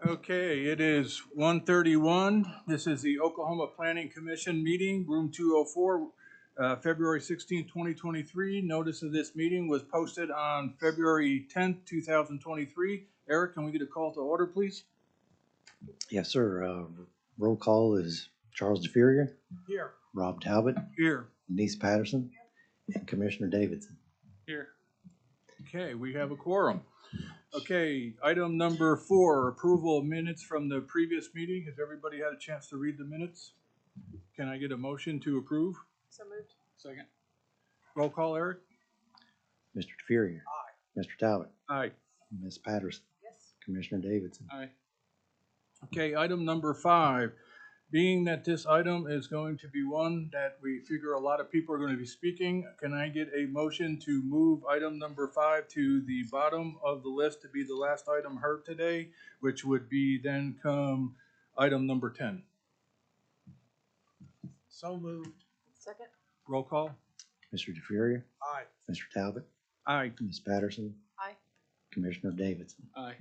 Okay, it is 1:31. This is the Oklahoma Planning Commission meeting, room 204, February 16th, 2023. Notice of this meeting was posted on February 10th, 2023. Eric, can we get a call to order, please? Yes, sir. Roll call is Charles DeFurier, Here. Rob Talbot, Here. Denise Patterson, and Commissioner Davidson. Here. Okay, we have a quorum. Okay, item number 4, approval of minutes from the previous meeting. Has everybody had a chance to read the minutes? Can I get a motion to approve? So moved. Second. Roll call, Eric? Mr. DeFurier. Aye. Mr. Talbot. Aye. Ms. Patterson. Yes. Commissioner Davidson. Aye. Okay, item number 5. Being that this item is going to be one that we figure a lot of people are going to be speaking, can I get a motion to move item number 5 to the bottom of the list to be the last item heard today, which would be then come item number 10? So moved. Second. Roll call. Mr. DeFurier. Aye. Mr. Talbot. Aye. Ms. Patterson. Aye. Commissioner Davidson. Aye.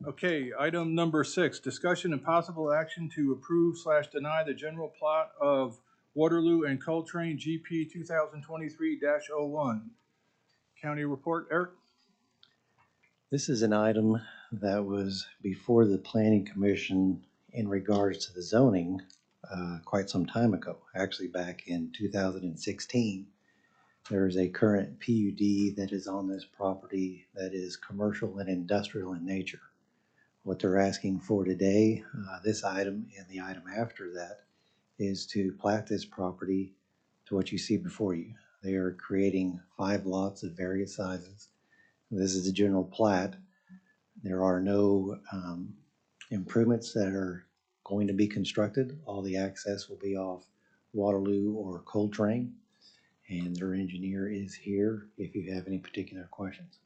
Okay, item number 6, discussion and possible action to approve/deny the general plot of Waterloo and Coltrane GP 2023-01. County report, Eric? This is an item that was before the Planning Commission in regards to the zoning quite some time ago, actually back in 2016. There is a current PUD that is on this property that is commercial and industrial in nature. What they're asking for today, this item and the item after that, is to plat this property to what you see before you. They are creating 5 lots of various sizes. This is the general plat. There are no improvements that are going to be constructed. All the access will be off Waterloo or Coltrane, and their engineer is here if you have any particular questions.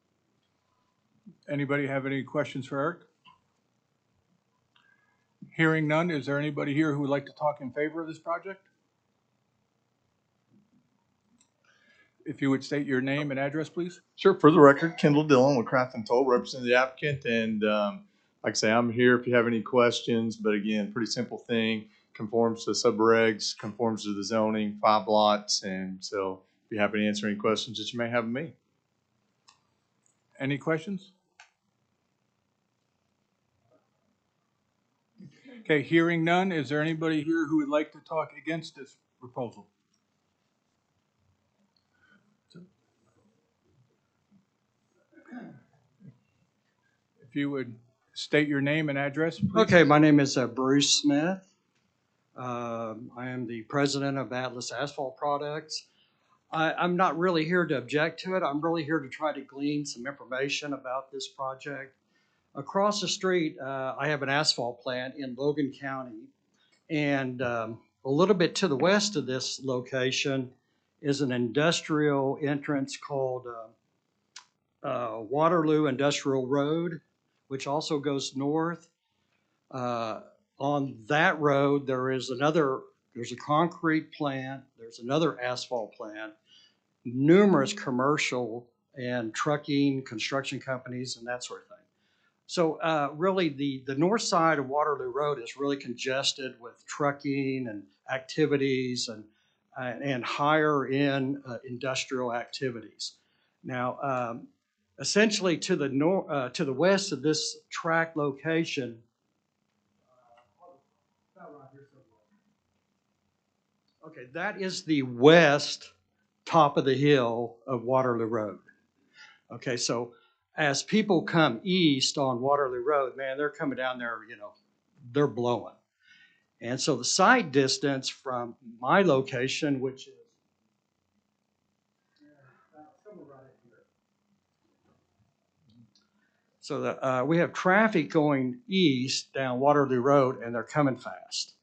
Anybody have any questions for Eric? Hearing none, is there anybody here who would like to talk in favor of this project? If you would state your name and address, please. Sure. For the record, Kendall Dillon with Craft and Toll, representing the applicant. And like I say, I'm here if you have any questions. But again, pretty simple thing. Conforms to subregs, conforms to the zoning, 5 lots. And so if you happy to answer any questions that you may have of me. Any questions? Okay, hearing none, is there anybody here who would like to talk against this proposal? If you would state your name and address, please. Okay, my name is Bruce Smith. I am the president of Atlas Asphalt Products. I'm not really here to object to it. I'm really here to try to glean some information about this project. Across the street, I have an asphalt plant in Logan County. And a little bit to the west of this location is an industrial entrance called Waterloo Industrial Road, which also goes north. On that road, there's a concrete plant, there's another asphalt plant, numerous commercial and trucking, construction companies, and that sort of thing. So really the north side of Waterloo Road is really congested with trucking and activities and higher end industrial activities. Now, essentially to the west of this track location, okay, that is the west top of the hill of Waterloo Road. Okay, so as people come east on Waterloo Road, man, they're coming down there, they're blowing. And so the site distance from my location, which is somewhere right here. So we have traffic going east down Waterloo Road, and they're coming fast.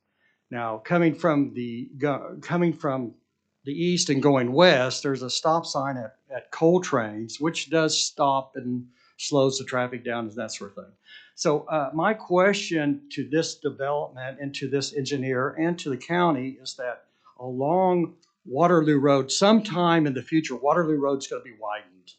Now, coming from the east and going west, there's a stop sign at Coltrane's, which does stop and slows the traffic down and that sort of thing. So my question to this development and to this engineer and to the county is that along Waterloo Road, sometime in the future, Waterloo Road's going to be widened.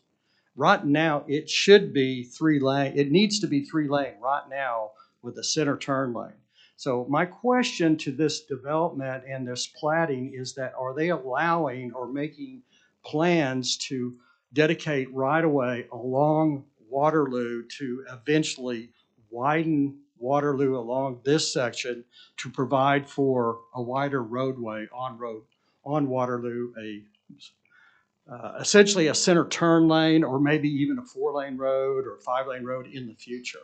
Right now, it should be 3 lane. It needs to be 3 lane right now with a center turn lane. So my question to this development and this plating is that are they allowing or making plans to dedicate right-of-way along Waterloo to eventually widen Waterloo along this section to provide for a wider roadway on Waterloo, essentially a center turn lane, or maybe even a 4-lane road or 5-lane road in the future.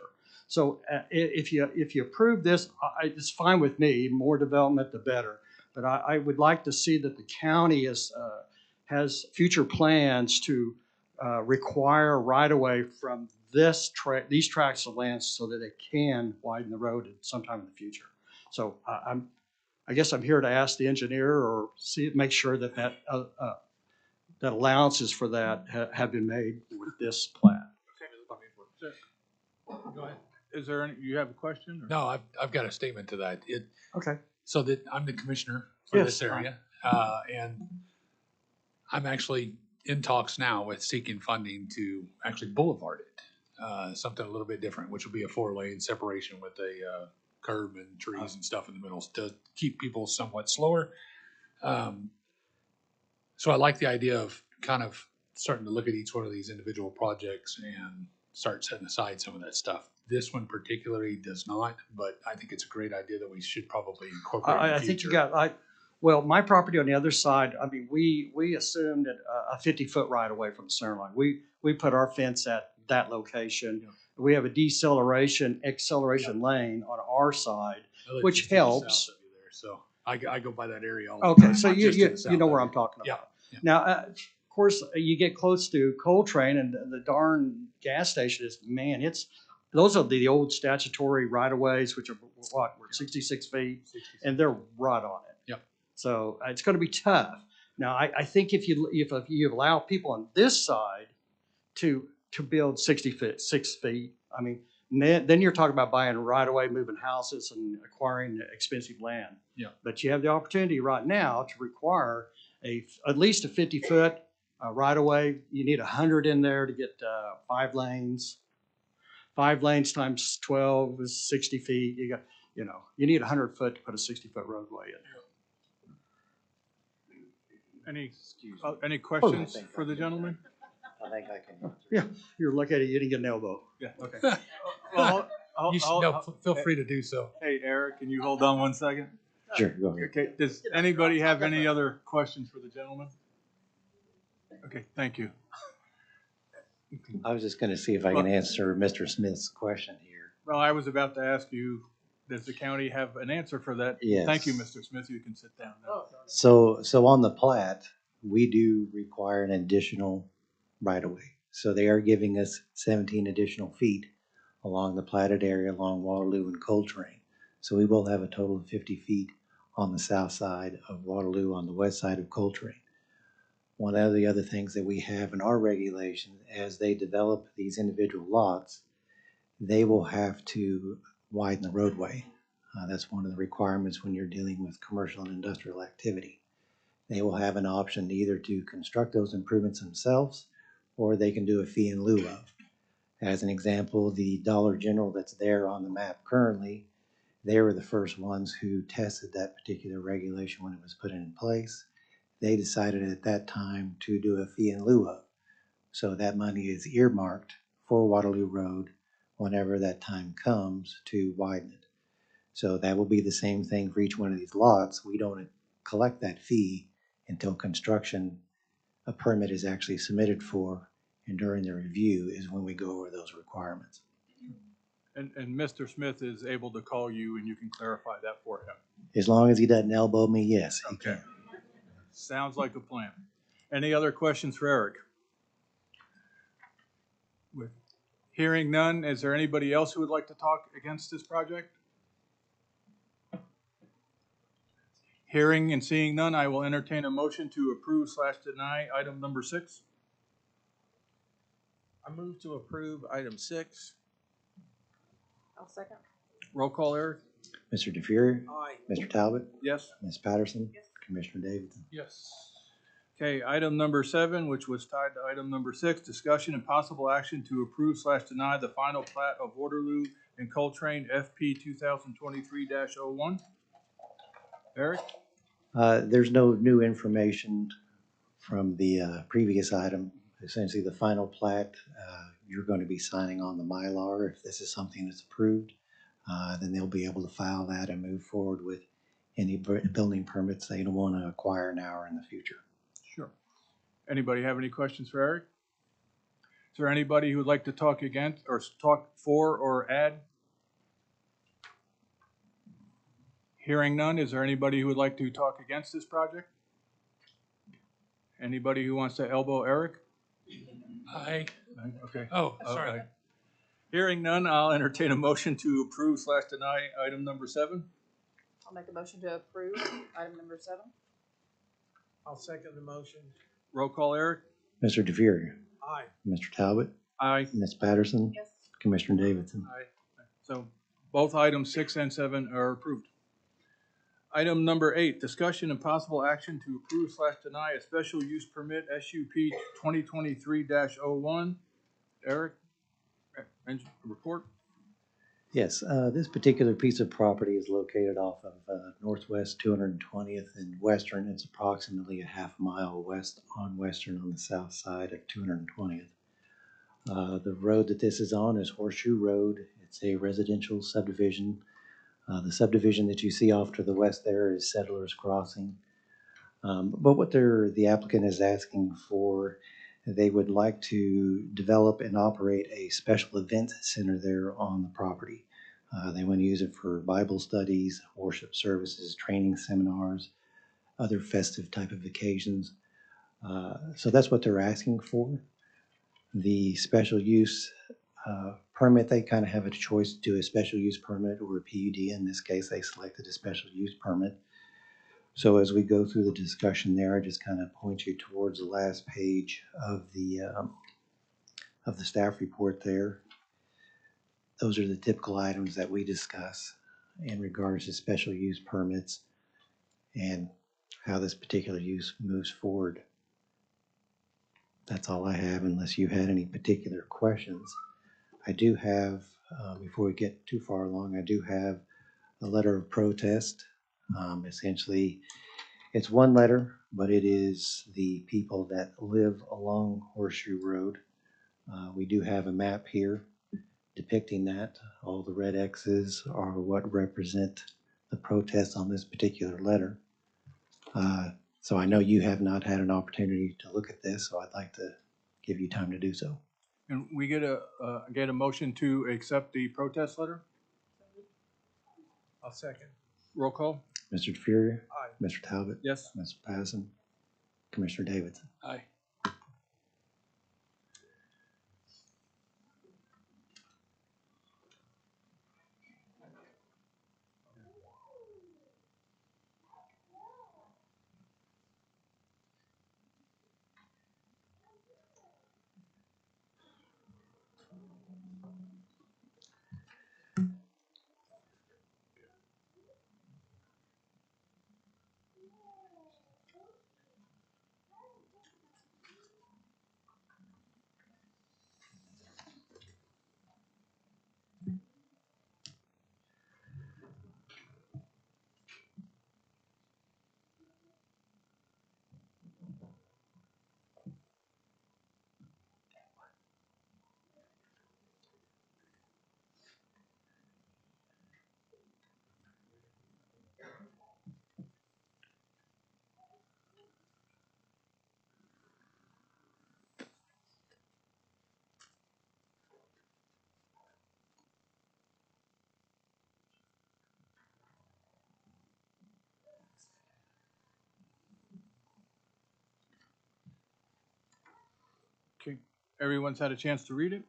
So if you approve this, it's fine with me. More development, the better. But I would like to see that the county has future plans to require right-of-way from these tracts of land so that they can widen the road at sometime in the future. So I guess I'm here to ask the engineer or make sure that allowances for that have been made with this plat. Go ahead. Is there any, you have a question? Or? No, I've got a statement to that. Okay. So that I'm the commissioner for Yes, this area, and I'm actually in talks now with seeking funding to actually boulevard it, something a little bit different, which will be a 4-lane separation with a curb and trees and stuff in the middle to keep people somewhat slower. So I like the idea of kind of starting to look at each one of these individual projects and start setting aside some of that stuff. This one particularly does not, but I think it's a great idea that we should probably incorporate in the I think you future. got, well, my property on the other side, I mean, we assumed that a 50-foot right away from the center line. We put our fence at that location. Yeah. We have a acceleration lane on our side. I live which just to the helps. south of you there, so I go by that area all the Okay, time. so I'm just to the south you know of where you. I'm talking Yeah, about. yeah. Now, of course, you get close to Coltrane and the darn gas station is, man, those are the old statutory right-of-ways, which are what, we're 66 feet, and they're right on it. Yep. So it's going to be tough. Now, I think if you allow people on this side to build 6 feet, I mean, then you're talking about buying right-of-way, moving houses, and acquiring expensive land. Yeah. But you have the opportunity right now to require at least a 50-foot right-of-way. You need 100 in there to get 5 lanes. 5 lanes times 12 is 60 feet. You need 100 foot to put a 60-foot roadway in. Any questions for the gentleman? I think I can. Yeah, you're lucky you didn't get an elbow. Yeah. Okay. Well, Feel free to do so. Hey, Eric, can you hold on 1 second? Sure, go ahead. Okay. Does anybody have any other questions for the gentleman? Okay. Thank you. I was just gonna see if I can answer Mr. Smith's question here. Well, I was about to ask you, does the county have an answer for that? Yes. Thank you, Mr. Smith. You can sit down now. So on the plat, we do require an additional right-of-way. So they are giving us 17 additional feet along the platted area along Waterloo and Coltrane. So we will have a total of 50 feet on the south side of Waterloo, on the west side of Coltrane. One of the other things that we have in our regulations, as they develop these individual lots, they will have to widen the roadway. That's one of the requirements when you're dealing with commercial and industrial activity. They will have an option either to construct those improvements themselves, or they can do a fee in lieu of. As an example, the Dollar General that's there on the map currently, they were the first ones who tested that particular regulation when it was put in place. They decided at that time to do a fee in lieu of. So that money is earmarked for Waterloo Road whenever that time comes to widen it. So that will be the same thing for each one of these lots. We don't collect that fee until construction, a permit is actually submitted for, and during the review is when we go over those requirements. And Mr. Smith is able to call you and you can clarify that for him. As long as he doesn't elbow me, yes, he Okay. can. Sounds like a plan. Any other questions for Eric? With hearing none, is there anybody else who would like to talk against this project? Hearing and seeing none, I will entertain a motion to approve/deny item number 6. I move to approve item 6. I'll second. Roll call, Eric? Mr. DeFury, Aye. Mr. Talbot, Yes? Ms. Patterson, Yes. Commissioner Davidson. Yes. Okay, item number 7, which was tied to item number 6, discussion and possible action to approve/deny the final plat of Waterloo and Coltrane FP 2023-01. Eric? There's no new information from the previous item. Essentially, the final plat, you're going to be signing on the Mylar. If this is something that's approved, then they'll be able to file that and move forward with any building permits they want to acquire now or in the future. Sure. Anybody have any questions for Eric? Is there anybody who would like to talk against or talk for or add? Hearing none, is there anybody who would like to talk against this project? Anybody who wants to elbow Eric? Aye. Okay. Oh, sorry. Okay. Hearing none, I'll entertain a motion to approve/deny item number 7. I'll make a motion to approve item number 7. I'll second the motion. Roll call, Eric? Mr. DeFuria, Aye. Mr. Talbot, Aye. Ms. Patterson, Yes. Commissioner Davidson. So both items 6 and 7 are approved. Item number 8, discussion and possible action to approve/deny a special use permit SUP 2023-01. Eric, report? Yes, this particular piece of property is located off of Northwest 220th and Western. It's approximately a half mile west on Western on the south side of 220th. The road that this is on is Horseshoe Road. It's a residential subdivision. The subdivision that you see off to the west there is Settlers Crossing. But what the applicant is asking for, they would like to develop and operate a special event center there on the property. They want to use it for Bible studies, worship services, training seminars, other festive type of occasions. So that's what they're asking for. The special use permit, they kind of have a choice to do a special use permit or a PUD. In this case, they selected a special use permit. So as we go through the discussion there, I just kind of point you towards the last page of the staff report there. Those are the typical items that we discuss in regards to special use permits and how this particular use moves forward. That's all I have, unless you had any particular questions. I do have, before we get too far along, I do have a letter of protest. Essentially, it's one letter, but it is the people that live along Horseshoe Road. We do have a map here depicting that. All the red X's are what represent the protest on this particular letter. So I know you have not had an opportunity to look at this, so I'd like to give you time to do so. And we get a motion to accept the protest letter? I'll second. Roll call? Mr. DeFuria, Aye. Mr. Talbot, Yes. Ms. Patterson, Commissioner Davidson. Aye. Okay, everyone's had a chance to read it?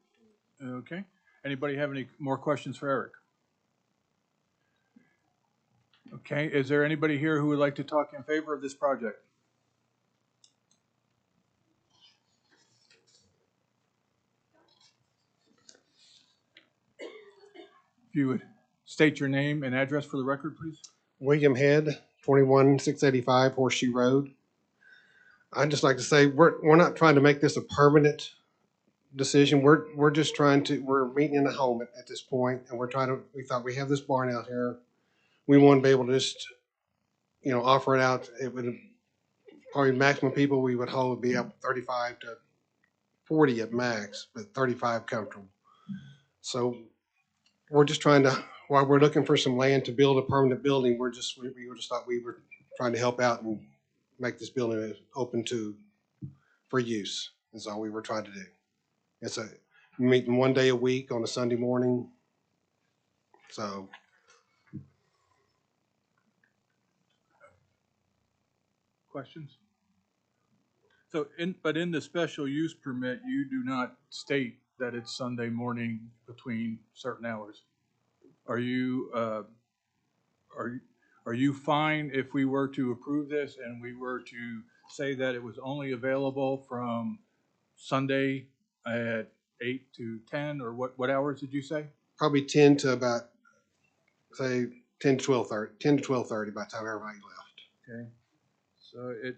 Okay. Anybody have any more questions for Eric? Okay, is there anybody here who would like to talk in favor of this project? If you would state your name and address for the record, please. William Head, 21685 Horseshoe Road. I'd just like to say we're not trying to make this a permanent decision. We're just trying to, we're meeting in a home at this point, and we thought we have this barn out here. We want to be able to just, offer it out. It would probably maximum people we would hold would be up 35 to 40 at max, but 35 comfortable. So we're just trying to, while we're looking for some land to build a permanent building, we just thought we were trying to help out and make this building open for use. That's all we were trying to do. It's a meeting one day a week on a Sunday morning. So Questions? So but in the special use permit, you do not state that it's Sunday morning between certain hours. Are you, are you fine if we were to approve this and we were to say that it was only available from Sunday at 8 to 10, or what hours did you say? probably 10 to about, say, 10 to 12:30, 10 to 12:30 by the time everybody left. Okay.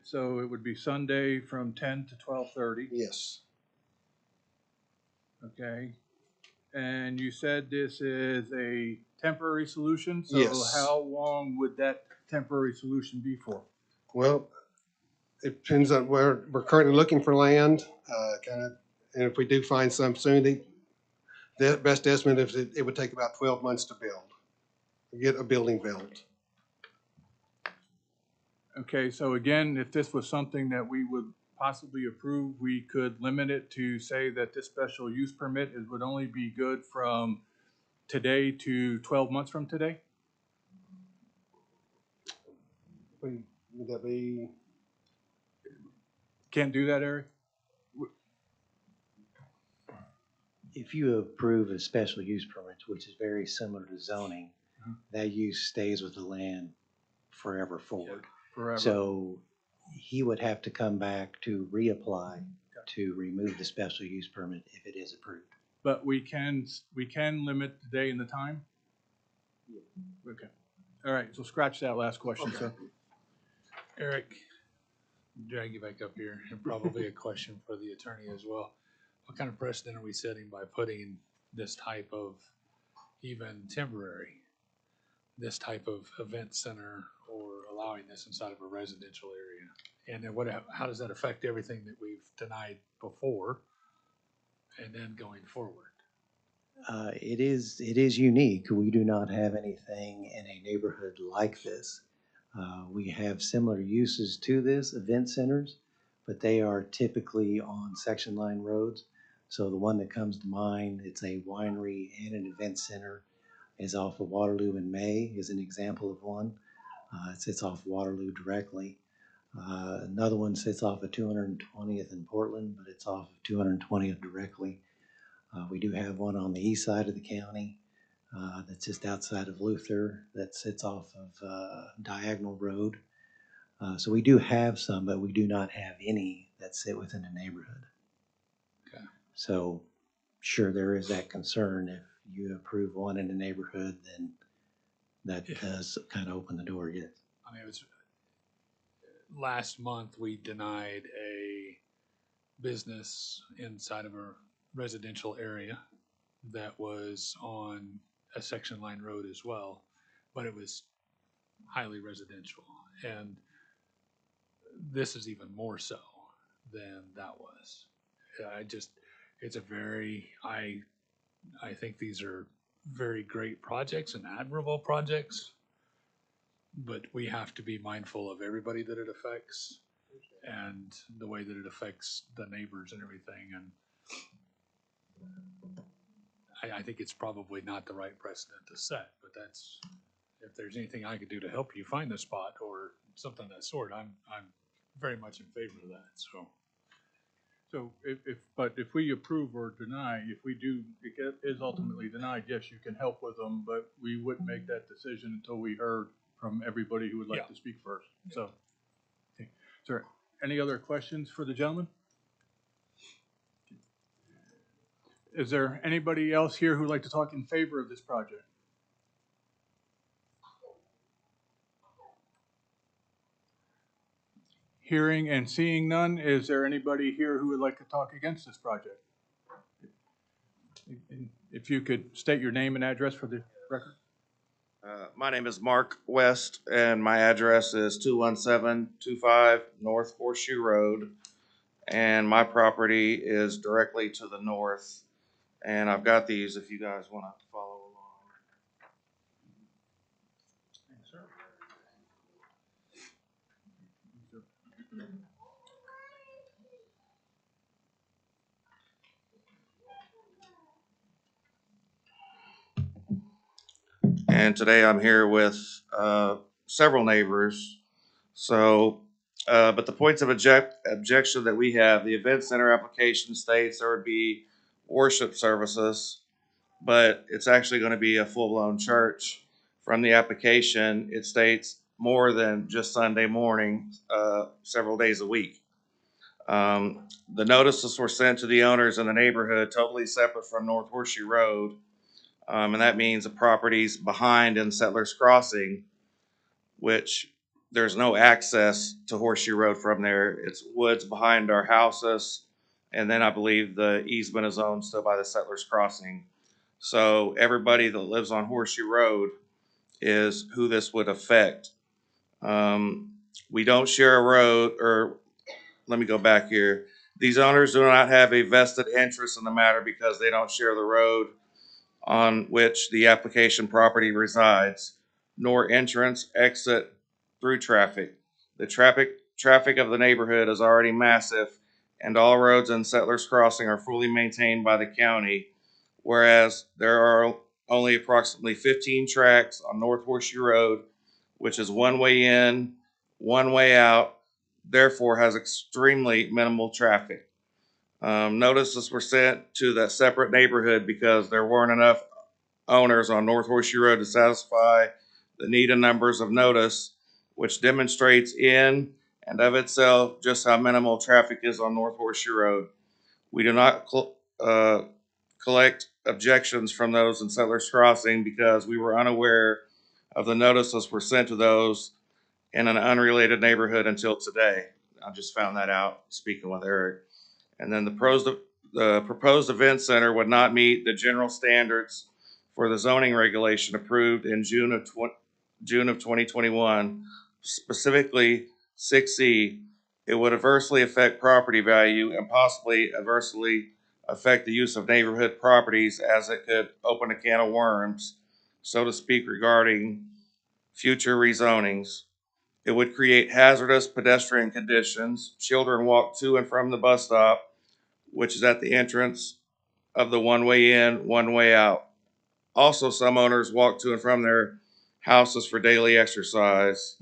So it would be Sunday from 10 to 12:30. Yes. Okay. And you said this is a temporary solution? So Yes. how long would that temporary solution be for? Well, it depends on where we're currently looking for land, and if we do find some soon, the best estimate is it would take about 12 months to get a building built. Okay, so again, if this was something that we would possibly approve, we could limit it to say that this special use permit would only be good from today to 12 months from today? Would that be? Can't do that, Eric? If you approve a special use permit, which is very similar to zoning, that use stays with the land forever forward. Forever? So he would have to come back to reapply to remove the special use permit if it is approved. But we can limit the day and the time? Okay. All right, so scratch that last question, so. Eric, drag you back up here, and probably a question for the attorney as well. What kind of precedent are we setting by putting this type of, even temporary, this type of event center, or allowing this inside of a residential area? And then how does that affect everything that we've denied before and then going forward? It is unique. We do not have anything in a neighborhood like this. We have similar uses to this, event centers, but they are typically on section line roads. So the one that comes to mind, it's a winery and an event center, is off of Waterloo in May, is an example of one. It sits off Waterloo directly. Another one sits off of 220th in Portland, but it's off of 220th directly. We do have one on the east side of the county that's just outside of Luther that sits off of Diagonal Road. So we do have some, but we do not have any that sit within a neighborhood. Okay. So sure, there is that concern. If you approve one in a neighborhood, then that does kind of open the door, yes. I mean, it was last month we denied a business inside of a residential area that was on a section line road as well, but it was highly residential. And this is even more so than that was. It's a very, I think these are very great projects and admirable projects, but we have to be mindful of everybody that it affects and the way that it affects the neighbors and everything. And I think it's probably not the right precedent to set, but that's, if there's anything I could do to help you find the spot or something of that sort, I'm very much in favor of that, so. So if we approve or deny, if it is ultimately denied, yes, you can help with them, but we wouldn't make that decision until we heard from everybody who would like to speak first. So, okay. Is there any other questions for the gentleman? Is there anybody else here who'd like to talk in favor of this project? Hearing and seeing none, is there anybody here who would like to talk against this project? If you could state your name and address for the record. My name is Mark West, and my address is 21725 North Horseshoe Road. And my property is directly to the north. And I've got these if you guys want to follow along. And today I'm here with several neighbors. So, but the points of objection that we have, the event center application states there would be worship services, but it's actually going to be a full-blown church. From the application, it states more than just Sunday morning, several days a week. The notices were sent to the owners in the neighborhood totally separate from North Horseshoe Road. And that means the properties behind in Settlers Crossing, which there's no access to Horseshoe Road from there. It's woods behind our houses. And then I believe the easement is owned still by the Settlers Crossing. So everybody that lives on Horseshoe Road is who this would affect. We don't share a road, or let me go back here. These owners do not have a vested interest in the matter because they don't share the road on which the application property resides, nor entrance, exit through traffic. The traffic of the neighborhood is already massive, and all roads in Settlers Crossing are fully maintained by the county, whereas there are only approximately 15 tracks on North Horseshoe Road, which is one way in, one way out, therefore has extremely minimal traffic. Notices were sent to that separate neighborhood because there weren't enough owners on North Horseshoe Road to satisfy the needed numbers of notice, which demonstrates in and of itself just how minimal traffic is on North Horseshoe Road. We do not collect objections from those in Settlers Crossing because we were unaware of the notices were sent to those in an unrelated neighborhood until today. I just found that out speaking with Eric. And then the proposed event center would not meet the general standards for the zoning regulation approved in June of 2021, specifically 6E. It would adversely affect property value and possibly adversely affect the use of neighborhood properties, as it could open a can of worms, so to speak, regarding future rezonings. It would create hazardous pedestrian conditions. Children walk to and from the bus stop, which is at the entrance of the one way in, one way out. Also, some owners walk to and from their houses for daily exercise.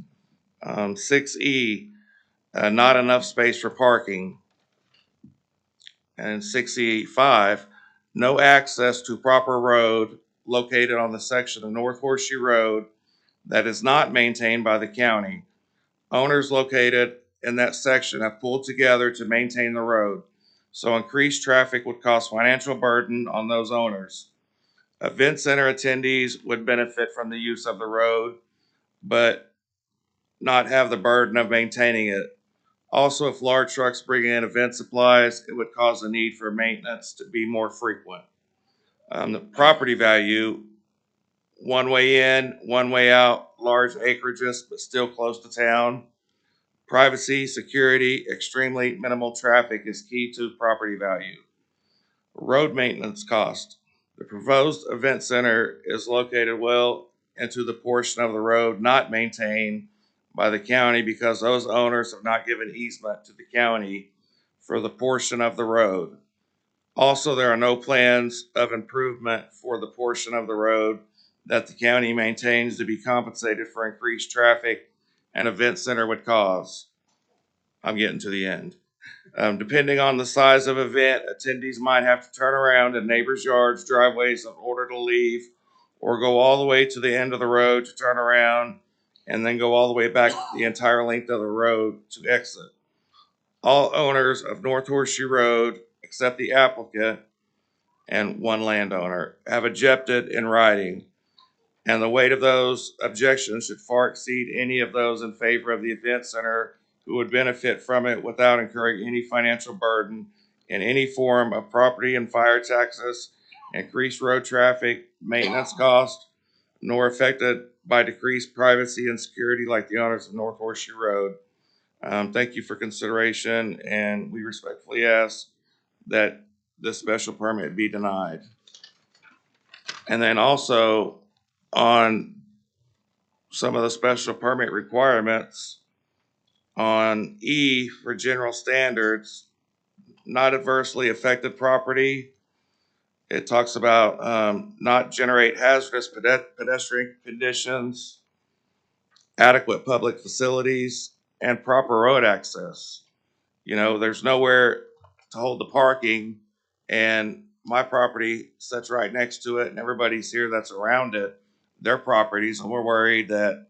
6E, not enough space for parking. And 6E5, no access to proper road located on the section of North Horseshoe Road that is not maintained by the county. Owners located in that section have pulled together to maintain the road, so increased traffic would cause financial burden on those owners. Event center attendees would benefit from the use of the road, but not have the burden of maintaining it. Also, if large trucks bring in event supplies, it would cause the need for maintenance to be more frequent. The property value, one way in, one way out, large acreages, but still close to town. Privacy, security, extremely minimal traffic is key to property value. Road maintenance cost. The proposed event center is located well into the portion of the road not maintained by the county because those owners have not given easement to the county for the portion of the road. Also, there are no plans of improvement for the portion of the road that the county maintains to be compensated for increased traffic an event center would cause. I'm getting to the end. Depending on the size of event, attendees might have to turn around in neighbors' yards, driveways in order to leave, or go all the way to the end of the road to turn around, and then go all the way back the entire length of the road to exit. All owners of North Horseshoe Road, except the applicant and one landowner, have objected in writing, and the weight of those objections should far exceed any of those in favor of the event center who would benefit from it without incurring any financial burden in any form of property and fire taxes, increased road traffic, maintenance cost, nor affected by decreased privacy and security like the owners of North Horseshoe Road. Thank you for consideration, and we respectfully ask that this special permit be denied. And then also on some of the special permit requirements on E for general standards, not adversely affected property. It talks about not generate hazardous pedestrian conditions, adequate public facilities, and proper road access. You know, there's nowhere to hold the parking, and my property sits right next to it, and everybody's here that's around it, their properties, and we're worried that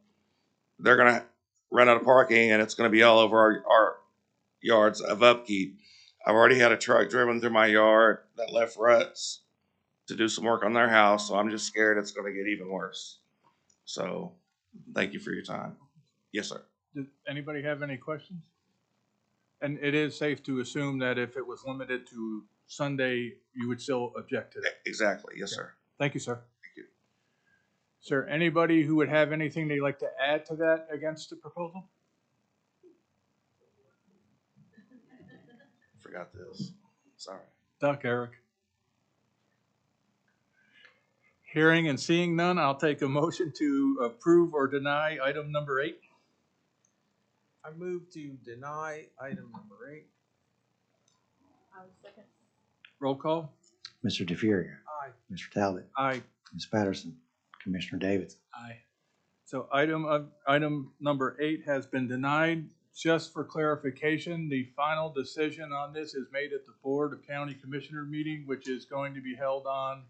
they're gonna run out of parking and it's gonna be all over our yards of upkeep. I've already had a truck driven through my yard that left ruts to do some work on their house, so I'm just scared it's gonna get even worse. So, thank you for your time. Yes, sir. Does anybody have any questions? And it is safe to assume that if it was limited to Sunday, you would still object to that? Exactly, yes, sir. Thank you, sir. Thank you. Sir, anybody who would have anything they'd like to add to that against the proposal? Forgot this. Sorry. Doc, Eric. Hearing and seeing none, I'll take a motion to approve or deny item number 8. I move to deny item number 8. I will second. Roll call. Mr. DeFuria, Aye. Mr. Talbot, Aye. Ms. Patterson, Commissioner Davidson. Aye. So item number 8 has been denied. Just for clarification, the final decision on this is made at the Board of County Commissioner meeting, which is going to be held on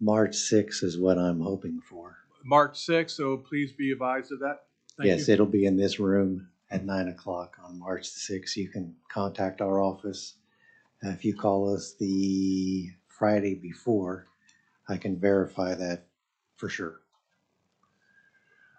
March 6th is what I'm hoping for. March 6th, so please be advised of that. Thank Yes, you. it'll be in this room at 9 o'clock on March the 6th. You can contact our office. If you call us the Friday before, I can verify that for sure.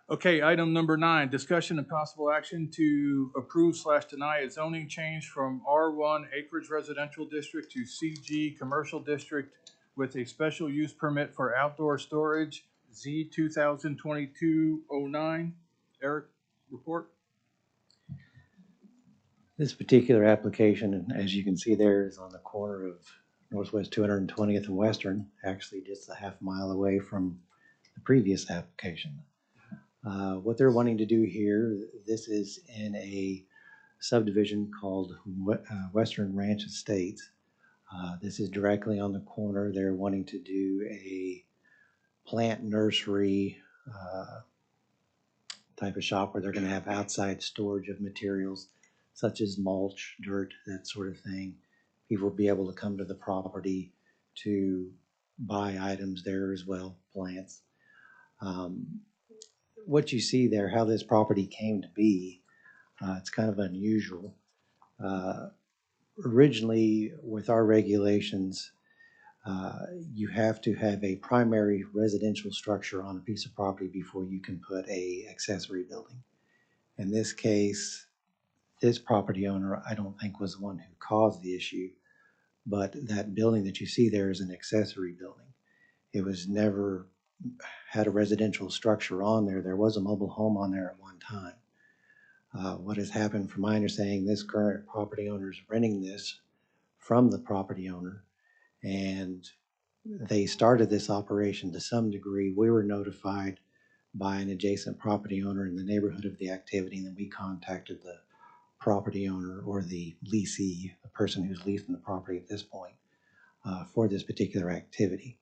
Okay, item number 9, discussion and possible action to approve/deny a zoning change from R1 Acreage Residential District to CG Commercial District with a special use permit for outdoor storage, Z 2022-09. Eric, report? This particular application, as you can see there, is on the corner of Northwest 220th and Western, actually just a half mile away from the previous application. What they're wanting to do here, this is in a subdivision called Western Ranch Estates. This is directly on the corner. They're wanting to do a plant nursery type of shop where they're going to have outside storage of materials such as mulch, dirt, that sort of thing. People will be able to come to the property to buy items there as well, plants. What you see there, how this property came to be, it's kind of unusual. Originally, with our regulations, you have to have a primary residential structure on a piece of property before you can put a accessory building. In this case, this property owner, I don't think was the one who caused the issue, but that building that you see there is an accessory building. It was never had a residential structure on there. There was a mobile home on there at one time. What has happened, from my understanding, this current property owner is renting this from the property owner, and they started this operation to some degree. We were notified by an adjacent property owner in the neighborhood of the activity, and then we contacted the property owner or the leasee, the person who's leasing the property at this point, for this particular activity.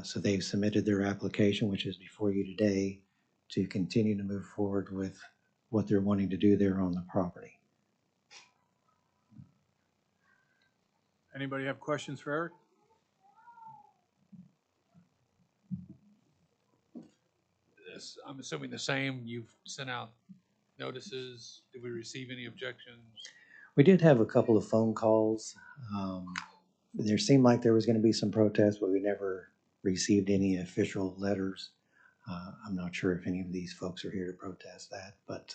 So they've submitted their application, which is before you today, to continue to move forward with what they're wanting to do there on the property. Anybody have questions for Eric? I'm assuming the same. You've sent out notices. Did we receive any objections? We did have a couple of phone calls. There seemed like there was going to be some protests, but we never received any official letters. I'm not sure if any of these folks are here to protest that, but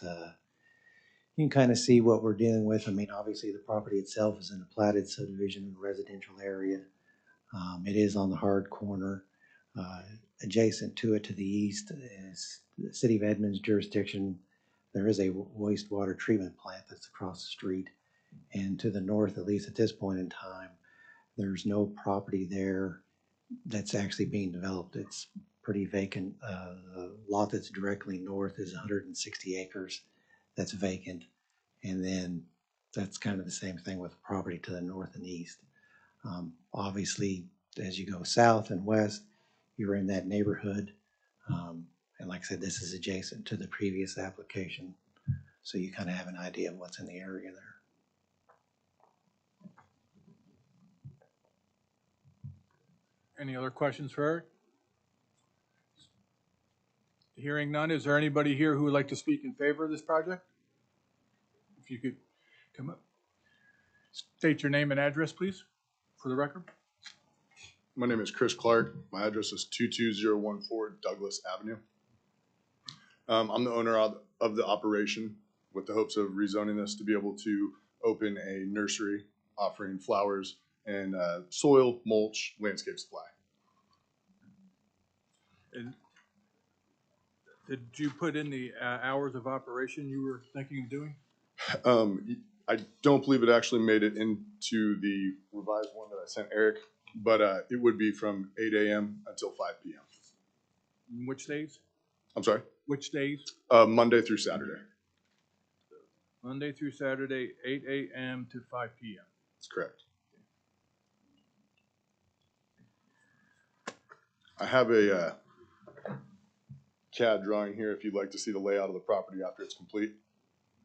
you can kind of see what we're dealing with. I mean, obviously the property itself is in a platted subdivision in a residential area. It is on the hard corner. Adjacent to it to the east is the city of Edmonds jurisdiction. There is a wastewater treatment plant that's across the street. And to the north, at least at this point in time, there's no property there that's actually being developed. It's pretty vacant. The lot that's directly north is 160 acres that's vacant. And then that's kind of the same thing with property to the north and east. Obviously, as you go south and west, you're in that neighborhood. And like I said, this is adjacent to the previous application. So you kind of have an idea of what's in the area there. Any other questions for Eric? Hearing none, is there anybody here who would like to speak in favor of this project? If you could come up. State your name and address, please, for the record. My name is Chris Clark. My address is 22014 Douglas Avenue. I'm the owner of the operation with the hopes of rezoning this to be able to open a nursery offering flowers and soil, mulch, landscape supply. And did you put in the hours of operation you were thinking of doing? I don't believe it actually made it into the revised one that I sent Eric, but it would be from 8 a.m. until 5 p.m. Which days? I'm sorry? Which days? Monday through Saturday. Monday through Saturday, 8 a.m. to 5 p.m. That's correct. I have a CAD drawing here if you'd like to see the layout of the property after it's complete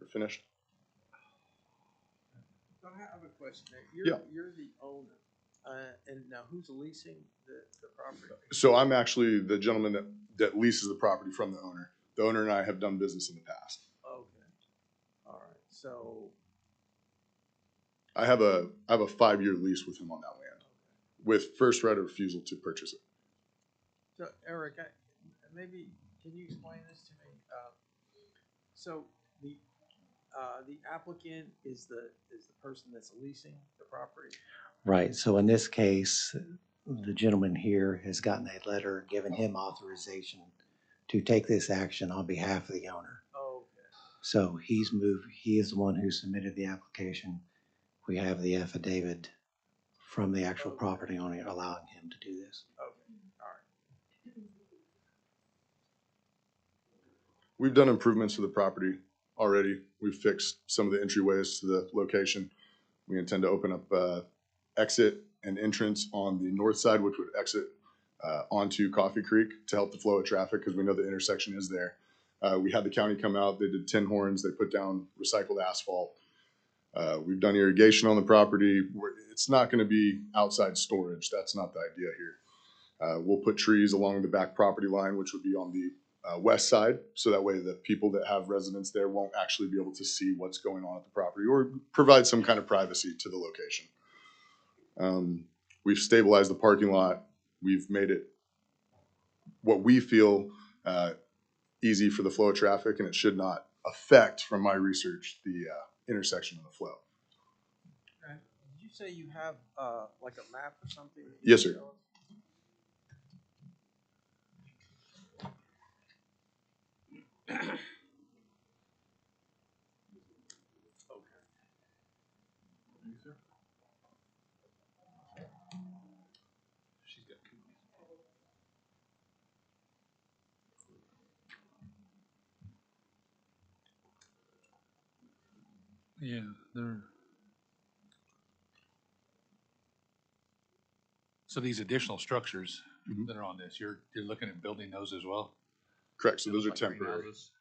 or finished. So I have a question there. Yeah. You're the owner, and now who's leasing the property? So I'm actually the gentleman that leases the property from the owner. The owner and I have done business in the past. Okay. All right. So, I have a 5-year lease with him on that land with first right of refusal to purchase it. so Eric, maybe can you explain this to me? So the applicant is the person that's leasing the property. Right, so in this case, the gentleman here has gotten a letter giving him authorization to take this action on behalf of the owner. Oh, okay. So he is the one who submitted the application. We have the affidavit from the actual property owner allowing him to do this. Okay. All right. We've done improvements to the property already. We've fixed some of the entryways to the location. We intend to open up exit and entrance on the north side, which would exit onto Coffee Creek to help the flow of traffic because we know the intersection is there. We had the county come out. They did tin horns. They put down recycled asphalt. We've done irrigation on the property. It's not going to be outside storage. That's not the idea here. We'll put trees along the back property line, which would be on the west side, so that way the people that have residents there won't actually be able to see what's going on at the property or provide some kind of privacy to the location. We've stabilized the parking lot. We've made it what we feel easy for the flow of traffic, and it should not affect, from my research, the intersection of the flow. And did you say you have like a map or something? that you Yes, can sir. show us? She's got cookies. Yeah, they're. So these additional structures Mhm. that are on this, you're looking at building those as well? Correct. So those are Like temporary. greenhouses?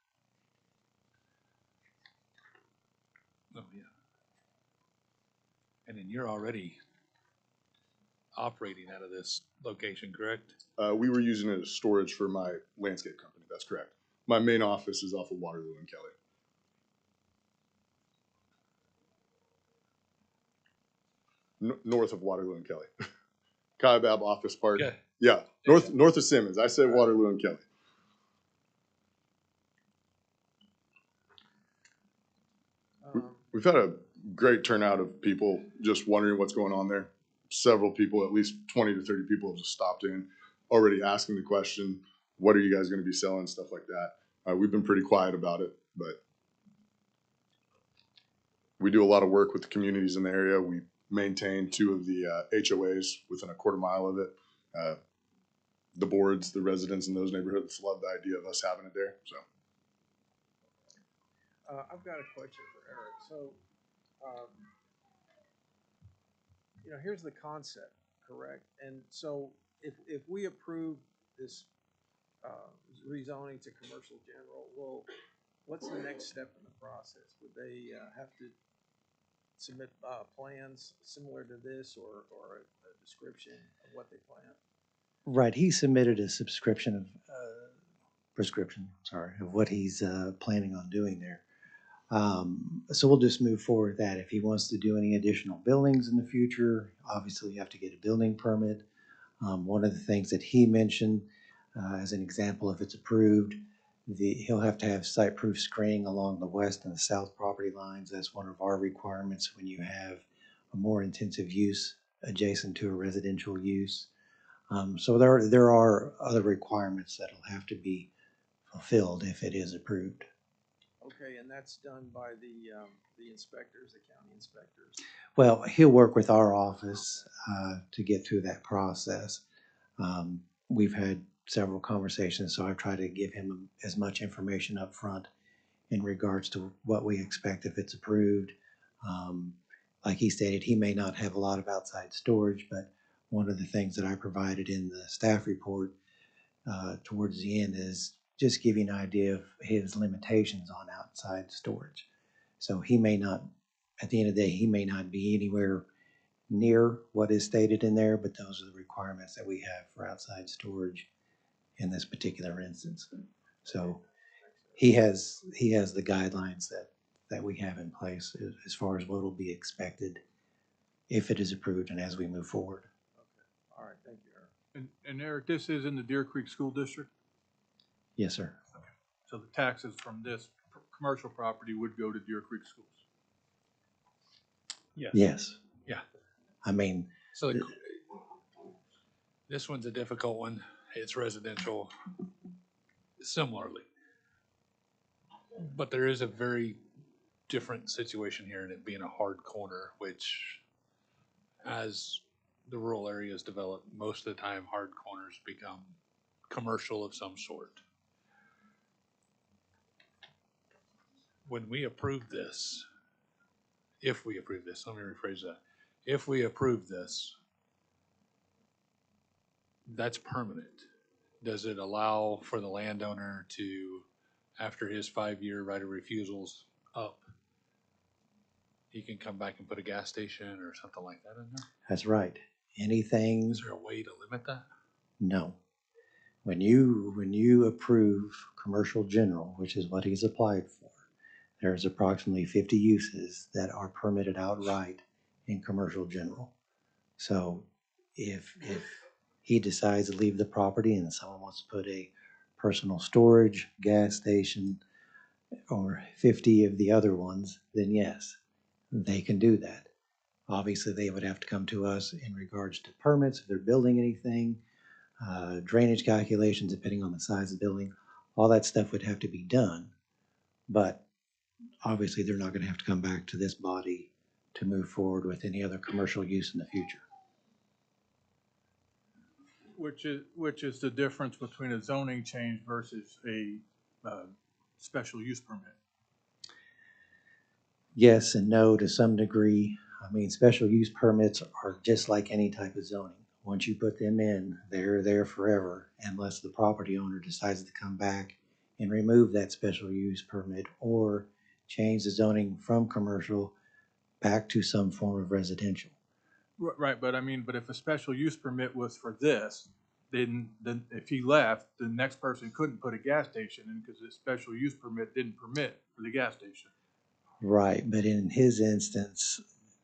Oh, yeah. And then you're already operating out of this location, correct? We were using it as storage for my landscape company. That's correct. My main office is off of Waterloo and Kelly. North of Waterloo and Kelly. Kaibab Office Park. Yeah. Yeah, north of Simmons. I said Waterloo and Kelly. We've had a great turnout of people just wondering what's going on there. several people, at least 20 to 30 people have just stopped in already asking the question, what are you guys going to be selling, stuff like that. We've been pretty quiet about it, but we do a lot of work with the communities in the area. We maintain 2 of the HOAs within a quarter mile of it. The boards, the residents in those neighborhoods love the idea of us having it there. So I've got a question for Eric. So, here's the concept, correct? And so if we approve this rezoning to commercial general, well, what's the next step in the process? Would they have to submit plans similar to this or a description of what they plan? Right, he submitted a prescription, of what he's planning on doing there. So we'll just move forward with that. If he wants to do any additional buildings in the future, obviously you have to get a building permit. One of the things that he mentioned, as an example, if it's approved, he'll have to have site-proof screening along the west and the south property lines. That's one of our requirements when you have a more intensive use adjacent to a residential use. So there are other requirements that'll have to be fulfilled if it is approved. Okay, and that's done by the inspectors, the county inspectors. Well, he'll work with our office to get through that process. We've had several conversations, so I've tried to give him as much information up front in regards to what we expect if it's approved. Like he stated, he may not have a lot of outside storage, but one of the things that I provided in the staff report towards the end is just give you an idea of his limitations on outside storage. So he may not, at the end of the day, he may not be anywhere near what is stated in there, but those are the requirements that we have for outside storage in this particular instance. So he has the guidelines that we have in place as far as what will be expected if it is approved and as we move forward. All right, thank you, Eric. And Eric, this is in the Deer Creek School District? Yes, sir. So the taxes from this commercial property would go to Deer Creek Schools? Yes. Yeah. I mean, So this one's a difficult one. It's residential similarly. But there is a very different situation here in it being a hard corner, which as the rural areas develop, most of the time hard corners become commercial of some sort. When we approve this, if we approve this, let me rephrase that. If we approve this, that's permanent. Does it allow for the landowner to, after his 5-year right of refusal's up, he can come back and put a gas station or something like that in there? that's right. Anything, Is there a way to limit that? no. When you approve commercial general, which is what he's applied for, there's approximately 50 uses that are permitted outright in commercial general. So if he decides to leave the property and someone wants to put a personal storage, gas station, or 50 of the other ones, then yes, they can do that. Obviously, they would have to come to us in regards to permits, if they're building anything, drainage calculations, depending on the size of the building. All that stuff would have to be done. But obviously, they're not going to have to come back to this body to move forward with any other commercial use in the future. Which is the difference between a zoning change versus a special use permit? Yes and no to some degree. I mean, special use permits are just like any type of zoning. Once you put them in, they're there forever unless the property owner decides to come back and remove that special use permit or change the zoning from commercial back to some form of residential. Right, but if a special use permit was for this, then if he left, the next person couldn't put a gas station in because the special use permit didn't permit for the gas station. Right, but in his instance,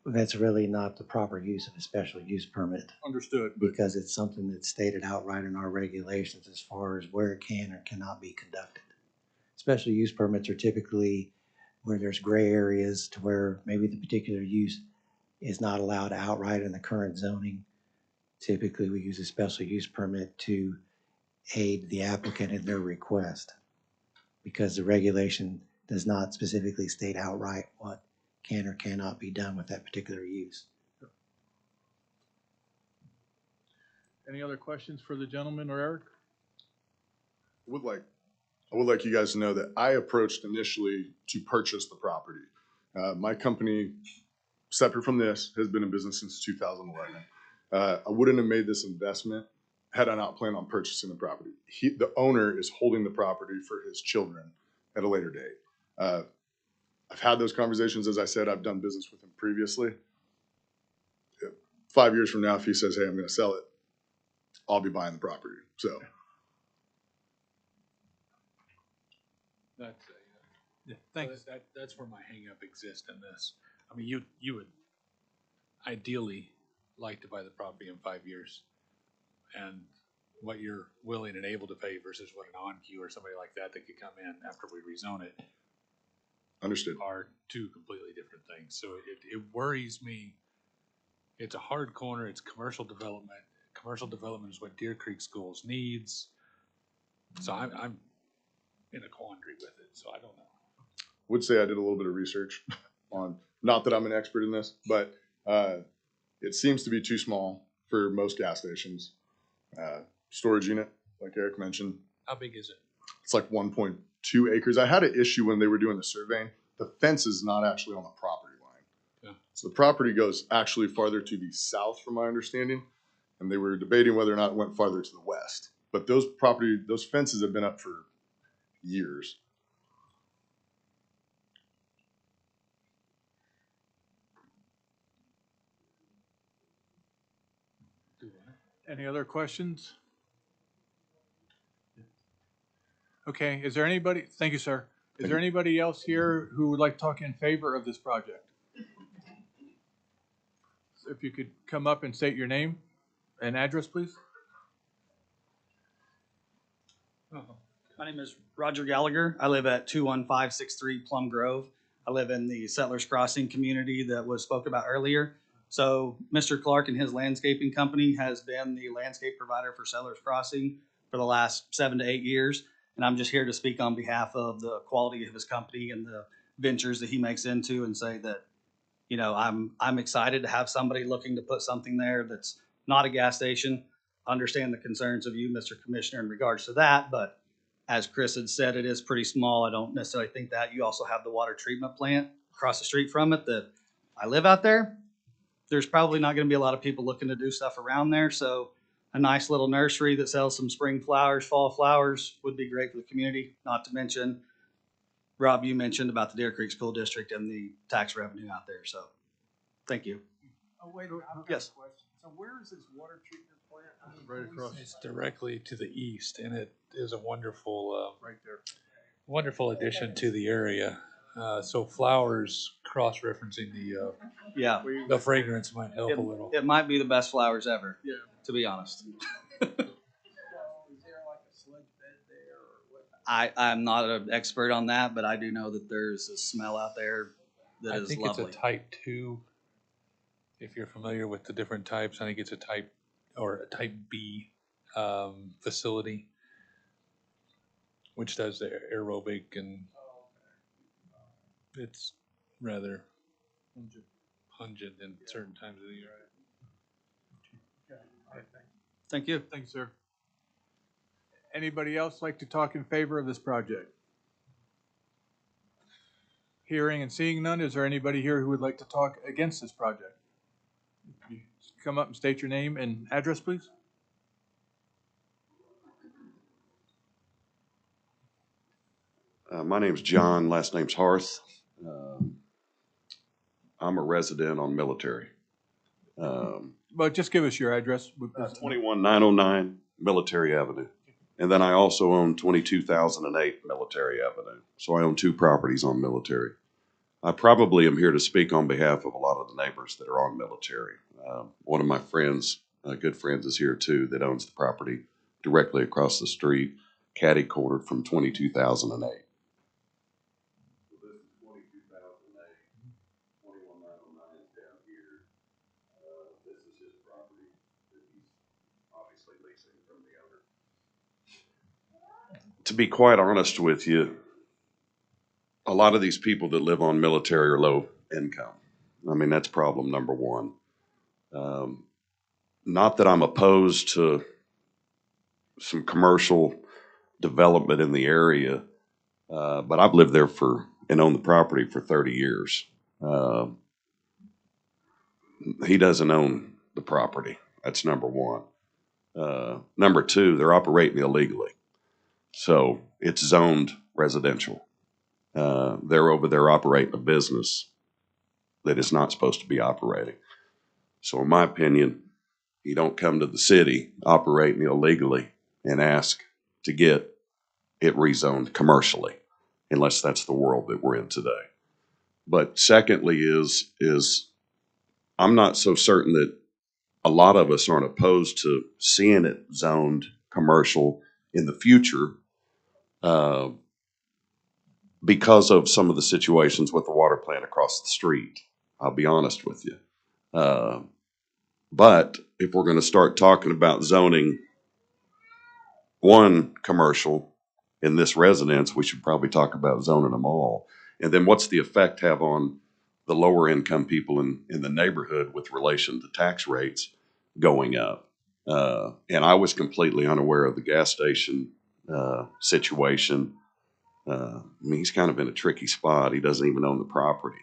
that's really not the proper use of a special use permit. Understood. Because it's something that's stated outright in our regulations as far as where it can or cannot be conducted. Special use permits are typically where there's gray areas to where maybe the particular use is not allowed outright in the current zoning. Typically, we use a special use permit to aid the applicant in their request because the regulation does not specifically state outright what can or cannot be done with that particular use. Any other questions for the gentleman or Eric? I would like you guys to know that I approached initially to purchase the property. My company, separate from this, has been in business since 2011. I wouldn't have made this investment had I not planned on purchasing the property. The owner is holding the property for his children at a later date. I've had those conversations. As I said, I've done business with him previously. 5 years from now, if he says, hey, I'm going to sell it, I'll be buying the property. So That's, Yeah, thanks. that's where my hangup exists in this. I mean, you would ideally like to buy the property in 5 years, and what you're willing and able to pay versus what an on-queue or somebody like that could come in after we rezone it understood. are two completely different things. So it worries me. It's a hard corner. It's commercial development. Commercial development is what Deer Creek Schools needs. So I'm in a quandary with it. So I don't know. Would say I did a little bit of research on, not that I'm an expert in this, but it seems to be too small for most gas stations. Storage unit, like Eric mentioned, How big is it? it's like 1.2 acres. I had an issue when they were doing the surveying. The fence is not actually on the property line. Yeah. So the property goes actually farther to the south, from my understanding, and they were debating whether or not it went farther to the west. But those fences have been up for years. Any other questions? Okay, is there anybody, thank you, sir. Is there anybody else here who would like to talk in favor of this project? So if you could come up and state your name and address, please. My name is Roger Gallagher. I live at 21563 Plum Grove. I live in the Settlers Crossing community that was spoke about earlier. So Mr. Clark and his landscaping company has been the landscape provider for Settlers Crossing for the last 7 to 8 years. And I'm just here to speak on behalf of the quality of his company and the ventures that he makes into, and say that, you know, I'm excited to have somebody looking to put something there that's not a gas station. Understand the concerns of you, Mr. Commissioner, in regards to that, but as Chris had said, it is pretty small. I don't necessarily think that. You also have the water treatment plant across the street from it that I live out there. There's probably not going to be a lot of people looking to do stuff around there. So a nice little nursery that sells some spring flowers, fall flowers would be great for the community. Not to mention, Rob, you mentioned about the Deer Creek School District and the tax revenue out there. So thank you. Oh, wait, I've got Yes. a question. So where is this water treatment plant? I mean, Right can we across. see- It's directly to the east, and it is a wonderful, Right there. wonderful addition to the area. So flowers, cross-referencing Yeah. the fragrance might help a little. It might be the best flowers ever, Yeah. to be honest. Is there like a sludge bed there or what? I'm not an expert on that, but I do know that there's a smell out there that I is think lovely. it's a type 2. If you're familiar with the different types, I think it's a type B facility, which does the aerobic, and it's rather pungent in certain times of the year. Okay, all right, thanks. Thank you. Thanks, sir. Anybody else like to talk in favor of this project? Hearing and seeing none, is there anybody here who would like to talk against this project? You come up and state your name and address, please. My name's John, last name's Harth. I'm a resident on Military. But just give us your address. 21909 Military Avenue. And then I also own 22,008 Military Avenue. So I own 2 properties on Military. I probably am here to speak on behalf of a lot of the neighbors that are on Military. One of my friends, good friends, is here too, that owns the property directly across the street, catty-cornered from 22,008. So this is 22,008, 21909 is down here, obviously leasing from the owner. To be quite honest with you, a lot of these people that live on military are low income. I mean, that's problem number one. Not that I'm opposed to some commercial development in the area, but I've lived there and owned the property for 30 years. He doesn't own the property. That's number one. Number two, they're operating illegally. So it's zoned residential. They're over there operating a business that is not supposed to be operating. So in my opinion, you don't come to the city operating illegally and ask to get it rezoned commercially, unless that's the world that we're in today. But secondly is I'm not so certain that a lot of us aren't opposed to seeing it zoned commercial in the future, because of some of the situations with the water plant across the street. I'll be honest with you. But if we're going to start talking about zoning one commercial in this residence, we should probably talk about zoning them all. And then what's the effect have on the lower income people in the neighborhood with relation to tax rates going up? And I was completely unaware of the gas station situation. I mean, he's kind of in a tricky spot. He doesn't even own the property.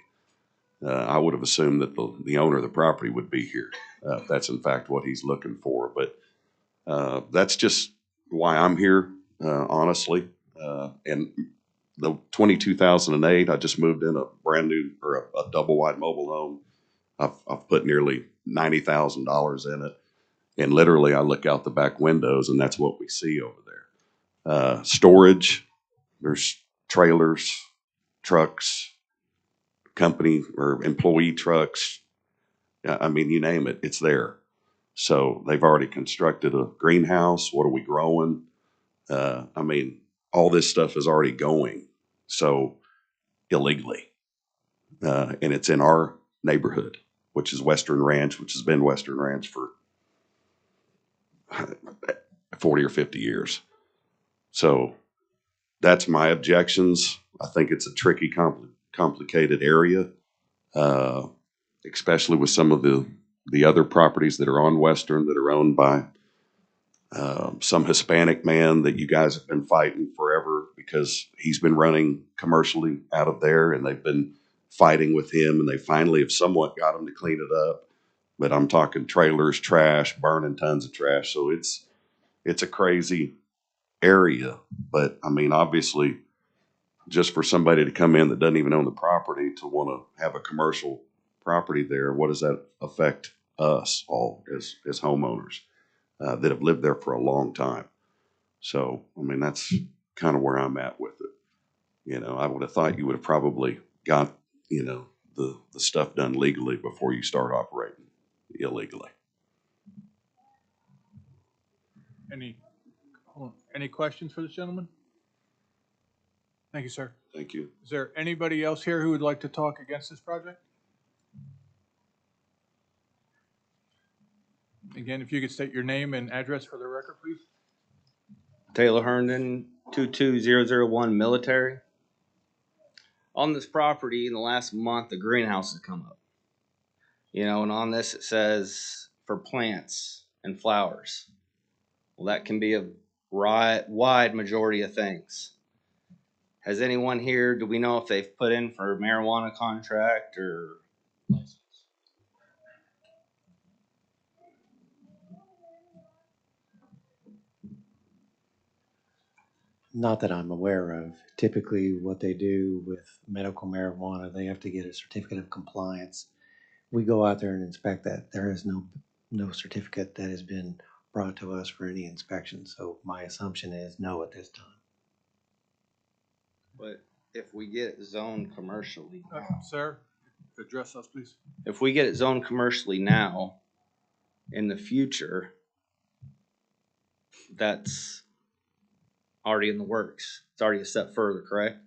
I would have assumed that the owner of the property would be here. If that's in fact what he's looking for. But that's just why I'm here, honestly. And the 2008, I just moved in a brand new, or a double wide mobile home. I've put nearly $90,000 in it. And literally I look out the back windows and that's what we see over there. Storage, there's trailers, trucks, company or employee trucks. I mean, you name it, it's there. So they've already constructed a greenhouse. What are we growing? I mean, all this stuff is already going. So illegally. And it's in our neighborhood, which is Western Ranch, which has been Western Ranch for 40 or 50 years. So that's my objections. I think it's a tricky, complicated area, especially with some of the other properties that are on Western that are owned by some Hispanic man that you guys have been fighting forever because he's been running commercially out of there, and they've been fighting with him, and they finally have somewhat got him to clean it up. But I'm talking trailers, trash, burning tons of trash. So it's a crazy area. But I mean, obviously, just for somebody to come in that doesn't even own the property to want to have a commercial property there, what does that affect us all as homeowners that have lived there for a long time? So, I mean, that's kind of where I'm at with it. You know, I would have thought you would have probably got, you know, the stuff done legally before you start operating illegally. Any questions for this gentleman? Thank you, sir. Thank you. Is there anybody else here who would like to talk against this project? Again, if you could state your name and address for the record, please. Taylor Herndon, 22001 Military. On this property in the last month, the greenhouse has come up. You know, and on this it says for plants and flowers. Well, that can be a wide majority of things. Has anyone here, do we know if they've put in for a marijuana contract or license? Not that I'm aware of. Typically, what they do with medical marijuana, they have to get a certificate of compliance. We go out there and inspect that. There is no certificate that has been brought to us for any inspection. So my assumption is no at this time. But if we get it zoned commercially, Sir, address us, please. if we get it zoned commercially now, in the future, that's already in the works. It's already a step further, correct?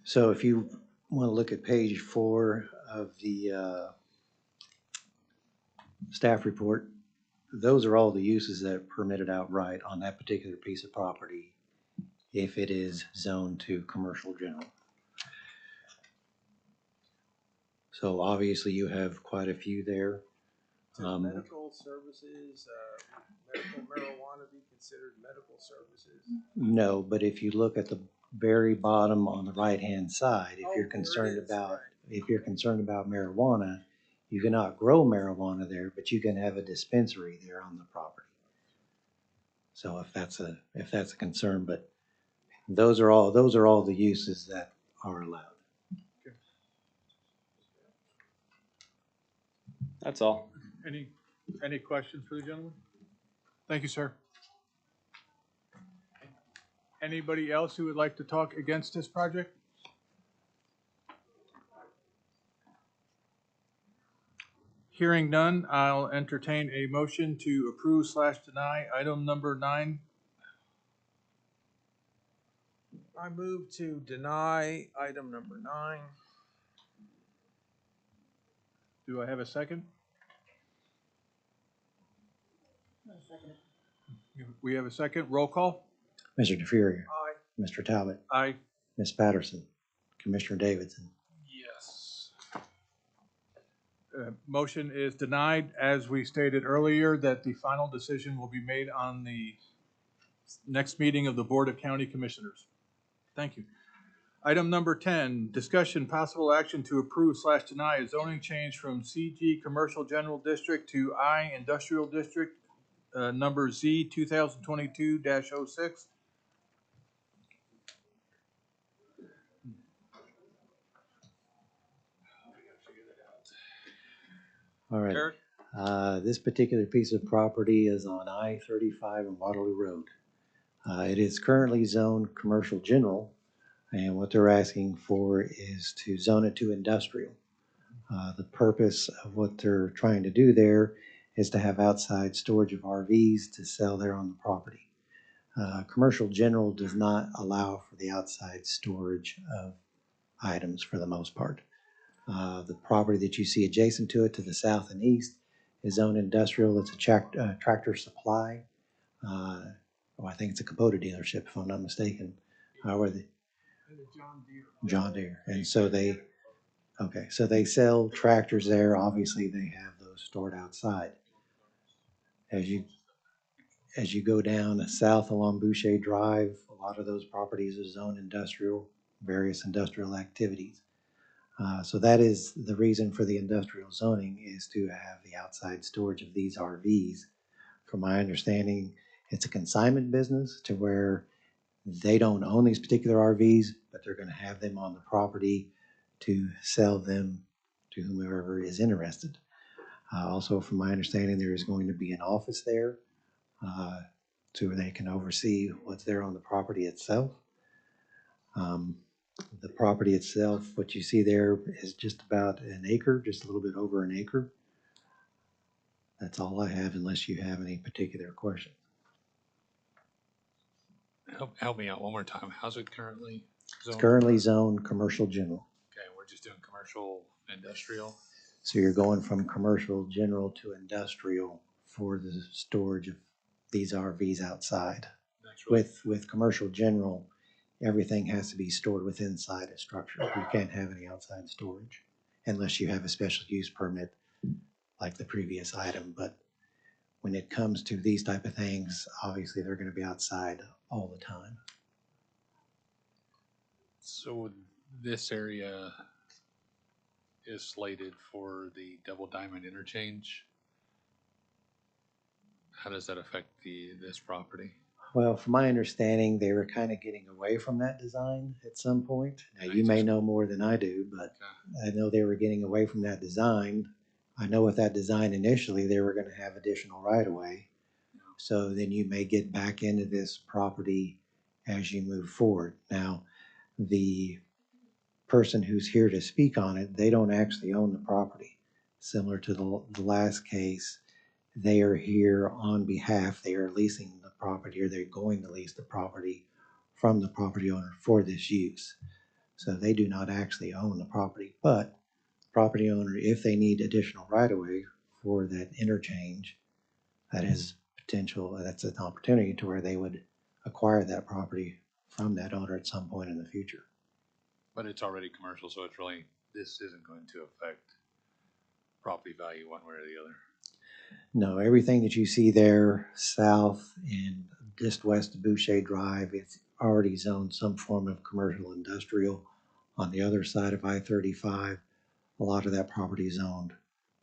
So if you want to look at page 4 of the staff report. Those are all the uses that are permitted outright on that particular piece of property if it is zoned to commercial general. So obviously you have quite a few there. To medical services, medical marijuana be considered medical services? No, but if you look at the very bottom on the right-hand side, if Oh, you're there concerned it is, about, right. if you're concerned about marijuana, you cannot grow marijuana there, but you can have a dispensary there on the property. So if that's a concern, but those are all the uses that are allowed. That's all. Any questions for the gentleman? Thank you, sir. Anybody else who would like to talk against this project? Hearing none, I'll entertain a motion to approve/deny item number 9. I move to deny item number 9. Do I have a second? We have a second. Roll call. Mr. DeFuria, Aye. Mr. Talbot, Aye. Ms. Patterson, Commissioner Davidson. Yes. Motion is denied. As we stated earlier, that the final decision will be made on the next meeting of the Board of County Commissioners. Thank you. Item number 10, discussion possible action to approve/deny a zoning change from CG Commercial General District to I Industrial District, number Z 2022-06. All right. Eric? This particular piece of property is on I-35 and Waterloo Road. It is currently zoned commercial general, and what they're asking for is to zone it to industrial. The purpose of what they're trying to do there is to have outside storage of RVs to sell there on the property. Commercial general does not allow for the outside storage of items for the most part. The property that you see adjacent to it to the south and east is zoned industrial. It's a Tractor Supply. I think it's a Kubota dealership, if I'm not mistaken. John Deere. And so they sell tractors there. Obviously, they have those stored outside. As you go down south along Boucher Drive, a lot of those properties are zoned industrial, various industrial activities. So that is the reason for the industrial zoning, is to have the outside storage of these RVs. From my understanding, it's a consignment business to where they don't own these particular RVs, but they're going to have them on the property to sell them to whomever is interested. Also, from my understanding, there is going to be an office there so they can oversee what's there on the property itself. The property itself, what you see there is just about an acre, just a little bit over an acre. That's all I have, unless you have any particular questions. Help me out one more time. How's it currently It's zoned? currently zoned commercial general. Okay, we're just doing commercial, industrial. So you're going from commercial general to industrial for the storage of these RVs outside. That's really, With commercial general, everything has to be stored within inside a structure. You can't have any outside storage unless you have a special use permit like the previous item. But when it comes to these type of things, obviously they're going to be outside all the time. so this area is slated for the Double Diamond interchange. How does that affect this property? Well, from my understanding, they were kind of getting away from that design at some point. Now, you may know more than I do, but I know they were getting away from that design. I know with that design initially, they were going to have additional right-of-way. So then you may get back into this property as you move forward. Now, the person who's here to speak on it, they don't actually own the property. Similar to the last case, they are here on behalf, they are leasing the property, or they're going to lease the property from the property owner for this use. So they do not actually own the property, but property owner, if they need additional right-of-way for that interchange, that is potential, that's an opportunity to where they would acquire that property from that owner at some point in the future. But it's already commercial, so it's really, this isn't going to affect property value one way or the other. No, everything that you see there south and just west of Boucher Drive, it's already zoned some form of commercial industrial. On the other side of I-35, a lot of that property is owned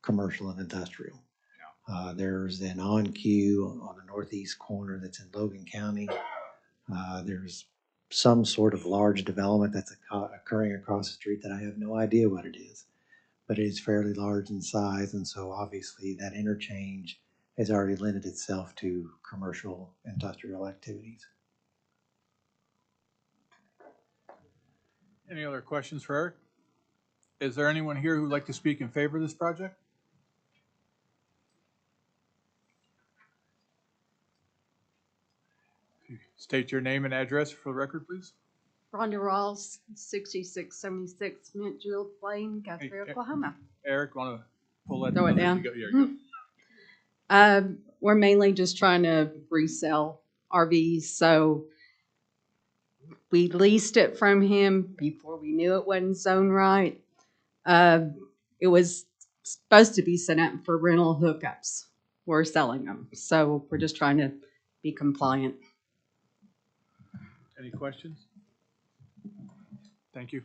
commercial and industrial. There's an on-queue on the northeast corner that's in Logan County. There's some sort of large development that's occurring across the street that I have no idea what it is, but it is fairly large in size, and so obviously that interchange has already lended itself to commercial industrial activities. Any other questions for Eric? Is there anyone here who would like to speak in favor of this project? State your name and address for the record, please. Rhonda Rawls, 6676 Mintfield Lane, Guthrie, Hey, Oklahoma. Eric, want to pull that? Throw it down. Here you go. We're mainly just trying to resell RVs, so we leased it from him before we knew it wasn't zoned right. It was supposed to be set up for rental hookups. We're selling them, so we're just trying to be compliant. Any questions? Thank you.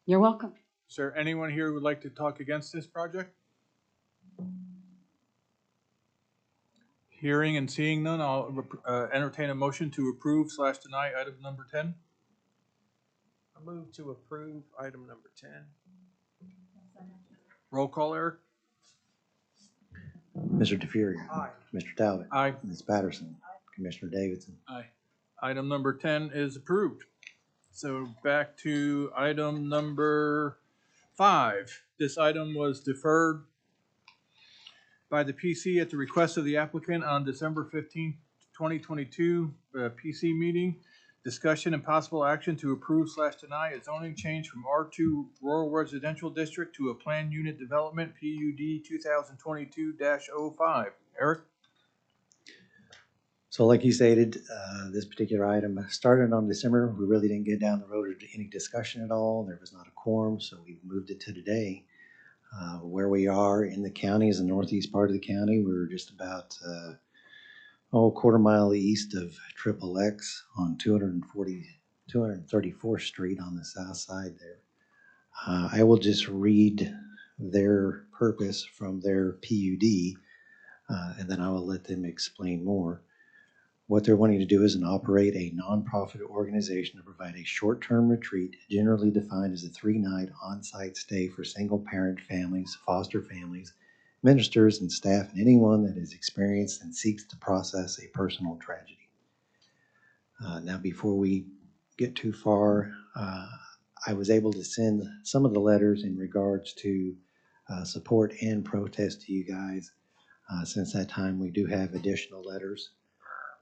You're welcome. Is there anyone here who would like to talk against this project? Hearing and seeing none, I'll entertain a motion to approve / deny item number 10. I move to approve item number 10. Roll call, Eric? Mr. DeFuria. Aye. Mr. Talbot. Aye. Ms. Patterson. Commissioner Davidson. Aye. Item number 10 is approved. So back to item number 5. This item was deferred by the PC at the request of the applicant on December 15, 2022 PC meeting. Discussion and possible action to approve / deny a zoning change from R2 Rural Residential District to a Planned Unit Development PUD 2022-05. Eric? So like you stated, this particular item started on December. We really didn't get down the road to any discussion at all. There was not a quorum, so we moved it to today. Where we are in the county is the northeast part of the county. We're just about a quarter mile east of XXX on 234th Street on the south side there. I will just read their purpose from their PUD, and then I will let them explain more. What they're wanting to do is operate a nonprofit organization to provide a short-term retreat, generally defined as a 3-night on-site stay for single-parent families, foster families, ministers, and staff, and anyone that has experienced and seeks to process a personal tragedy. Now, before we get too far, I was able to send some of the letters in regards to support and protest to you guys. Since that time, we do have additional letters.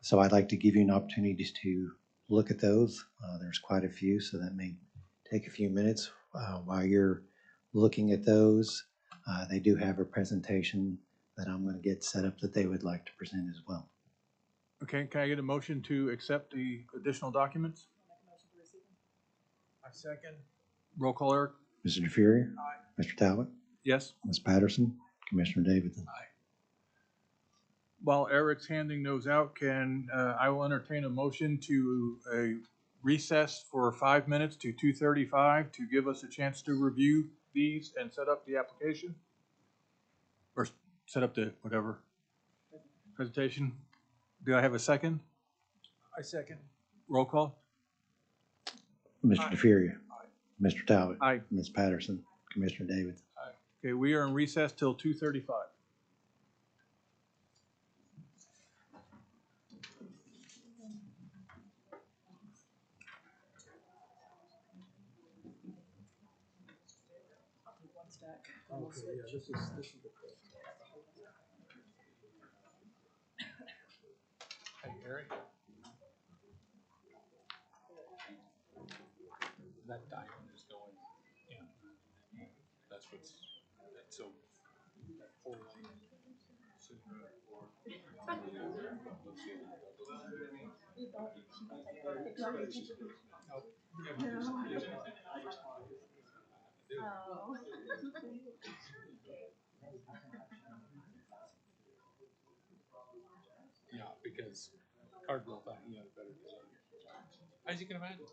So I'd like to give you an opportunity to look at those. There's quite a few, so that may take a few minutes. While you're looking at those, they do have a presentation that I'm going to get set up that they would like to present as well. Okay, can I get a motion to accept the additional documents? I second. Roll call, Eric? Mr. DeFuria? Aye. Mr. Talbot? Yes. Ms. Patterson? Commissioner Davidson? While Eric's handing those out, I will entertain a motion to recess for 5 minutes to 2:35 to give us a chance to review these and set up the application? Or set up the whatever presentation? Do I have a second? I second. Roll call? Mr. Aye. DeFuria? Mr. Talbot? Aye. Ms. Patterson? Commissioner Davidson? Okay, we are in recess till 2:35. Okay, yeah, this is the. Hey, Eric? That diamond is going that's what's, that's so, that 4 lane. Yeah, because Cardinal thought he had a better deal. As you can imagine.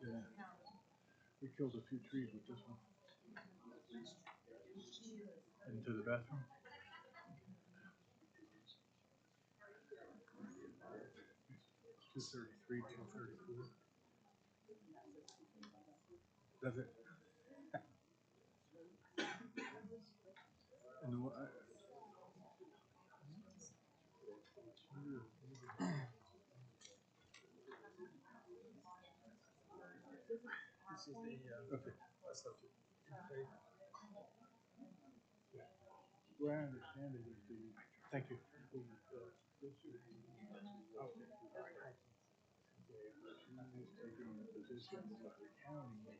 Yeah. We killed a few trees with this one. Into the bathroom. 233, 234. Does it? And the one, This is the, okay. that's the, Where I understand it is the, thank you. She's taking the position of the county.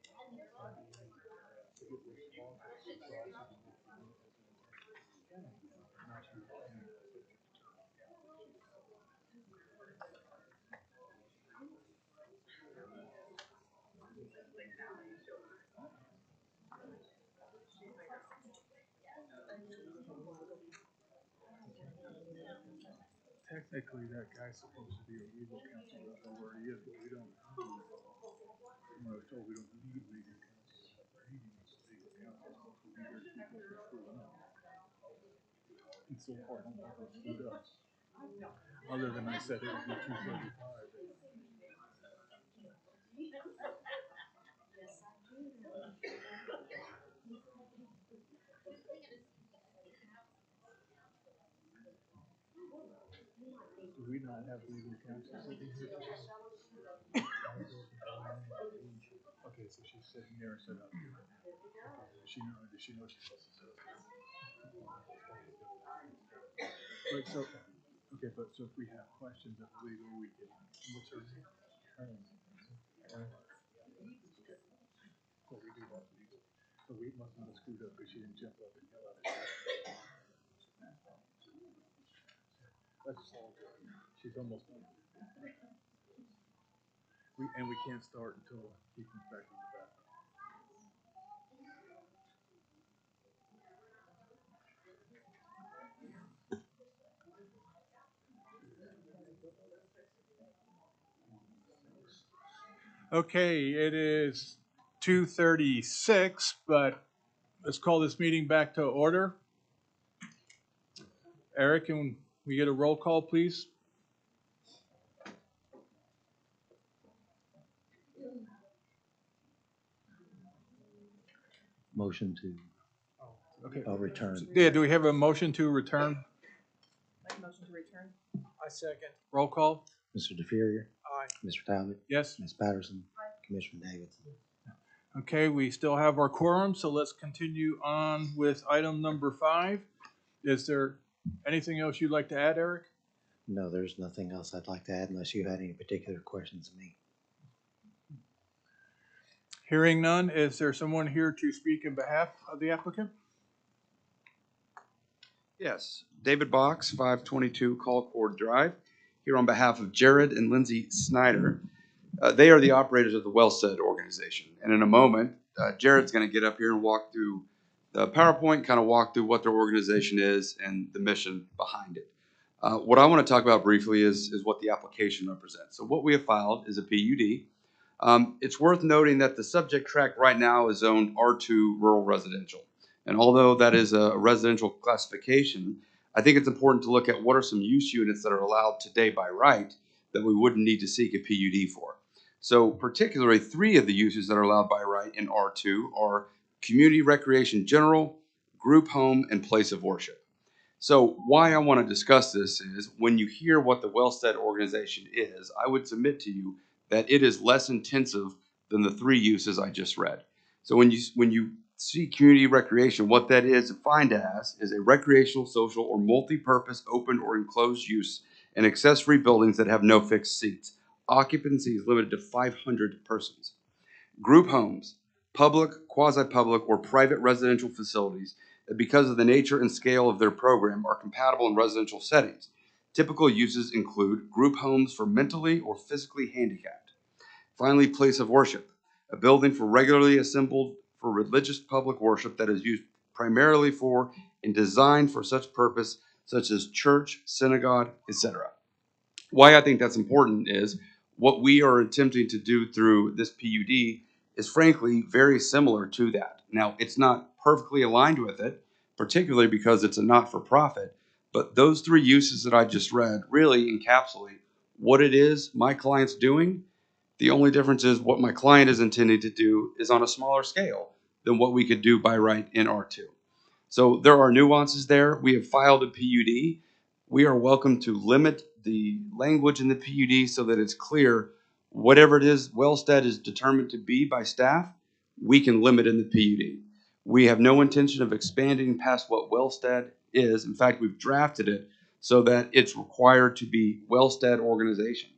Technically, that guy's supposed to be a legal counsel, I don't know where he is, but we don't need, I was told we don't need legal counsel. He needs legal counsel, so we better keep it screwed up. And so far, I don't think it's screwed up. Other than I said it would be 235. Do we not have legal counsel sitting here? Okay, so she's sitting there and said, okay. Does she know she's supposed to sit? But so, okay, but so if we have questions of legal, we can, what's her name? We must not have screwed up because she didn't jump up and yell at us. That's all good. She's almost done. And we can't start until he comes back from the bathroom. Okay, it is 2:36, but let's call this meeting back to order. Eric, can we get a roll call, please? Motion to Okay. return. Yeah, do we have a motion to return? Make a motion to return. I second. Roll call? Mr. DeFuria, Aye. Mr. Talbot, Yes. Ms. Patterson, Commissioner Davidson. Okay, we still have our quorum, so let's continue on with item number 5. Is there anything else you'd like to add, Eric? No, there's nothing else I'd like to add unless you had any particular questions of me. Hearing none, is there someone here to speak in behalf of the applicant? Yes, David Box, 522 Colcord Drive, here on behalf of Jared and Lindsay Snyder. They are the operators of the Wellstead organization. And in a moment, Jared's going to get up here and walk through the PowerPoint, kind of walk through what their organization is and the mission behind it. What I want to talk about briefly is what the application represents. So what we have filed is a PUD. It's worth noting that the subject tract right now is zoned R2 rural residential. And although that is a residential classification, I think it's important to look at what are some use units that are allowed today by right that we wouldn't need to seek a PUD for. So particularly 3 of the uses that are allowed by right in R2 are community recreation general, group home, and place of worship. So why I want to discuss this is when you hear what the Wellstead organization is, I would submit to you that it is less intensive than the 3 uses I just read. So when you see community recreation, what that is defined as is a recreational, social, or multi-purpose open or enclosed use in accessory buildings that have no fixed seats. Occupancy is limited to 500 persons. Group homes, public, quasi-public, or private residential facilities that because of the nature and scale of their program are compatible in residential settings. Typical uses include group homes for mentally or physically handicapped. Finally, place of worship, a building for regularly assembled for religious public worship that is used primarily for and designed for such purpose, such as church, synagogue, etc. Why I think that's important is what we are attempting to do through this PUD is frankly very similar to that. Now, it's not perfectly aligned with it, particularly because it's a not-for-profit, but those 3 uses that I just read really encapsulate what it is my client's doing. The only difference is what my client is intending to do is on a smaller scale than what we could do by right in R2. So there are nuances there. We have filed a PUD. We are welcome to limit the language in the PUD so that it's clear whatever it is Wellstead is determined to be by staff, we can limit in the PUD. We have no intention of expanding past what Wellstead is. In fact, we've drafted it so that it's required to be Wellstead organization.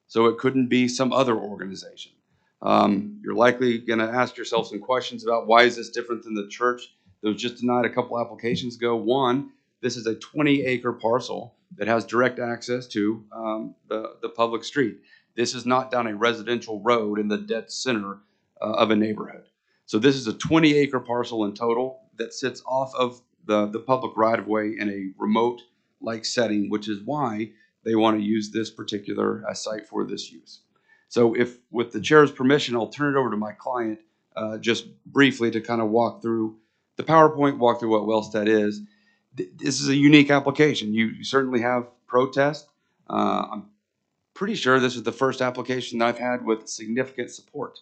So it couldn't be some other organization. You're likely going to ask yourself some questions about why is this different than the church that was just denied a couple applications ago. One, this is a 20-acre parcel that has direct access to the public street. This is not down a residential road in the dead center of a neighborhood. So this is a 20-acre parcel in total that sits off of the public right-of-way in a remote-like setting, which is why they want to use this particular site for this use. So if, with the chair's permission, I'll turn it over to my client just briefly to kind of walk through the PowerPoint, walk through what Wellstead is. This is a unique application. You certainly have protest. I'm pretty sure this is the first application that I've had with significant support.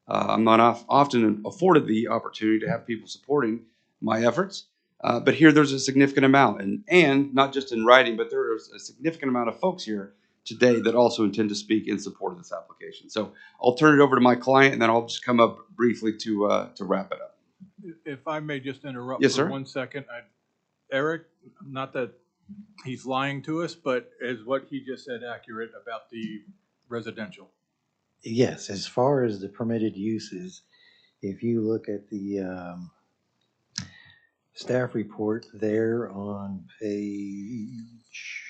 I'm not often afforded the opportunity to have people supporting my efforts, but here there's a significant amount, and not just in writing, but there is a significant amount of folks here today that also intend to speak in support of this application. So I'll turn it over to my client, and then I'll just come up briefly to wrap it up. If I may just interrupt Yes, for sir. 1 second. Eric, not that he's lying to us, but is what he just said accurate about the residential? Yes, as far as the permitted uses, if you look at the staff report there on page,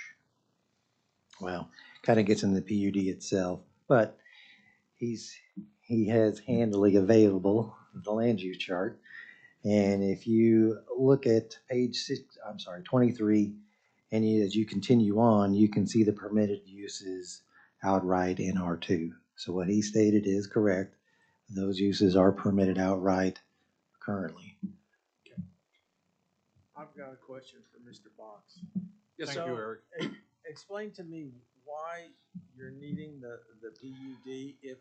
well, kind of gets in the PUD itself, but he has handily available the land use chart. And if you look at page 23, and as you continue on, you can see the permitted uses outright in R2. So what he stated is correct. Those uses are permitted outright currently. I've got a question for Mr. Box. Thank So, you, Eric. Explain to me why you're needing the PUD if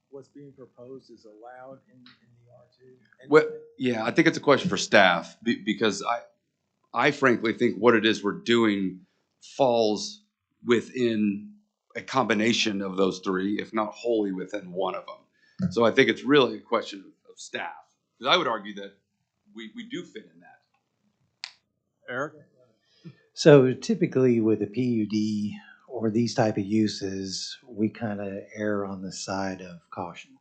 what's being proposed is allowed in the R2? Well, yeah, I think it's a question for staff because I frankly think what it is we're doing falls within a combination of those three, if not wholly within one of them. So I think it's really a question of staff. Because I would argue that we do fit in that. Eric? So typically with a PUD or these type of uses, we kind of err on the side of caution.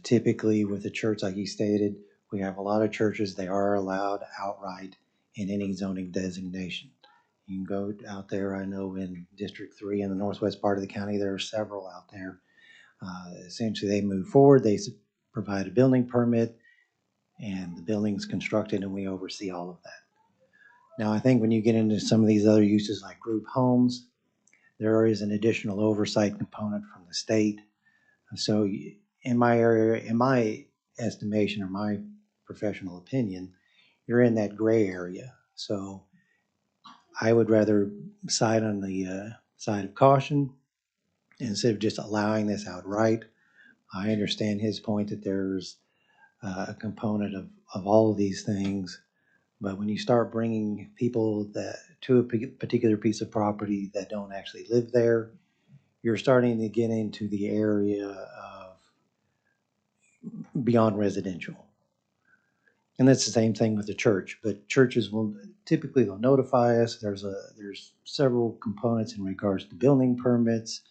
Typically with a church, like you stated, we have a lot of churches, they are allowed outright in any zoning designation. You can go out there, I know in District 3 in the northwest part of the county, there are several out there. Essentially they move forward, they provide a building permit, and the building's constructed and we oversee all of that. Now, I think when you get into some of these other uses like group homes, there is an additional oversight component from the state. So in my area, in my estimation or my professional opinion, you're in that gray area. So I would rather side on the side of caution instead of just allowing this outright. I understand his point that there's a component of all of these things. But when you start bringing people to a particular piece of property that don't actually live there, you're starting to get into the area of beyond residential. And that's the same thing with the church. But churches will typically they'll notify us. There's several components in regards to building permits,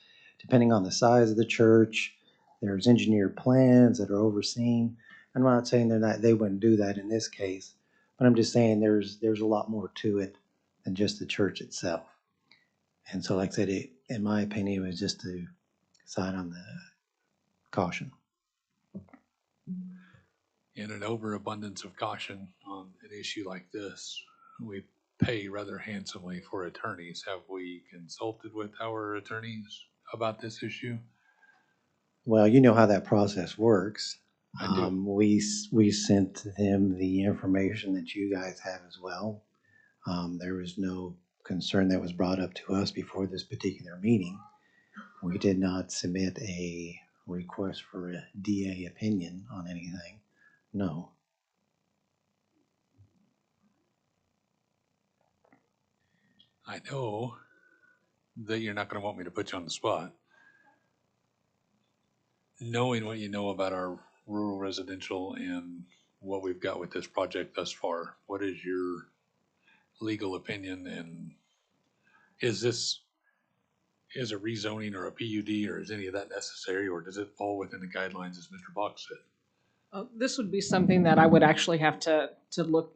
depending on the size of the church. There's engineered plans that are overseen. I'm not saying they wouldn't do that in this case. But I'm just saying there's a lot more to it than just the church itself. And so, like I said, in my opinion, it was just to sign on the caution. In an overabundance of caution on an issue like this, we pay rather handsomely for attorneys. Have we consulted with our attorneys about this issue? Well, you know how that process works. I do. We sent them the information that you guys have as well. There was no concern that was brought up to us before this particular meeting. We did not submit a request for a DA opinion on anything. No. I know that you're not going to want me to put you on the spot. Knowing what you know about our rural residential and what we've got with this project thus far, what is your legal opinion? And is a rezoning or a PUD, or is any of that necessary, or does it fall within the guidelines as Mr. Box said? This would be something that I would actually have to look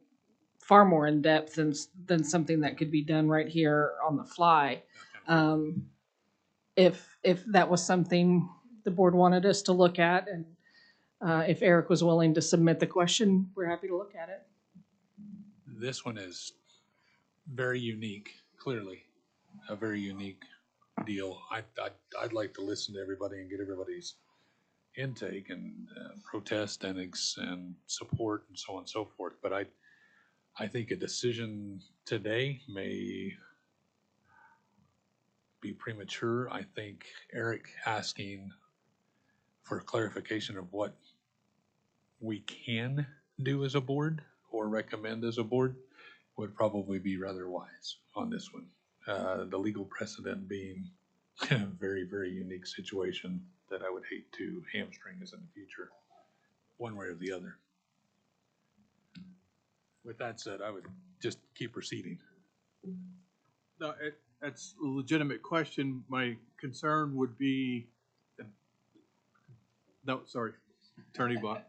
far more in depth than something that could be done right here on the fly. If that was something the board wanted us to look at, and if Eric was willing to submit the question, we're happy to look at it. This one is very unique, clearly a very unique deal. I'd like to listen to everybody and get everybody's intake and protest and support and so on and so forth. But I think a decision today may be premature. I think Eric asking for clarification of what we can do as a board or recommend as a board would probably be rather wise on this one. The legal precedent being a very, very unique situation that I would hate to hamstring us in the future, one way or the other. With that said, I would just keep proceeding. No, that's a legitimate question. My concern would be, no, sorry, Attorney Block.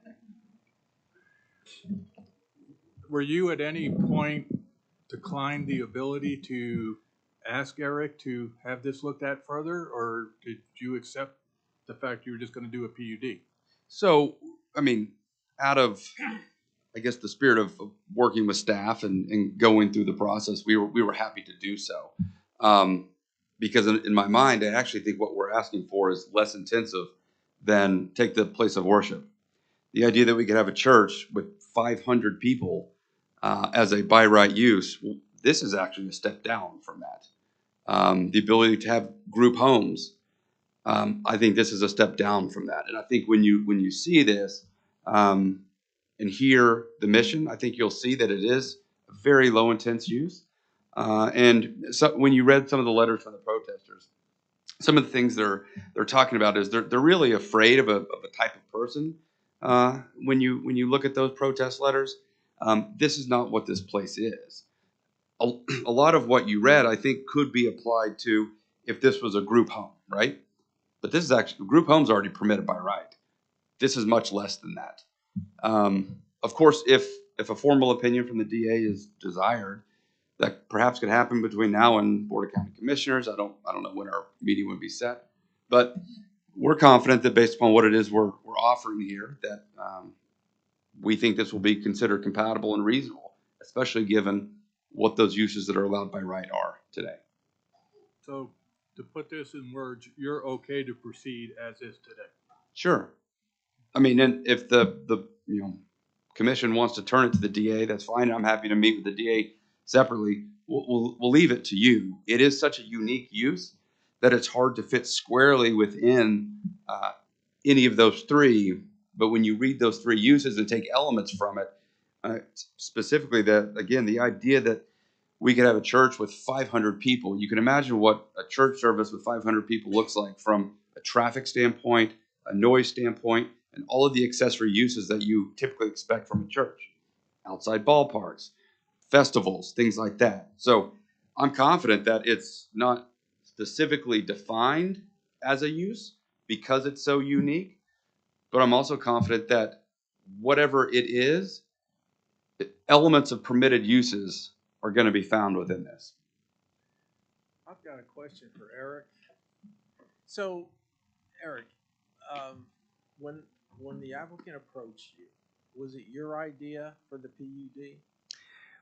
Were you at any point declined the ability to ask Eric to have this looked at further, or did you accept the fact you were just gonna do a PUD? So, I mean, out of, I guess, the spirit of working with staff and going through the process, we were happy to do so. Because in my mind, I actually think what we're asking for is less intensive than take the place of worship. The idea that we could have a church with 500 people as a by right use, this is actually a step down from that. The ability to have group homes, I think this is a step down from that. And I think when you see this and hear the mission, I think you'll see that it is a very low intense use. And so when you read some of the letters from the protesters, some of the things they're talking about is they're really afraid of a type of person. When you look at those protest letters, this is not what this place is. A lot of what you read, I think, could be applied to if this was a group home, right? But this is actually, group homes already permitted by right. This is much less than that. Of course, if a formal opinion from the DA is desired, that perhaps could happen between now and Board of County Commissioners. I don't know when our meeting would be set, but we're confident that based upon what it is we're offering here, that we think this will be considered compatible and reasonable, especially given what those uses that are allowed by right are today. So to put this in words, you're okay to proceed as is today? Sure. I mean, and if the commission wants to turn it to the DA, that's fine. I'm happy to meet with the DA separately. We'll leave it to you. It is such a unique use that it's hard to fit squarely within any of those three. But when you read those three uses and take elements from it, specifically the idea that we could have a church with 500 people. You can imagine what a church service with 500 people looks like from a traffic standpoint, a noise standpoint, and all of the accessory uses that you typically expect from a church. Outside ballparks, festivals, things like that. So I'm confident that it's not specifically defined as a use because it's so unique, but I'm also confident that whatever it is, elements of permitted uses are going to be found within this. I've got a question for Eric. So, Eric, when the applicant approached you, was it your idea for the PUD?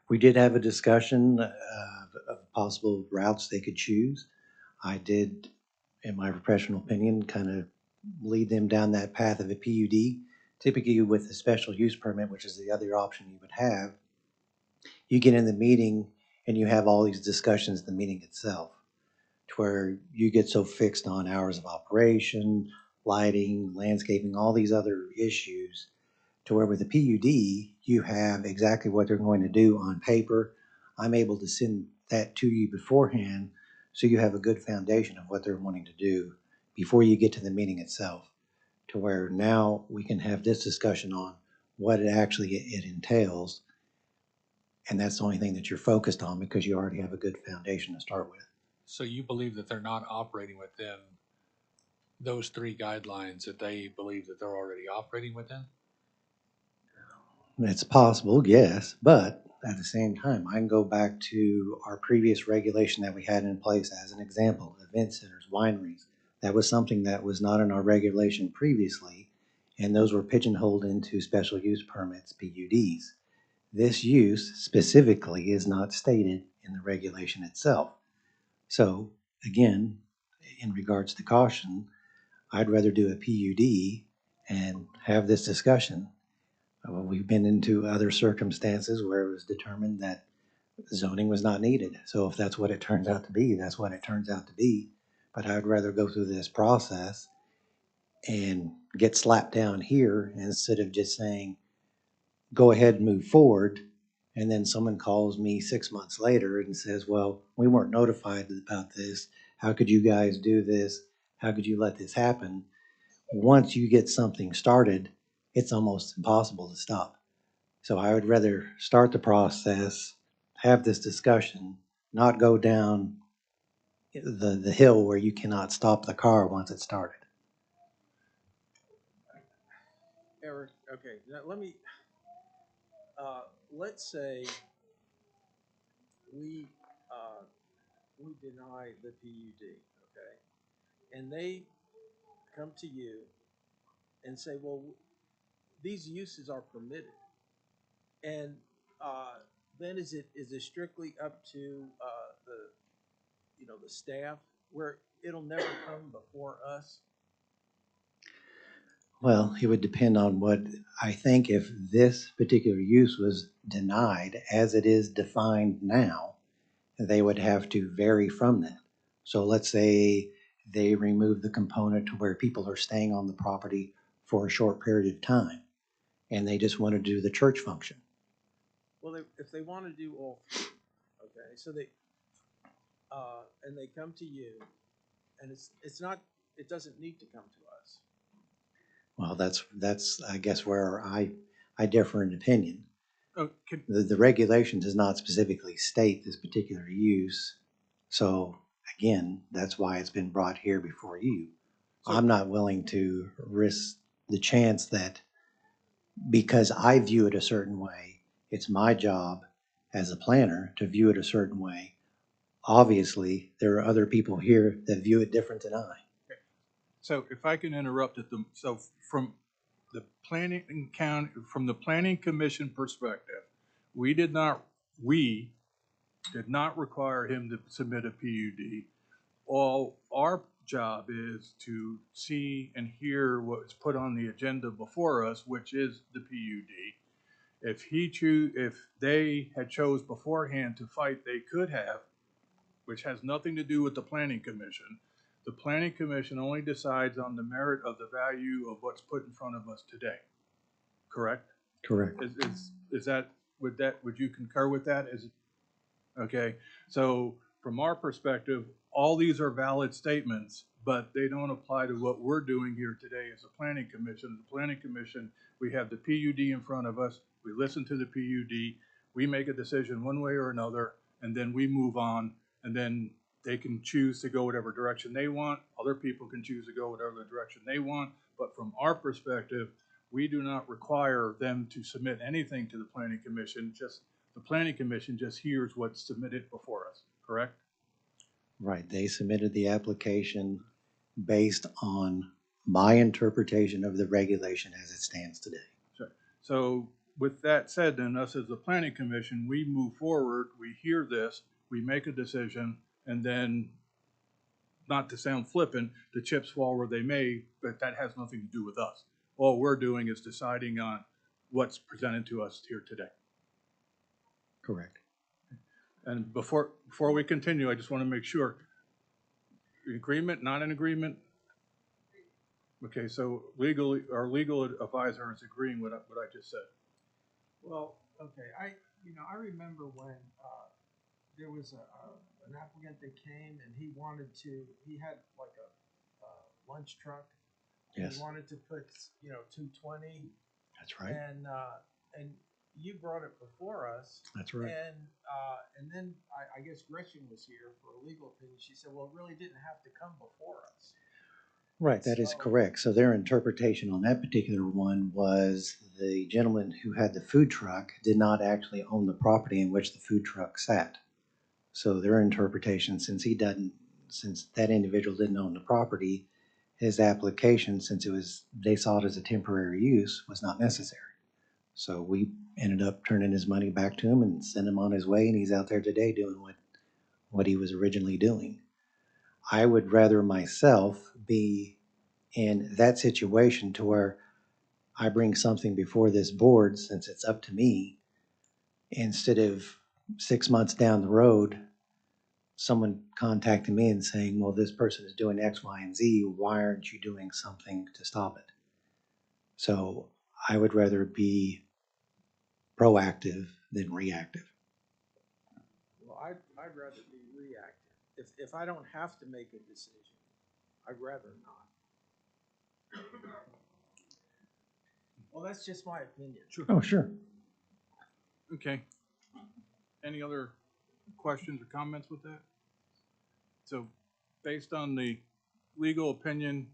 We did have a discussion of possible routes they could choose. I did, in my professional opinion, kind of lead them down that path of a PUD. Typically with a special use permit, which is the other option you would have, you get in the meeting and you have all these discussions in the meeting itself, to where you get so fixed on hours of operation, lighting, landscaping, all these other issues, to where with the PUD, you have exactly what they're going to do on paper. I'm able to send that to you beforehand, so you have a good foundation of what they're wanting to do before you get to the meeting itself, to where now we can have this discussion on what it entails. And that's the only thing that you're focused on because you already have a good foundation to start with. So you believe that they're not operating within those three guidelines that they believe that they're already operating within? It's possible, yes, but at the same time, I can go back to our previous regulation that we had in place as an example, event centers, wineries. That was something that was not in our regulation previously, and those were pigeonholed into special use permits, PUDs. This use specifically is not stated in the regulation itself. So again, in regards to caution, I'd rather do a PUD and have this discussion. We've been into other circumstances where it was determined that zoning was not needed. So if that's what it turns out to be, that's what it turns out to be. But I'd rather go through this process and get slapped down here instead of just saying, go ahead and move forward. And then someone calls me 6 months later and says, well, we weren't notified about this. How could you guys do this? How could you let this happen? Once you get something started, it's almost impossible to stop. So I would rather start the process, have this discussion, not go down the hill where you cannot stop the car once it started. Eric, okay, now let me, let's say we, we deny the PUD, okay? And they come to you and say, well, these uses are permitted. And then is it strictly up to the staff where it'll never come before us? Well, it would depend on what, I think if this particular use was denied as it is defined now, they would have to vary from that. So let's say they remove the component to where people are staying on the property for a short period of time, and they just want to do the church function. Well, if they want to do all three, okay, so and they come to you, and it's not, it doesn't need to come to us. Well, that's I guess where I differ in opinion. Oh, The regulation does not specifically state this particular use. So again, that's why it's been brought here before you. I'm not willing to risk the chance that because I view it a certain way, it's my job as a planner to view it a certain way. Obviously, there are other people here that view it different than I. So if I can interrupt at so from the planning commission perspective, we did not require him to submit a PUD. All our job is to see and hear what's put on the agenda before us, which is the PUD. If they had chose beforehand to fight, they could have, which has nothing to do with the planning commission. The planning commission only decides on the merit of the value of what's put in front of us today. Correct? Correct. Would you concur with that? Okay, so from our perspective, all these are valid statements, but they don't apply to what we're doing here today as a planning commission. The planning commission, we have the PUD in front of us, we listen to the PUD, we make a decision one way or another, and then we move on, and then they can choose to go whatever direction they want. Other people can choose to go whatever direction they want, but from our perspective, we do not require them to submit anything to the planning commission. The planning commission just hears what's submitted before us, correct? Right, they submitted the application based on my interpretation of the regulation as it stands today. Sure. So with that said, then us as the planning commission, we move forward, we hear this, we make a decision, and then, not to sound flippant, the chips fall where they may, but that has nothing to do with us. All we're doing is deciding on what's presented to us here today. Correct. And before we continue, I just want to make sure, agreement, not an agreement? Okay, so our legal advisor is agreeing with what I just said. Well, okay, I remember when there was an applicant that came and he had like a lunch truck. Yes. He wanted to put 220. That's right. And you brought it before us. That's right. And then I guess Gretchen was here for a legal opinion. She said, well, it really didn't have to come before us. Right, that is correct. So their interpretation on that particular one was the gentleman who had the food truck did not actually own the property in which the food truck sat. So their interpretation, since that individual didn't own the property, his application, they saw it as a temporary use, was not necessary. So we ended up turning his money back to him and sent him on his way, and he's out there today doing what he was originally doing. I would rather myself be in that situation to where I bring something before this board, since it's up to me, instead of 6 months down the road, someone contacting me and saying, well, this person is doing X, Y, and Z. Why aren't you doing something to stop it? So I would rather be proactive than reactive. Well, I'd rather be reactive. If I don't have to make a decision, I'd rather not. Well, that's just my opinion. Sure. Oh, sure. Okay. Any other questions or comments with that? So based on the legal opinion,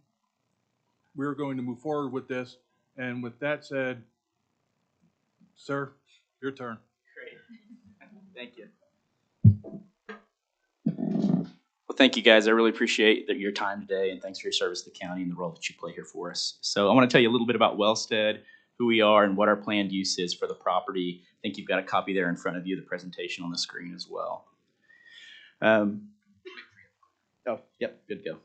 we're going to move forward with this. And with that said, sir, your turn. Great. Thank you. Well, thank you guys. I really appreciate your time today, and thanks for your service to the county and the role that you play here for us. So I want to tell you a little bit about Wellstead, who we are, and what our planned use is for the property. I think you've got a copy there in front of you, the presentation on the screen as well. Yep, good to go.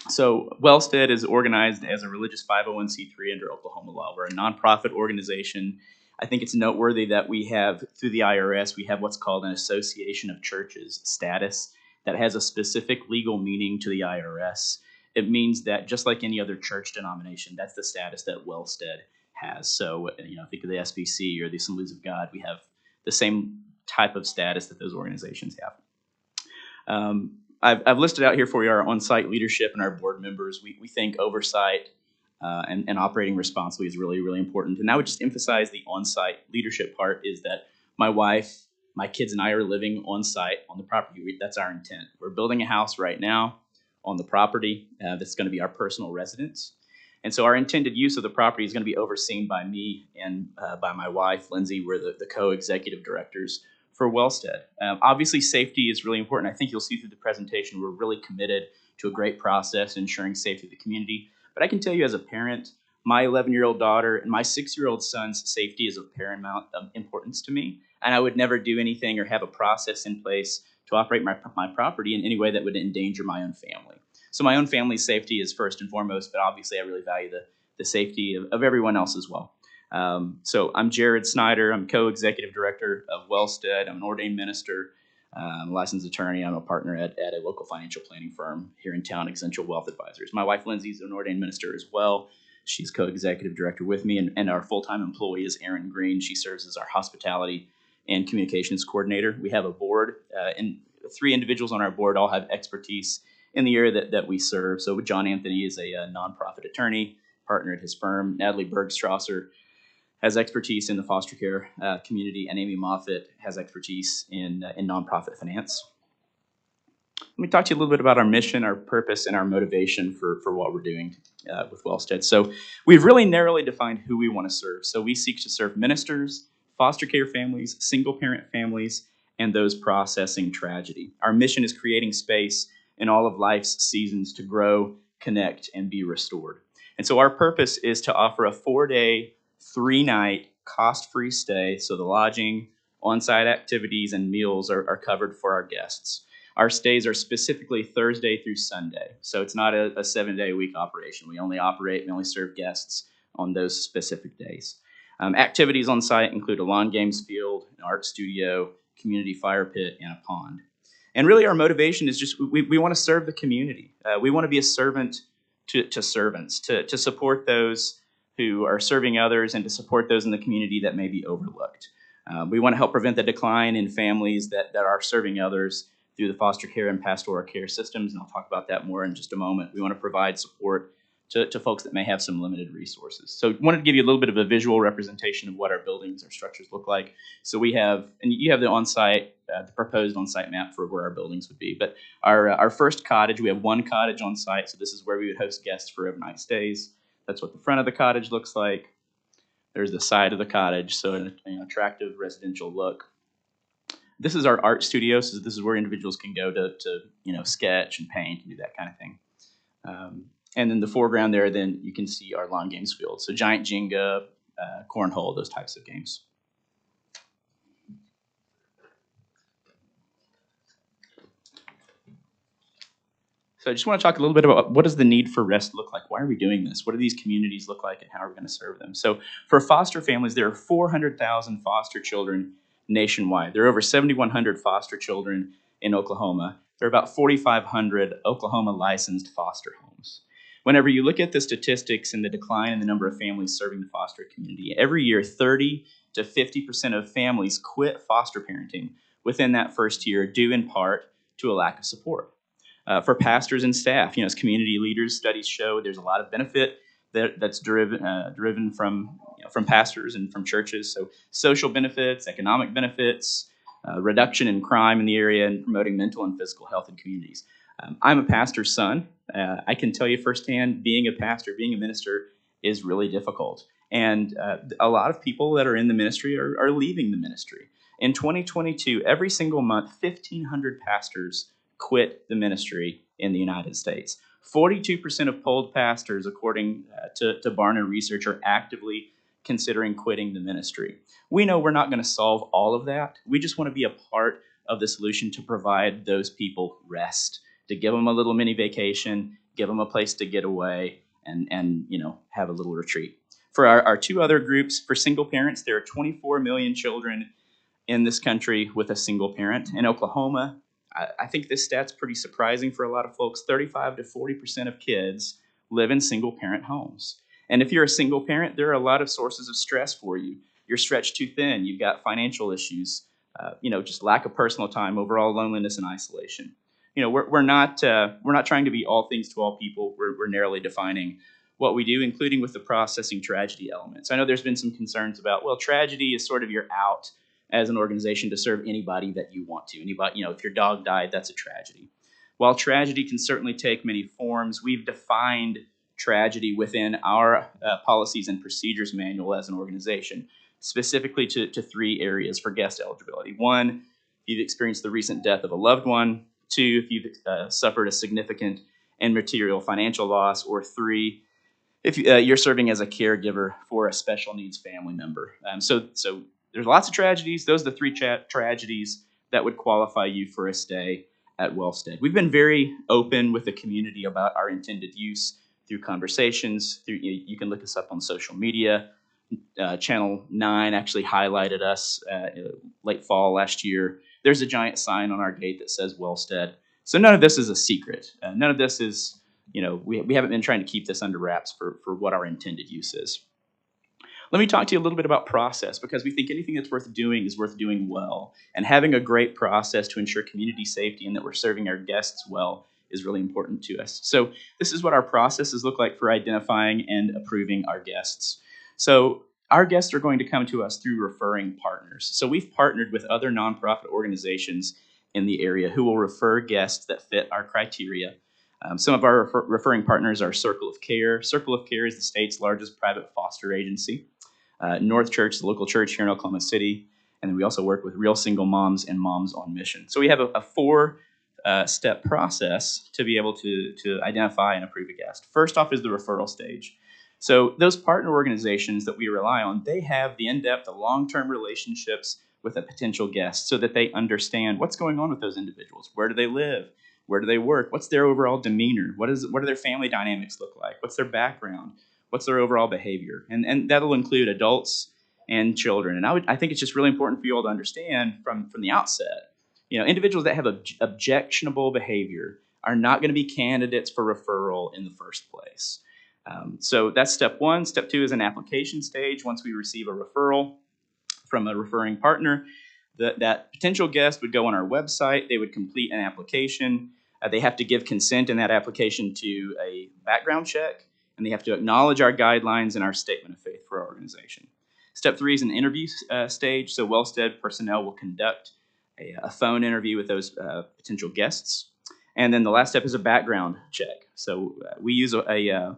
So Wellstead is organized as a religious 501c3 under Oklahoma law. We're a nonprofit organization. I think it's noteworthy that we have, through the IRS, we have what's called an Association of Churches status that has a specific legal meaning to the IRS. It means that just like any other church denomination, that's the status that Wellstead has. So, think of the SBC or the Assemblies of God. We have the same type of status that those organizations have. I've listed out here for you our on-site leadership and our board members. We think oversight and operating responsibly is really, really important. And I would just emphasize the on-site leadership part is that my wife, my kids, and I are living on-site on the property. That's our intent. We're building a house right now on the property that's going to be our personal residence. And so our intended use of the property is going to be overseen by me and by my wife, Lindsay. We're the co-executive directors for Wellstead. Obviously, safety is really important. I think you'll see through the presentation, we're really committed to a great process ensuring safety of the community. But I can tell you as a parent, my 11-year-old daughter and my 6-year-old son's safety is of paramount importance to me. And I would never do anything or have a process in place to operate my property in any way that would endanger my own family. So my own family's safety is first and foremost, but obviously I really value the safety of everyone else as well. So I'm Jared Snyder. I'm co-executive director of Wellstead. I'm an ordained minister. I'm a licensed attorney. I'm a partner at a local financial planning firm here in town, Essential Wealth Advisors. My wife, Lindsay, is an ordained minister as well. She's co-executive director with me, and our full-time employee is Erin Green. She serves as our hospitality and communications coordinator. We have a board, and 3 individuals on our board all have expertise in the area that we serve. So John Anthony is a nonprofit attorney, partner at his firm. Natalie Bergstrasser has expertise in the foster care community, and Amy Moffitt has expertise in nonprofit finance. Let me talk to you a little bit about our mission, our purpose, and our motivation for what we're doing with Wellstead. So we've really narrowly defined who we want to serve. So we seek to serve ministers, foster care families, single-parent families, and those processing tragedy. Our mission is creating space in all of life's seasons to grow, connect, and be restored. And so our purpose is to offer a 4-day, 3-night, cost-free stay. So the lodging, on-site activities, and meals are covered for our guests. Our stays are specifically Thursday through Sunday. So it's not a 7-day-a-week operation. We only serve guests on those specific days. Activities on site include a lawn games field, an art studio, community fire pit, and a pond. And really our motivation is just we want to serve the community. We want to be a servant to servants, to support those who are serving others and to support those in the community that may be overlooked. We want to help prevent the decline in families that are serving others through the foster care and pastoral care systems, and I'll talk about that more in just a moment. We want to provide support to folks that may have some limited resources. So I wanted to give you a little bit of a visual representation of what our buildings, our structures look like. So we have, and you have the on-site, the proposed on-site map for where our buildings would be. But our first cottage, we have 1 cottage on site, so this is where we would host guests for overnight stays. That's what the front of the cottage looks like. There's the side of the cottage, so an attractive residential look. This is our art studio, so this is where individuals can go to sketch and paint and do that kind of thing. And in the foreground there, then you can see our lawn games field. So giant Jenga, cornhole, those types of games. So I just want to talk a little bit about what does the need for rest look like? Why are we doing this? What do these communities look like and how are we going to serve them? So for foster families, there are 400,000 foster children nationwide. There are over 7,100 foster children in Oklahoma. There are about 4,500 Oklahoma licensed foster homes. Whenever you look at the statistics and the decline in the number of families serving the foster community, every year 30 to 50% of families quit foster parenting within that first year, due in part to a lack of support. For pastors and staff, as community leaders, studies show there's a lot of benefit that's driven from pastors and from churches. So social benefits, economic benefits, reduction in crime in the area, and promoting mental and physical health in communities. I'm a pastor's son. I can tell you firsthand, being a pastor, being a minister is really difficult. And a lot of people that are in the ministry are leaving the ministry. In 2022, every single month, 1,500 pastors quit the ministry in the United States. 42% of polled pastors, according to Barna Research, are actively considering quitting the ministry. We know we're not going to solve all of that. We just want to be a part of the solution to provide those people rest, to give them a little mini vacation, give them a place to get away, and have a little retreat. For our two other groups, for single parents, there are 24 million children in this country with a single parent. In Oklahoma, I think this stat's pretty surprising for a lot of folks. 35 to 40% of kids live in single parent homes. And if you're a single parent, there are a lot of sources of stress for you. You're stretched too thin. You've got financial issues, just lack of personal time, overall loneliness and isolation. We're not trying to be all things to all people. We're narrowly defining what we do, including with the processing tragedy elements. I know there's been some concerns about, well, tragedy is sort of your out as an organization to serve anybody that you want to. Anybody, if your dog died, that's a tragedy. While tragedy can certainly take many forms, we've defined tragedy within our policies and procedures manual as an organization, specifically to three areas for guest eligibility. One, if you've experienced the recent death of a loved one. Two, if you've suffered a significant and material financial loss. Or three, if you're serving as a caregiver for a special needs family member. So there's lots of tragedies. Those are the three tragedies that would qualify you for a stay at Wellstead. We've been very open with the community about our intended use through conversations. You can look us up on social media. Channel 9 actually highlighted us late fall last year. There's a giant sign on our gate that says Wellstead. So none of this is a secret. None of this is, we haven't been trying to keep this under wraps for what our intended use is. Let me talk to you a little bit about process, because we think anything that's worth doing is worth doing well. And having a great process to ensure community safety and that we're serving our guests well is really important to us. So this is what our processes look like for identifying and approving our guests. So our guests are going to come to us through referring partners. So we've partnered with other nonprofit organizations in the area who will refer guests that fit our criteria. Some of our referring partners are Circle of Care. Circle of Care is the state's largest private foster agency. North Church, the local church here in Oklahoma City. And then we also work with Real Single Moms and Moms on Mission. So we have a four-step process to be able to identify and approve a guest. First off is the referral stage. So those partner organizations that we rely on, they have the in-depth, the long-term relationships with a potential guest so that they understand what's going on with those individuals. Where do they live? Where do they work? What's their overall demeanor? What do their family dynamics look like? What's their background? What's their overall behavior? And that'll include adults and children. And I think it's just really important for you all to understand from the outset, individuals that have objectionable behavior are not going to be candidates for referral in the first place. So that's step one. Step two is an application stage. Once we receive a referral from a referring partner, that potential guest would go on our website. They would complete an application. They have to give consent in that application to a background check, and they have to acknowledge our guidelines and our statement of faith for our organization. Step three is an interview stage. So Wellstead personnel will conduct a phone interview with those potential guests. And then the last step is a background check. So we use a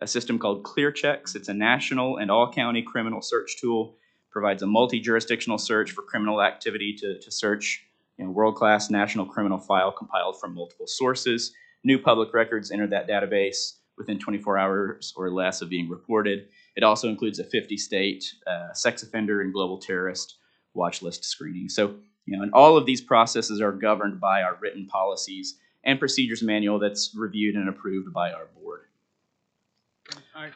system called ClearChecks. It's a national and all-county criminal search tool. Provides a multi-jurisdictional search for criminal activity to search world-class national criminal file compiled from multiple sources. New public records enter that database within 24 hours or less of being reported. It also includes a 50-state sex offender and global terrorist watch list screening. So, and all of these processes are governed by our written policies and procedures manual that's reviewed and approved by our board. I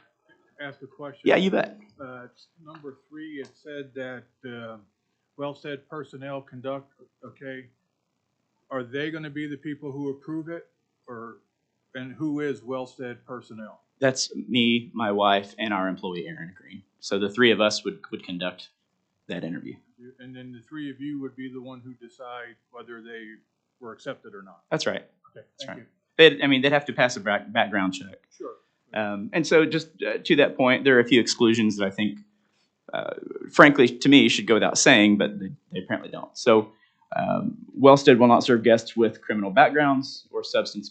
ask a question? Yeah, you bet. Number 3, it said that Wellstead personnel conduct, okay. Are they going to be the people who approve it, and who is Wellstead personnel? That's me, my wife, and our employee, Aaron Green. So the three of us would conduct that interview. And then the three of you would be the one who decide whether they were accepted or not? That's right. Okay, That's thank right. you. They'd have to pass a background check. Sure. And so just to that point, there are a few exclusions that I think, frankly, to me, should go without saying, but they apparently don't. So Wellstead will not serve guests with criminal backgrounds or substance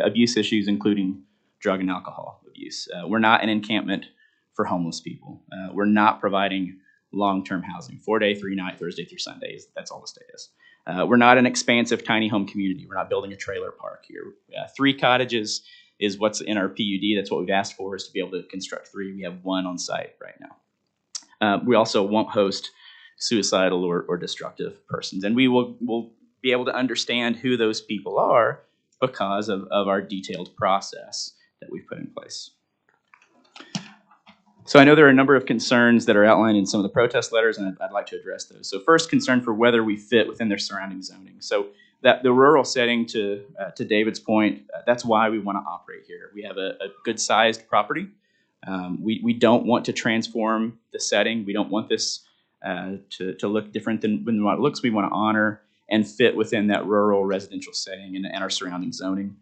abuse issues, including drug and alcohol abuse. We're not an encampment for homeless people. We're not providing long-term housing, 4-day, 3-night, Thursday through Sundays. That's all the stay is. We're not an expansive tiny home community. We're not building a trailer park here. 3 cottages is what's in our PUD. That's what we've asked for, is to be able to construct 3. We have 1 on site right now. We also won't host suicidal or destructive persons. And we'll be able to understand who those people are because of our detailed process that we've put in place. So I know there are a number of concerns that are outlined in some of the protest letters, and I'd like to address those. So first, concern for whether we fit within their surrounding zoning. So that the rural setting, to David's point, that's why we want to operate here. We have a good-sized property. We don't want to transform the setting. We don't want this to look different than what it looks. We want to honor and fit within that rural residential setting and our surrounding zoning.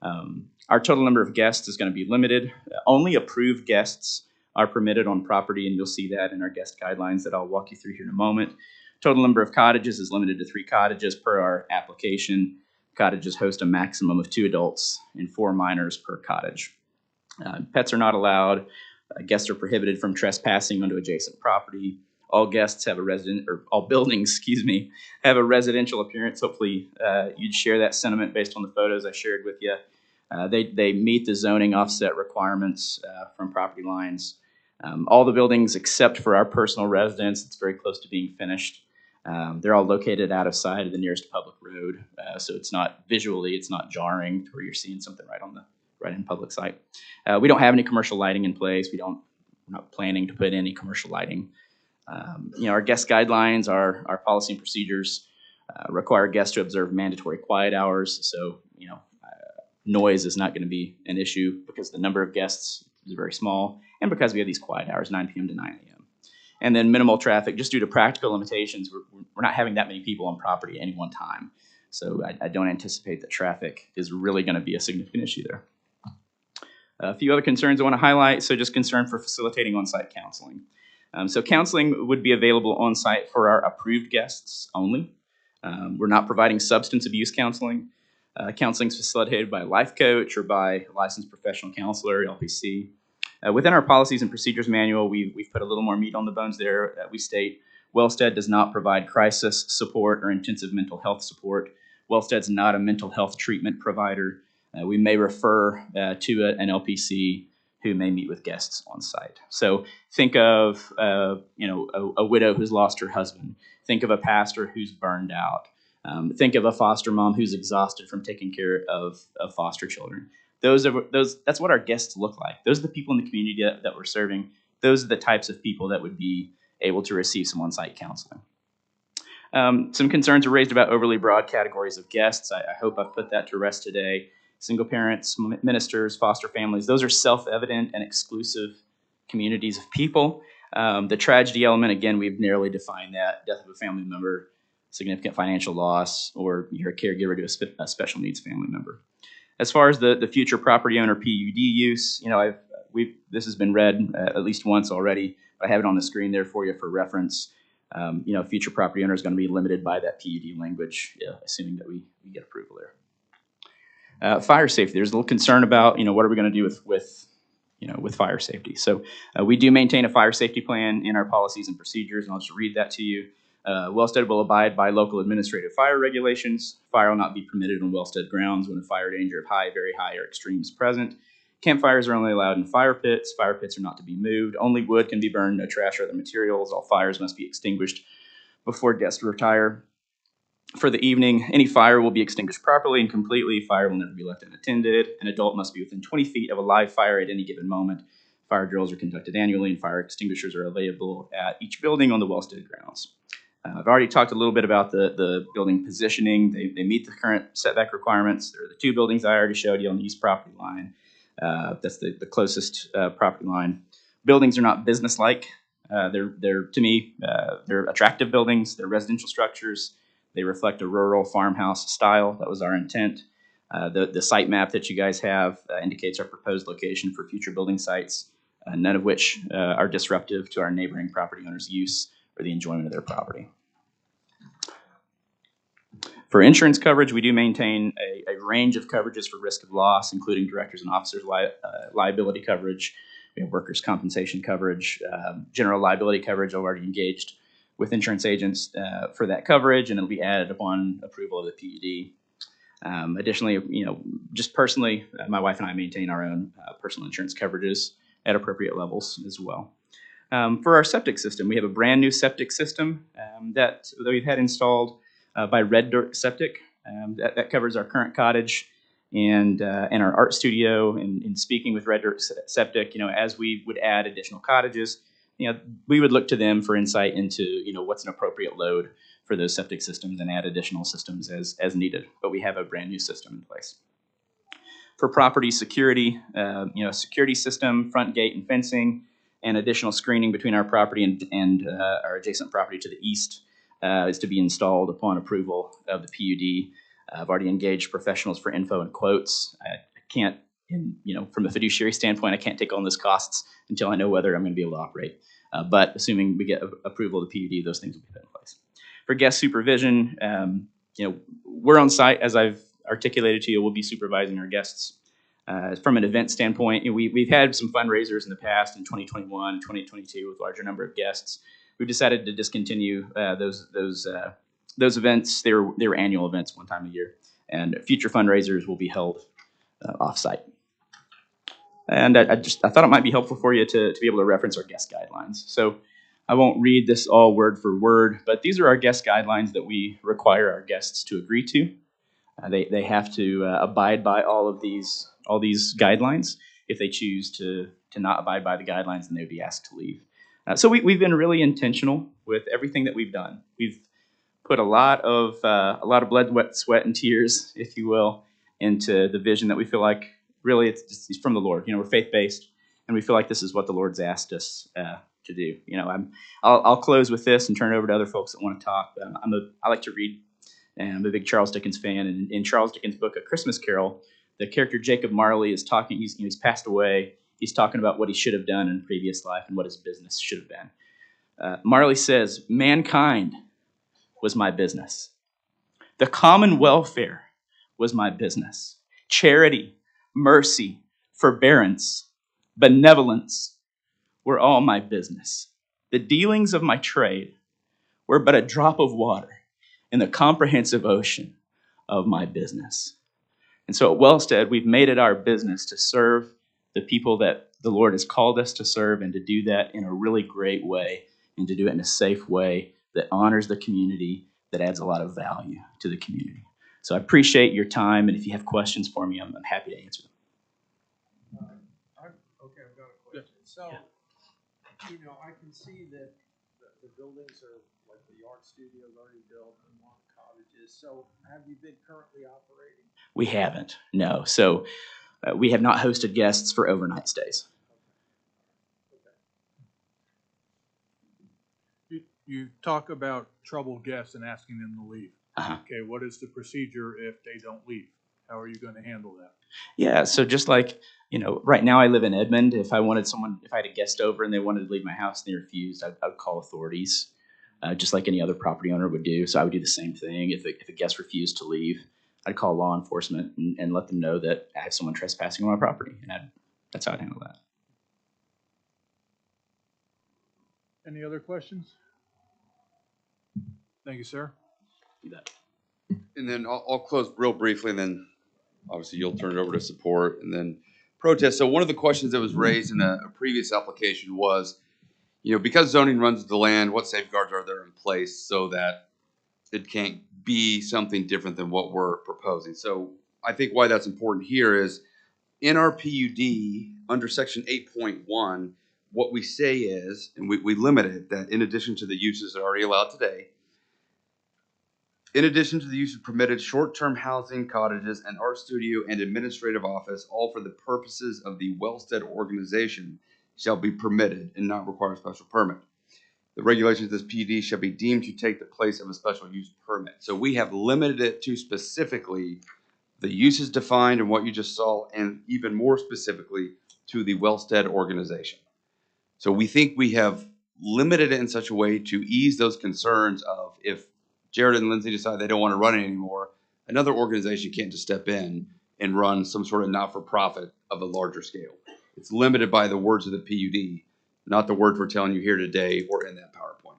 Our total number of guests is going to be limited. Only approved guests are permitted on property, and you'll see that in our guest guidelines that I'll walk you through here in a moment. Total number of cottages is limited to 3 cottages per our application. Cottages host a maximum of 2 adults and 4 minors per cottage. Pets are not allowed. Guests are prohibited from trespassing onto adjacent property. All guests have all buildings, have a residential appearance. Hopefully you'd share that sentiment based on the photos I shared with you. They meet the zoning offset requirements from property lines. All the buildings except for our personal residence, it's very close to being finished. They're all located out of sight of the nearest public road, so it's not jarring to where you're seeing something right in public sight. We don't have any commercial lighting in place. We're not planning to put any commercial lighting. Our guest guidelines, our policy and procedures require guests to observe mandatory quiet hours. So, noise is not going to be an issue because the number of guests is very small, and because we have these quiet hours, 9 p.m. to 9 a.m. And then minimal traffic, just due to practical limitations. We're not having that many people on property at any one time. So I don't anticipate that traffic is really going to be a significant issue there. A few other concerns I want to highlight. So just concern for facilitating on-site counseling. So counseling would be available on-site for our approved guests only. We're not providing substance abuse counseling. Counseling is facilitated by a life coach or by a licensed professional counselor, LPC. Within our policies and procedures manual, we've put a little more meat on the bones there. We state, Wellstead does not provide crisis support or intensive mental health support. Wellstead's not a mental health treatment provider. We may refer to an LPC who may meet with guests on site. So think of a widow who's lost her husband. Think of a pastor who's burned out. Think of a foster mom who's exhausted from taking care of foster children. That's what our guests look like. Those are the people in the community that we're serving. Those are the types of people that would be able to receive some on-site counseling. Some concerns are raised about overly broad categories of guests. I hope I've put that to rest today. Single parents, ministers, foster families, those are self-evident and exclusive communities of people. The tragedy element, again, we've narrowly defined that: death of a family member, significant financial loss, or you're a caregiver to a special needs family member. As far as the future property owner PUD use, this has been read at least once already. I have it on the screen there for you for reference. Future property owner is going to be limited by that PUD language, assuming that we get approval there. Fire safety. There's a little concern about, what are we going to do with fire safety. So we do maintain a fire safety plan in our policies and procedures, and I'll just read that to you. Wellstead will abide by local administrative fire regulations. Fire will not be permitted on Wellstead grounds when a fire danger of high, very high, or extreme is present. Campfires are only allowed in fire pits. Fire pits are not to be moved. Only wood can be burned, no trash or other materials. All fires must be extinguished before guests retire. For the evening, any fire will be extinguished properly and completely. Fire will never be left unattended. An adult must be within 20 feet of a live fire at any given moment. Fire drills are conducted annually, and fire extinguishers are available at each building on the Wellstead grounds. I've already talked a little bit about the building positioning. They meet the current setback requirements. There are the 2 buildings I already showed you on the east property line. That's the closest property line. Buildings are not business-like. To me, they're attractive buildings. They're residential structures. They reflect a rural farmhouse style. That was our intent. The site map that you guys have indicates our proposed location for future building sites, none of which are disruptive to our neighboring property owners' use or the enjoyment of their property. For insurance coverage, we do maintain a range of coverages for risk of loss, including directors and officers liability coverage. We have workers' compensation coverage, general liability coverage. I've already engaged with insurance agents for that coverage, and it'll be added upon approval of the PUD. Additionally, just personally, my wife and I maintain our own personal insurance coverages at appropriate levels as well. For our septic system, we have a brand new septic system that we've had installed by Red Dirt Septic. That covers our current cottage and our art studio. And in speaking with Red Dirt Septic, as we would add additional cottages, we would look to them for insight into what's an appropriate load for those septic systems and add additional systems as needed. But we have a brand new system in place. For property security, security system, front gate and fencing, and additional screening between our property and our adjacent property to the east is to be installed upon approval of the PUD. I've already engaged professionals for info and quotes. I can't, from a fiduciary standpoint, I can't take on those costs until I know whether I'm going to be able to operate. But assuming we get approval of the PUD, those things will be put in place. For guest supervision, we're on site, as I've articulated to you. We'll be supervising our guests. From an event standpoint, we've had some fundraisers in the past in 2021 and 2022 with a larger number of guests. We've decided to discontinue those events. They were annual events one time a year, and future fundraisers will be held off-site. And I thought it might be helpful for you to be able to reference our guest guidelines. So I won't read this all word for word, but these are our guest guidelines that we require our guests to agree to. They have to abide by all these guidelines. If they choose to not abide by the guidelines, then they would be asked to leave. So we've been really intentional with everything that we've done. We've put a lot of blood, sweat, and tears, if you will, into the vision that we feel like really it's from the Lord. We're faith-based, and we feel like this is what the Lord's asked us to do. I'll close with this and turn it over to other folks that want to talk. I like to read, and I'm a big Charles Dickens fan. And in Charles Dickens' book, A Christmas Carol, the character Jacob Marley is talking. He's passed away. He's talking about what he should have done in previous life and what his business should have been. Marley says, "Mankind was my business. The common welfare was my business. Charity, mercy, forbearance, benevolence were all my business. The dealings of my trade were but a drop of water in the comprehensive ocean of my business." And so at Wellstead, we've made it our business to serve the people that the Lord has called us to serve, and to do that in a really great way, and to do it in a safe way that honors the community, that adds a lot of value to the community. So I appreciate your time, and if you have questions for me, I'm happy to answer them. I've got a question. So, I can see that the buildings are, like the art studio is already built and one cottages. So have you been currently operating? We haven't, no. So we have not hosted guests for overnight stays. You talk about troubled guests and asking them to leave. Uh-huh. Okay, what is the procedure if they don't leave? How are you going to handle that? Yeah, so just like, right now I live in Edmond. If I had a guest over and they wanted to leave my house and they refused, I'd call authorities, just like any other property owner would do. So I would do the same thing. If a guest refused to leave, I'd call law enforcement and let them know that I have someone trespassing on my property. And that's how I'd handle that. Any other questions? Thank you, sir. Do that. And then I'll close real briefly, and then obviously you'll turn it over to support and then protest. So one of the questions that was raised in a previous application was, because zoning runs the land, what safeguards are there in place so that it can't be something different than what we're proposing? So I think why that's important here is in our PUD under section 8.1, what we say is, and we limit it, that in addition to the uses that are already allowed today, in addition to the use of permitted short-term housing, cottages, and art studio and administrative office, all for the purposes of the Wellstead organization, shall be permitted and not require a special permit. The regulations of this PUD shall be deemed to take the place of a special use permit. So we have limited it to specifically the uses defined and what you just saw, and even more specifically to the Wellstead organization. So we think we have limited it in such a way to ease those concerns of if Jared and Lindsay decide they don't want to run it anymore, another organization can't just step in and run some sort of not-for-profit of a larger scale. It's limited by the words of the PUD, not the words we're telling you here today or in that PowerPoint.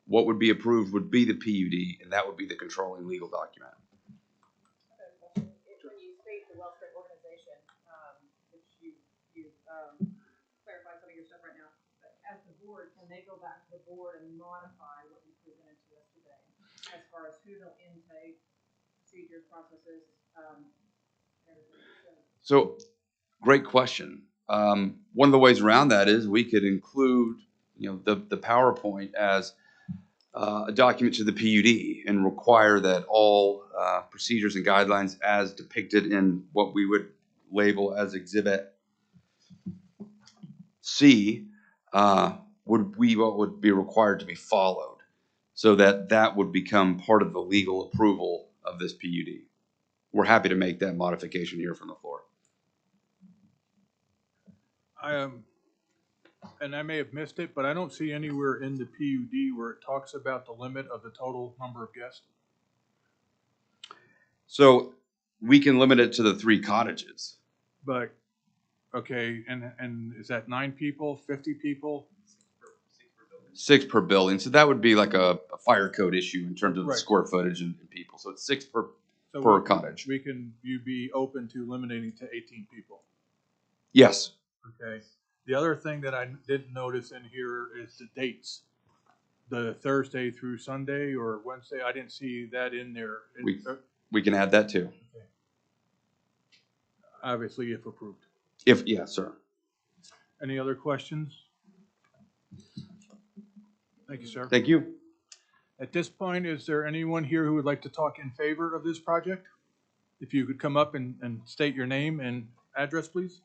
What would be approved would be the PUD, and that would be the controlling legal document. When you state the Wellsted organization, which you clarified some of your stuff right now, but as the board, can they go back to the board and modify what you presented to us today as far as who they'll intake, procedures, processes, everything? So, great question. One of the ways around that is we could include, the PowerPoint as a document to the PUD and require that all procedures and guidelines as depicted in what we would label as Exhibit C would be required to be followed, so that would become part of the legal approval of this PUD. We're happy to make that modification here from the floor. And I may have missed it, but I don't see anywhere in the PUD where it talks about the limit of the total number of guests. So we can limit it to the 3 cottages. But, okay, and is that 9 people, 50 people? 6 per building. So that would be like a fire code issue in terms of the Right. square footage and people. So it's 6 per So cottage. you'd be open to eliminating to 18 people? Yes. Okay. The other thing that I didn't notice in here is the dates. The Thursday through Sunday or Wednesday, I didn't see that in there. We can add that too. Obviously, if approved. Yes, sir. Any other questions? Thank you, sir. Thank you. At this point, is there anyone here who would like to talk in favor of this project? If you could come up and state your name and address, please.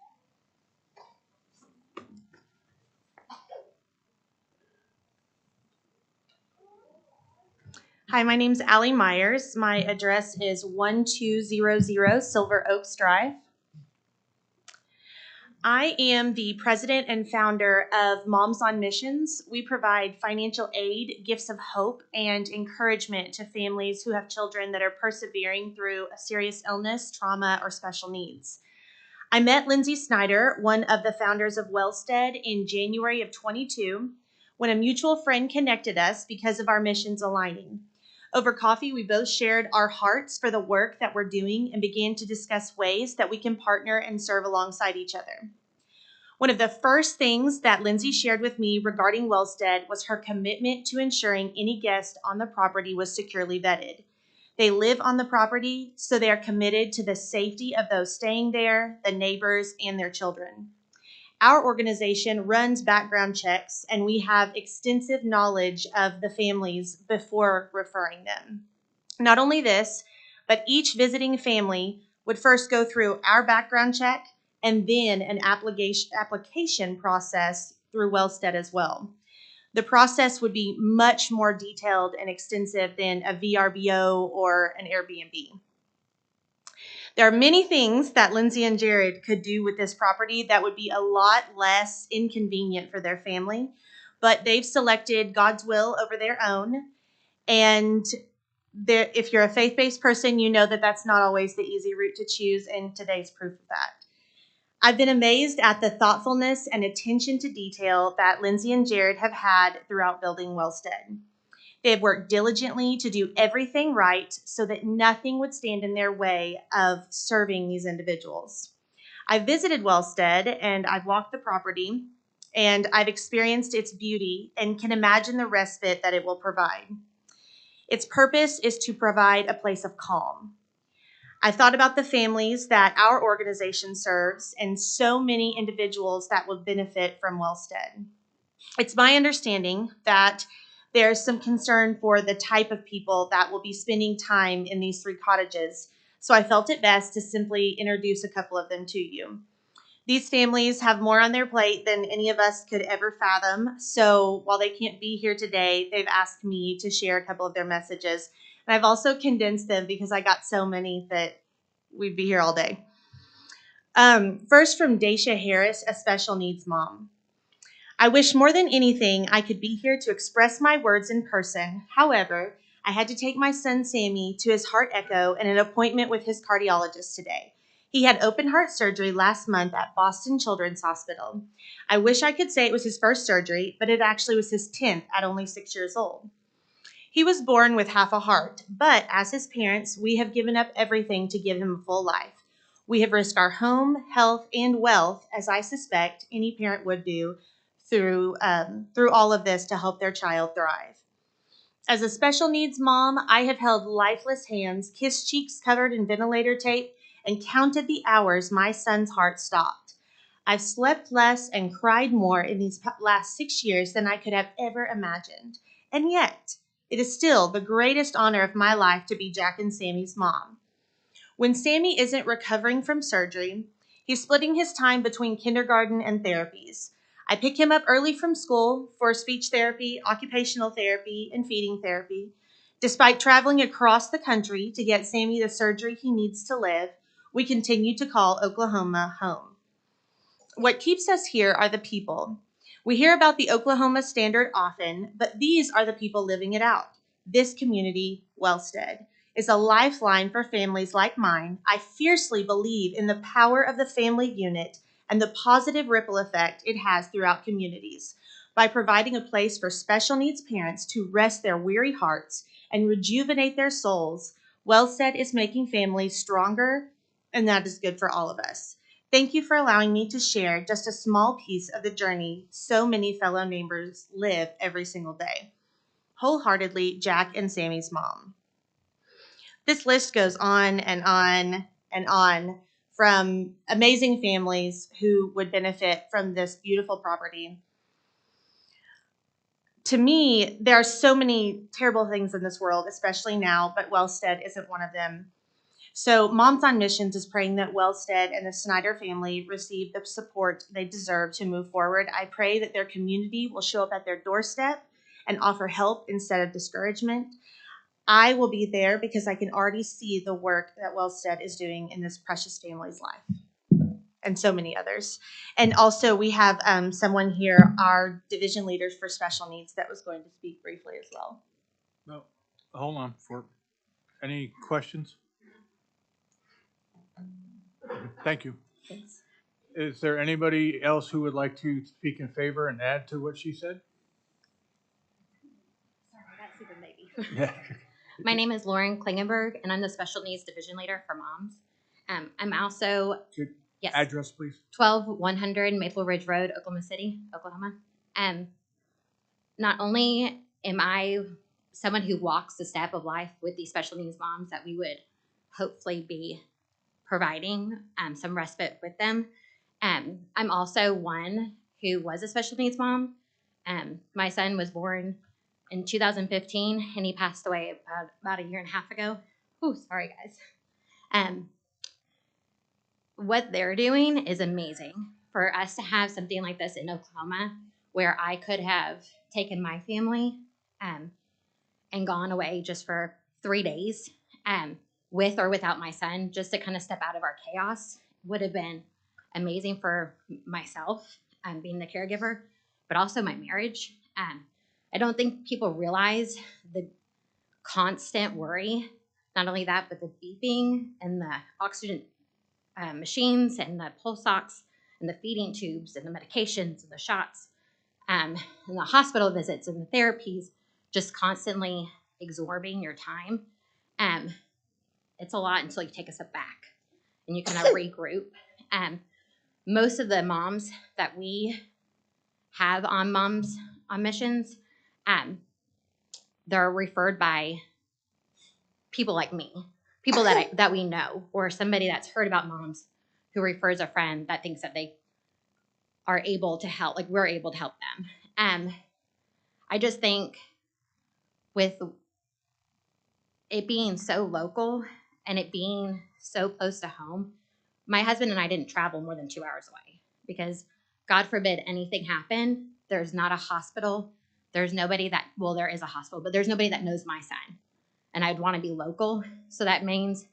Hi, my name's Allie Myers. My address is 1200 Silver Oaks Drive. I am the president and founder of Moms on Missions. We provide financial aid, gifts of hope, and encouragement to families who have children that are persevering through a serious illness, trauma, or special needs. I met Lindsay Snyder, one of the founders of Wellsted, in January of 22, when a mutual friend connected us because of our missions aligning. Over coffee, we both shared our hearts for the work that we're doing and began to discuss ways that we can partner and serve alongside each other. One of the first things that Lindsay shared with me regarding Wellsted was her commitment to ensuring any guest on the property was securely vetted. They live on the property, so they are committed to the safety of those staying there, the neighbors, and their children. Our organization runs background checks, and we have extensive knowledge of the families before referring them. Not only this, but each visiting family would first go through our background check and then an application process through Wellsted as well. The process would be much more detailed and extensive than a VRBO or an Airbnb. There are many things that Lindsay and Jared could do with this property that would be a lot less inconvenient for their family, but they've selected God's will over their own. And if you're a faith-based person, you know that that's not always the easy route to choose, and today's proof of that. I've been amazed at the thoughtfulness and attention to detail that Lindsay and Jared have had throughout building Wellsted. They have worked diligently to do everything right so that nothing would stand in their way of serving these individuals. I visited Wellsted and I've walked the property and I've experienced its beauty and can imagine the respite that it will provide. Its purpose is to provide a place of calm. I've thought about the families that our organization serves and so many individuals that will benefit from Wellsted. It's my understanding that there's some concern for the type of people that will be spending time in these 3 cottages, so I felt it best to simply introduce a couple of them to you. These families have more on their plate than any of us could ever fathom, so while they can't be here today, they've asked me to share a couple of their messages. And I've also condensed them because I got so many that we'd be here all day. First from Daisha Harris, a special needs mom. I wish more than anything I could be here to express my words in person. However, I had to take my son Sammy to his heart echo and an appointment with his cardiologist today. He had open heart surgery last month at Boston Children's Hospital. I wish I could say it was his first surgery, but it actually was his 10th at only 6 years old. He was born with half a heart, but as his parents, we have given up everything to give him a full life. We have risked our home, health, and wealth, as I suspect any parent would do, through all of this to help their child thrive. As a special needs mom, I have held lifeless hands, kissed cheeks covered in ventilator tape, and counted the hours my son's heart stopped. I've slept less and cried more in these last 6 years than I could have ever imagined. And yet, it is still the greatest honor of my life to be Jack and Sammy's mom. When Sammy isn't recovering from surgery, he's splitting his time between kindergarten and therapies. I pick him up early from school for speech therapy, occupational therapy, and feeding therapy. Despite traveling across the country to get Sammy the surgery he needs to live, we continue to call Oklahoma home. What keeps us here are the people. We hear about the Oklahoma Standard often, but these are the people living it out. This community, Wellstead, is a lifeline for families like mine. I fiercely believe in the power of the family unit and the positive ripple effect it has throughout communities. By providing a place for special needs parents to rest their weary hearts and rejuvenate their souls, Wellstead is making families stronger, and that is good for all of us. Thank you for allowing me to share just a small piece of the journey so many fellow neighbors live every single day. Wholeheartedly, Jack and Sammy's mom. This list goes on and on and on, from amazing families who would benefit from this beautiful property. To me, there are so many terrible things in this world, especially now, but Wellstead isn't one of them. So Moms on Missions is praying that Wellstead and the Snyder family receive the support they deserve to move forward. I pray that their community will show up at their doorstep and offer help instead of discouragement. I will be there because I can already see the work that Wellstead is doing in this precious family's life, and so many others. And also we have someone here, our division leaders for special needs, that was going to speak briefly as well. No, hold on. For any questions? Thank you. Thanks. Is there anybody else who would like to speak in favor and add to what she said? Sorry, I got super baby. Yeah. My name is Lauren Klingenberg, and I'm the Special Needs Division Leader for Moms. I'm also, yes, Address, please. 12100 Maple Ridge Road, Oklahoma City, Oklahoma. Not only am I someone who walks the step of life with these special needs moms that we would hopefully be providing some respite with them, I'm also one who was a special needs mom. My son was born in 2015, and he passed away about a year and a half ago. Ooh, sorry, guys. What they're doing is amazing. For us to have something like this in Oklahoma, where I could have taken my family and gone away just for 3 days, with or without my son, just to kind of step out of our chaos, would have been amazing for myself, being the caregiver, but also my marriage. I don't think people realize the constant worry, not only that, but the beeping and the oxygen machines and the pulse ox and the feeding tubes and the medications and the shots and the hospital visits and the therapies, just constantly absorbing your time. It's a lot until you take a step back and you kind of regroup. Most of the moms that we have on Moms on Missions, they're referred by people like me, people that we know, or somebody that's heard about moms who refers a friend that thinks that they are able to help, like we're able to help them. I just think with it being so local and it being so close to home, my husband and I didn't travel more than 2 hours away because God forbid anything happen, there's not a hospital. There's nobody that, well, there is a hospital, but there's nobody that knows my son. And I'd want to be local. So that means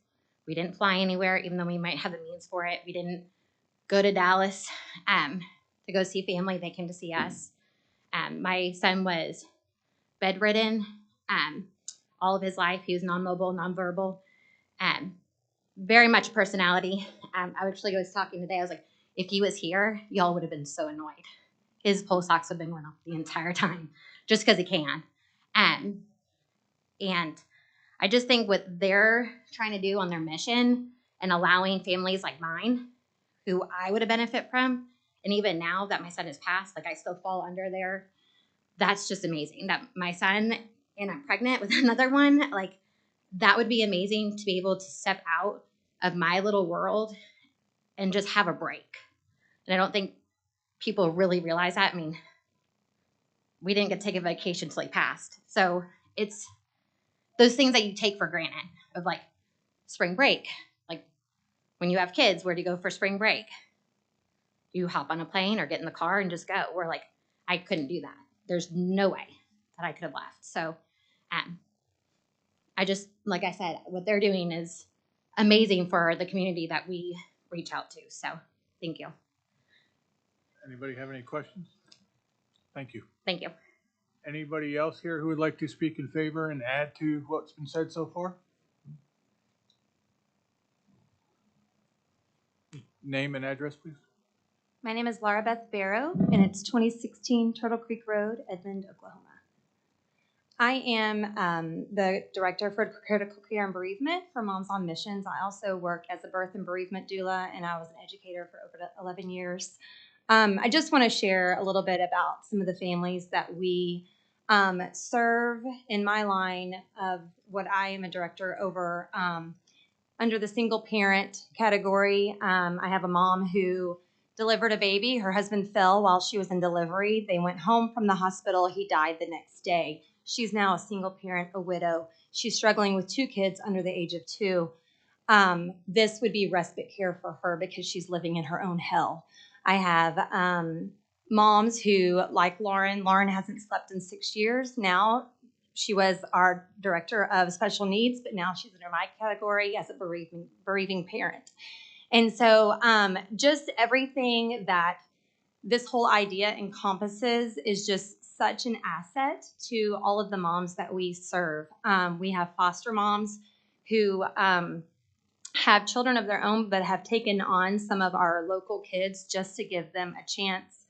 we didn't fly anywhere, even though we might have the means for it. We didn't go to Dallas to go see family. They came to see us. My son was bedridden all of his life. He was non-mobile, nonverbal, very much personality. I actually was talking today. I was like, if he was here, y'all would have been so annoyed. His pulse ox would have been going off the entire time, just because he can. And I just think what they're trying to do on their mission and allowing families like mine, who I would have benefit from, and even now that my son has passed, like I still fall under there. That's just amazing. That my son, and I'm pregnant with another one, like that would be amazing to be able to step out of my little world and just have a break. And I don't think people really realize that. I mean, we didn't get to take a vacation till he passed. So it's those things that you take for granted of like spring break. Like when you have kids, where do you go for spring break? You hop on a plane or get in the car and just go. We're like, I couldn't do that. There's no way that I could have left. So I just, like I said, what they're doing is amazing for the community that we reach out to. So thank you. Anybody have any questions? Thank you. Thank you. Anybody else here who would like to speak in favor and add to what's been said so far? Name and address, please. My name is Laura Beth Barrow, and it's 2016 Turtle Creek Road, Edmond, Oklahoma. I am the Director for Critical Care and Bereavement for Moms on Missions. I also work as a birth and bereavement doula, and I was an educator for over 11 years. I just want to share a little bit about some of the families that we serve in my line of what I am a director over. Under the single parent category, I have a mom who delivered a baby. Her husband fell while she was in delivery. They went home from the hospital. He died the next day. She's now a single parent, a widow. She's struggling with 2 kids under the age of 2. This would be respite care for her because she's living in her own hell. I have moms who, like Lauren hasn't slept in 6 years now. She was our director of special needs, but now she's under my category as a bereaving parent. And so just everything that this whole idea encompasses is just such an asset to all of the moms that we serve. We have foster moms who have children of their own, but have taken on some of our local kids just to give them a chance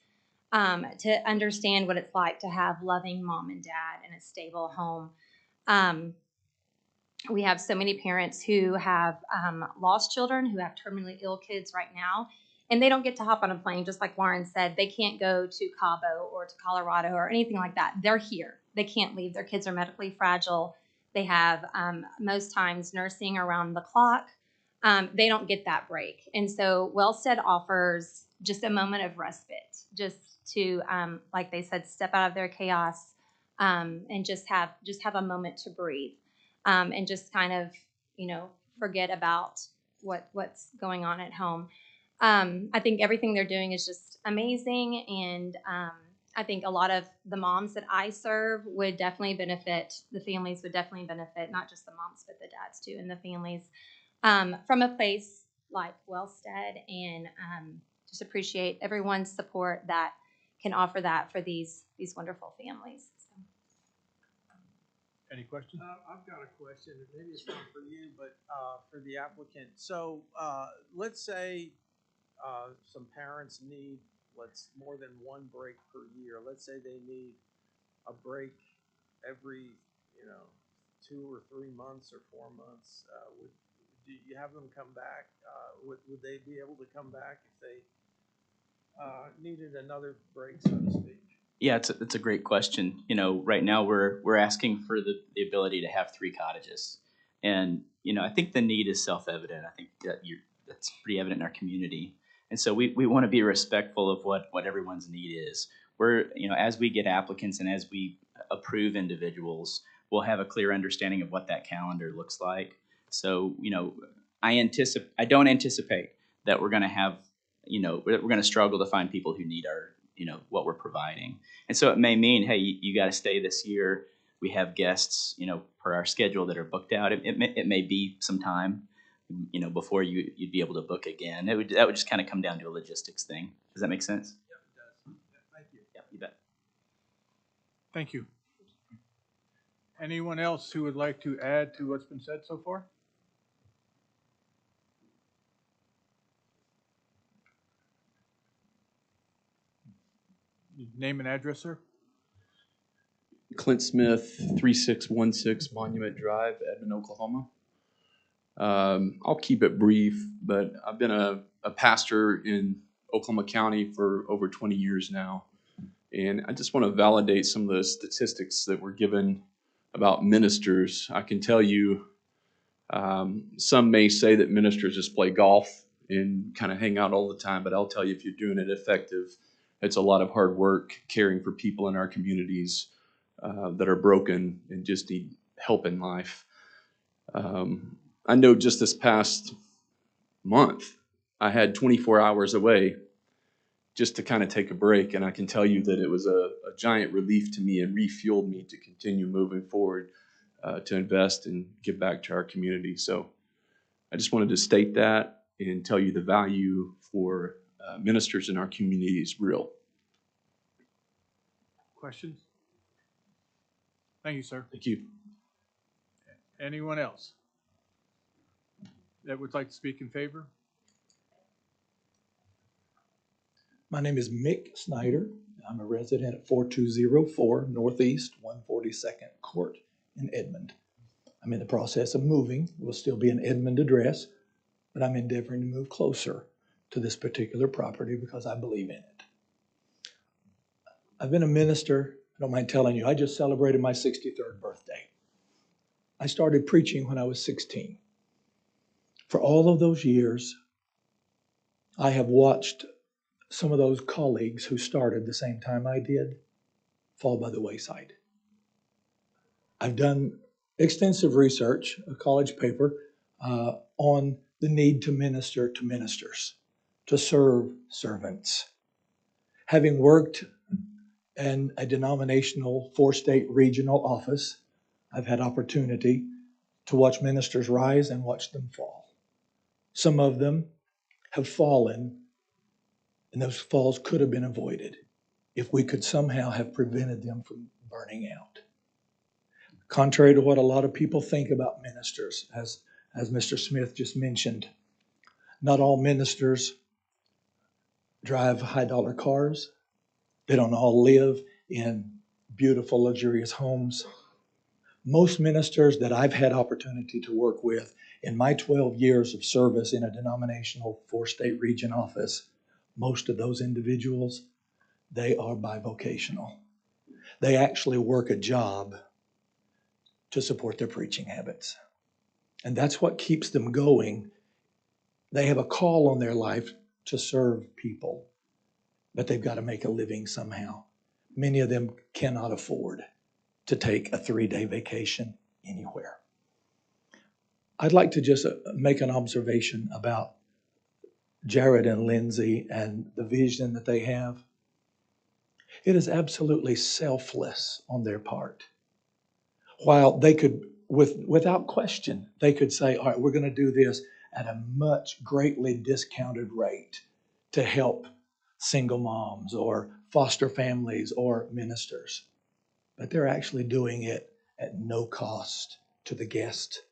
to understand what it's like to have loving mom and dad in a stable home. We have so many parents who have lost children, who have terminally ill kids right now, and they don't get to hop on a plane, just like Lauren said. They can't go to Cabo or to Colorado or anything like that. They're here. They can't leave. Their kids are medically fragile. They have, most times, nursing around the clock. They don't get that break. And so Wellstead offers just a moment of respite, just to, like they said, step out of their chaos and just have a moment to breathe and just kind of, forget about what's going on at home. I think everything they're doing is just amazing, and I think a lot of the moms that I serve would definitely benefit. The families would definitely benefit, not just the moms, but the dads too, and the families from a place like Wellstead, and just appreciate everyone's support that can offer that for these wonderful families. So. Any questions? I've got a question. Maybe it's not for you, but for the applicant. So let's say some parents need more than one break per year. Let's say they need a break every 2 or 3 months or 4 months. Do you have them come back? Would they be able to come back if they needed another break, so to speak? Yeah, it's a great question. Right now we're asking for the ability to have 3 cottages, and I think the need is self-evident. I think that's pretty evident in our community, and so we want to be respectful of what everyone's need is. We're as we get applicants and as we approve individuals, we'll have a clear understanding of what that calendar looks like. So I don't anticipate that we're going to have we're going to struggle to find people who need our what we're providing. And so it may mean, hey, you got to stay this year. We have guests, per our schedule that are booked out. It may be some time, before you'd be able to book again. That would just kind of come down to a logistics thing. Does that make sense? Yeah, it does. Yeah, thank you. Yeah, you bet. Thank you. Anyone else who would like to add to what's been said so far? Name and address, sir? Clint Smith, 3616 Monument Drive, Edmond, Oklahoma. I'll keep it brief, but I've been a pastor in Oklahoma County for over 20 years now. And I just want to validate some of the statistics that were given about ministers. I can tell you, some may say that ministers just play golf and kind of hang out all the time, but I'll tell you, if you're doing it effective, it's a lot of hard work caring for people in our communities that are broken and just need help in life. I know just this past month, I had 24 hours away just to kind of take a break, and I can tell you that it was a giant relief to me and refueled me to continue moving forward, to invest and give back to our community. So I just wanted to state that and tell you the value for ministers in our community is real. Questions? Thank you, sir. Thank you. Anyone else that would like to speak in favor? My name is Mick Snyder. I'm a resident at 4204 Northeast 142nd Court in Edmond. I'm in the process of moving. It will still be an Edmond address, but I'm endeavoring to move closer to this particular property because I believe in it. I've been a minister. I don't mind telling you, I just celebrated my 63rd birthday. I started preaching when I was 16. For all of those years, I have watched some of those colleagues who started the same time I did fall by the wayside. I've done extensive research, a college paper, on the need to minister to ministers, to serve servants. Having worked in a denominational 4-state regional office, I've had opportunity to watch ministers rise and watch them fall. Some of them have fallen, and those falls could have been avoided if we could somehow have prevented them from burning out. Contrary to what a lot of people think about ministers, as Mr. Smith just mentioned, not all ministers drive high-dollar cars. They don't all live in beautiful, luxurious homes. Most ministers that I've had opportunity to work with in my 12 years of service in a denominational 4-state region office, most of those individuals, they are bivocational. They actually work a job to support their preaching habits. And that's what keeps them going. They have a call on their life to serve people, but they've got to make a living somehow. Many of them cannot afford to take a 3-day vacation anywhere. I'd like to just make an observation about Jared and Lindsay and the vision that they have. It is absolutely selfless on their part. While they could, without question, they could say, all right, we're going to do this at a much greatly discounted rate to help single moms or foster families or ministers. But they're actually doing it at no cost to the guest.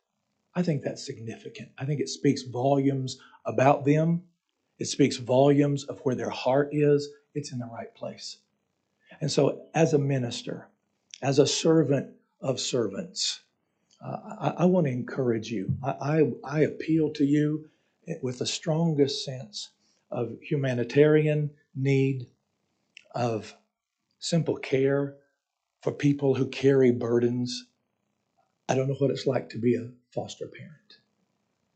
I think that's significant. I think it speaks volumes about them. It speaks volumes of where their heart is. It's in the right place. And so as a minister, as a servant of servants, I want to encourage you. I appeal to you with the strongest sense of humanitarian need, of simple care for people who carry burdens. I don't know what it's like to be a foster parent.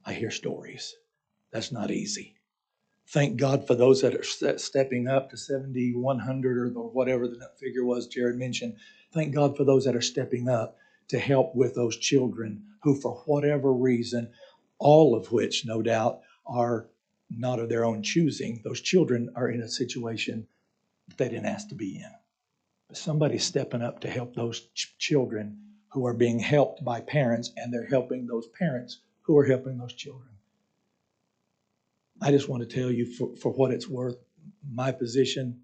I hear stories. That's not easy. Thank God for those that are stepping up to 7,100 or whatever the figure was Jared mentioned. Thank God for those that are stepping up to help with those children who, for whatever reason, all of which, no doubt, are not of their own choosing. Those children are in a situation they didn't ask to be in. But somebody's stepping up to help those children who are being helped by parents, and they're helping those parents who are helping those children. I just want to tell you, for what it's worth, my position,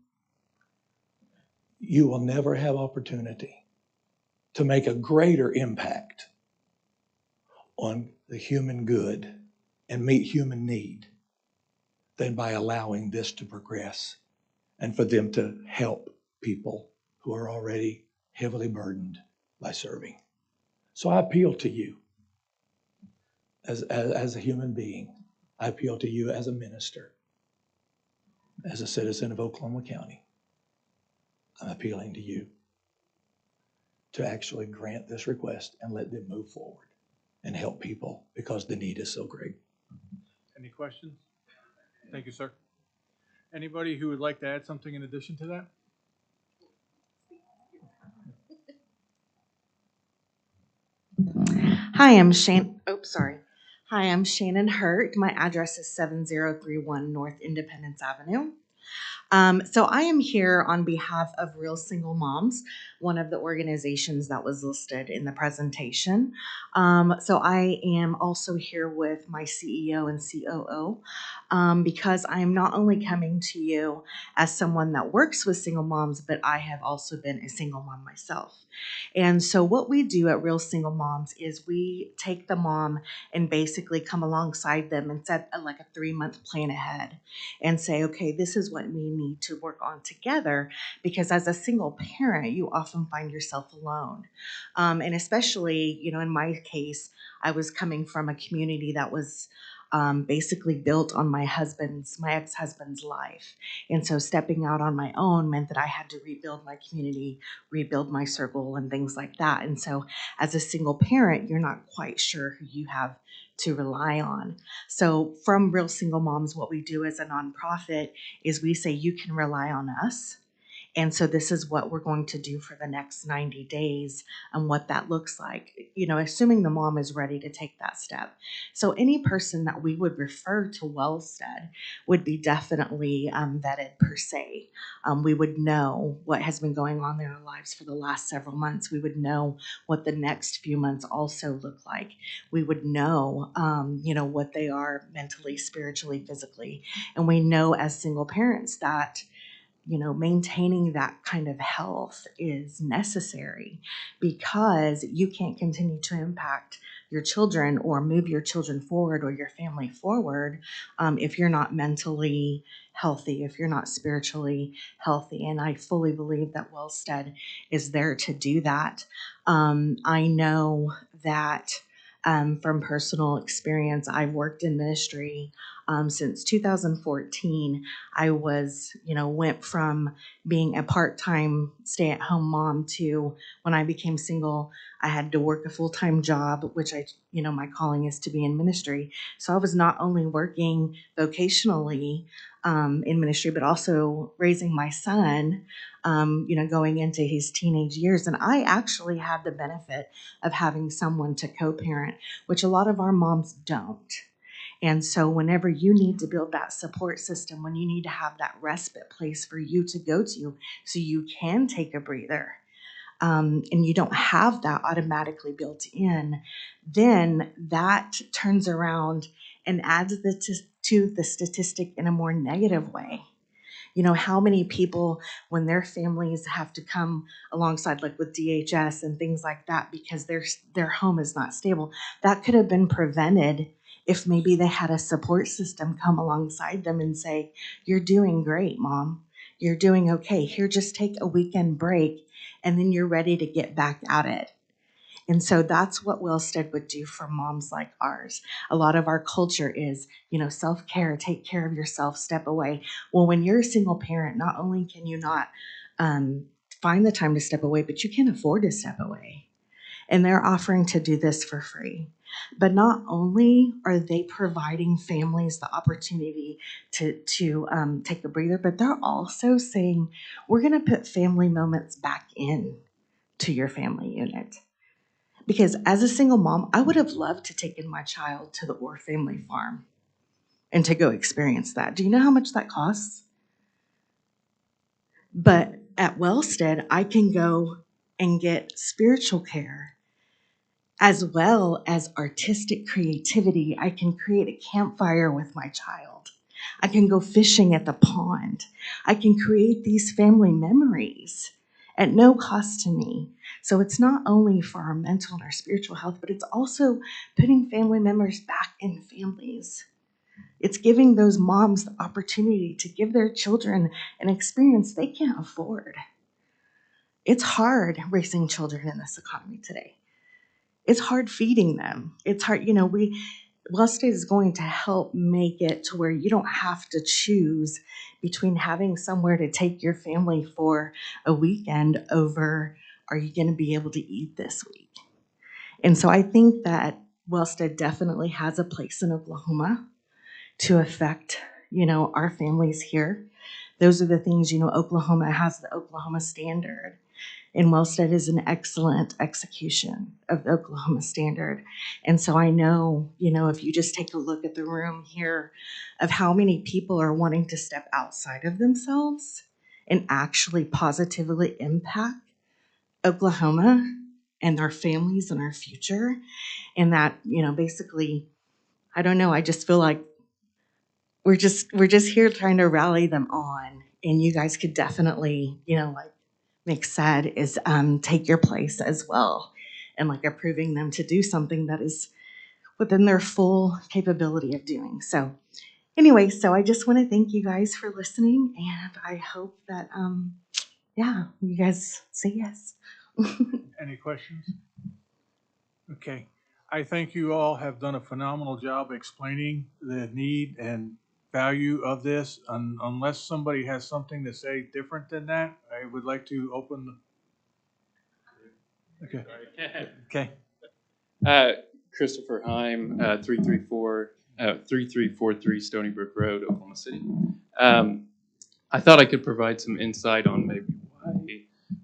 you will never have opportunity to make a greater impact on the human good and meet human need than by allowing this to progress and for them to help people who are already heavily burdened by serving. So I appeal to you as a human being. I appeal to you as a minister, as a citizen of Oklahoma County. I'm appealing to you to actually grant this request and let them move forward and help people because the need is so great. Any questions? Thank you, sir. Anybody who would like to add something in addition to that? Hi, I'm Shane. Oh, sorry. Hi, I'm Shannon Hurt. My address is 7031 North Independence Avenue. So I am here on behalf of Real Single Moms, one of the organizations that was listed in the presentation. So I am also here with my CEO and COO because I am not only coming to you as someone that works with single moms, but I have also been a single mom myself. And so what we do at Real Single Moms is we take the mom and basically come alongside them and set a 3-month plan ahead and say, okay, this is what we need to work on together, because as a single parent, you often find yourself alone. And especially, in my case, I was coming from a community that was basically built on my ex-husband's life. And so stepping out on my own meant that I had to rebuild my community, rebuild my circle and things like that. And so as a single parent, you're not quite sure who you have to rely on. So from Real Single Moms, what we do as a nonprofit is we say you can rely on us. And so this is what we're going to do for the next 90 days and what that looks like, assuming the mom is ready to take that step. So any person that we would refer to Wellstead would be definitely vetted per se. We would know what has been going on in their lives for the last several months. We would know what the next few months also look like. We would know, what they are mentally, spiritually, physically. And we know as single parents that maintaining that kind of health is necessary, because you can't continue to impact your children or move your children forward or your family forward if you're not mentally healthy, if you're not spiritually healthy. And I fully believe that Wellstead is there to do that. I know that from personal experience, I've worked in ministry since 2014. I went from being a part-time stay-at-home mom to, when I became single, I had to work a full-time job, which my calling is to be in ministry. So I was not only working vocationally in ministry, but also raising my son, going into his teenage years. And I actually had the benefit of having someone to co-parent, which a lot of our moms don't. And so whenever you need to build that support system, when you need to have that respite place for you to go to so you can take a breather, and you don't have that automatically built in, then that turns around and adds to the statistic in a more negative way. How many people, when their families have to come alongside, like with DHS and things like that, because their home is not stable, that could have been prevented if maybe they had a support system come alongside them and say, you're doing great, Mom. You're doing okay. Here, just take a weekend break, and then you're ready to get back at it. And so that's what Wellstead would do for moms like ours. A lot of our culture is, self-care, take care of yourself, step away. Well, when you're a single parent, not only can you not find the time to step away, but you can't afford to step away. And they're offering to do this for free. But not only are they providing families the opportunity to take a breather, but they're also saying, we're going to put family moments back in to your family unit. Because as a single mom, I would have loved to take in my child to the Orr family farm and to go experience that. Do you know how much that costs? But at Wellstead, I can go and get spiritual care as well as artistic creativity. I can create a campfire with my child. I can go fishing at the pond. I can create these family memories at no cost to me. So it's not only for our mental and our spiritual health, but it's also putting family members back in families. It's giving those moms the opportunity to give their children an experience they can't afford. It's hard raising children in this economy today. It's hard feeding them. It's hard, WellState is going to help make it to where you don't have to choose between having somewhere to take your family for a weekend over, are you going to be able to eat this week? And so I think that WellState definitely has a place in Oklahoma to affect, our families here. Those are the things, Oklahoma has the Oklahoma standard. And WellState is an excellent execution of the Oklahoma standard. And so I know, if you just take a look at the room here of how many people are wanting to step outside of themselves and actually positively impact Oklahoma and our families and our future. And that, basically, I don't know, I just feel like we're just here trying to rally them on. And you guys could definitely, like Nick said, is take your place as well, and like approving them to do something that is within their full capability of doing. So anyway, so I just want to thank you guys for listening, and I hope that you guys say yes. Any questions? Okay. I think you all have done a phenomenal job explaining the need and value of this. Unless somebody has something to say different than that, I would like to open the... Okay. Okay. Christopher Heim, 3343 Stony Brook Road, Oklahoma City. I thought I could provide some insight on maybe why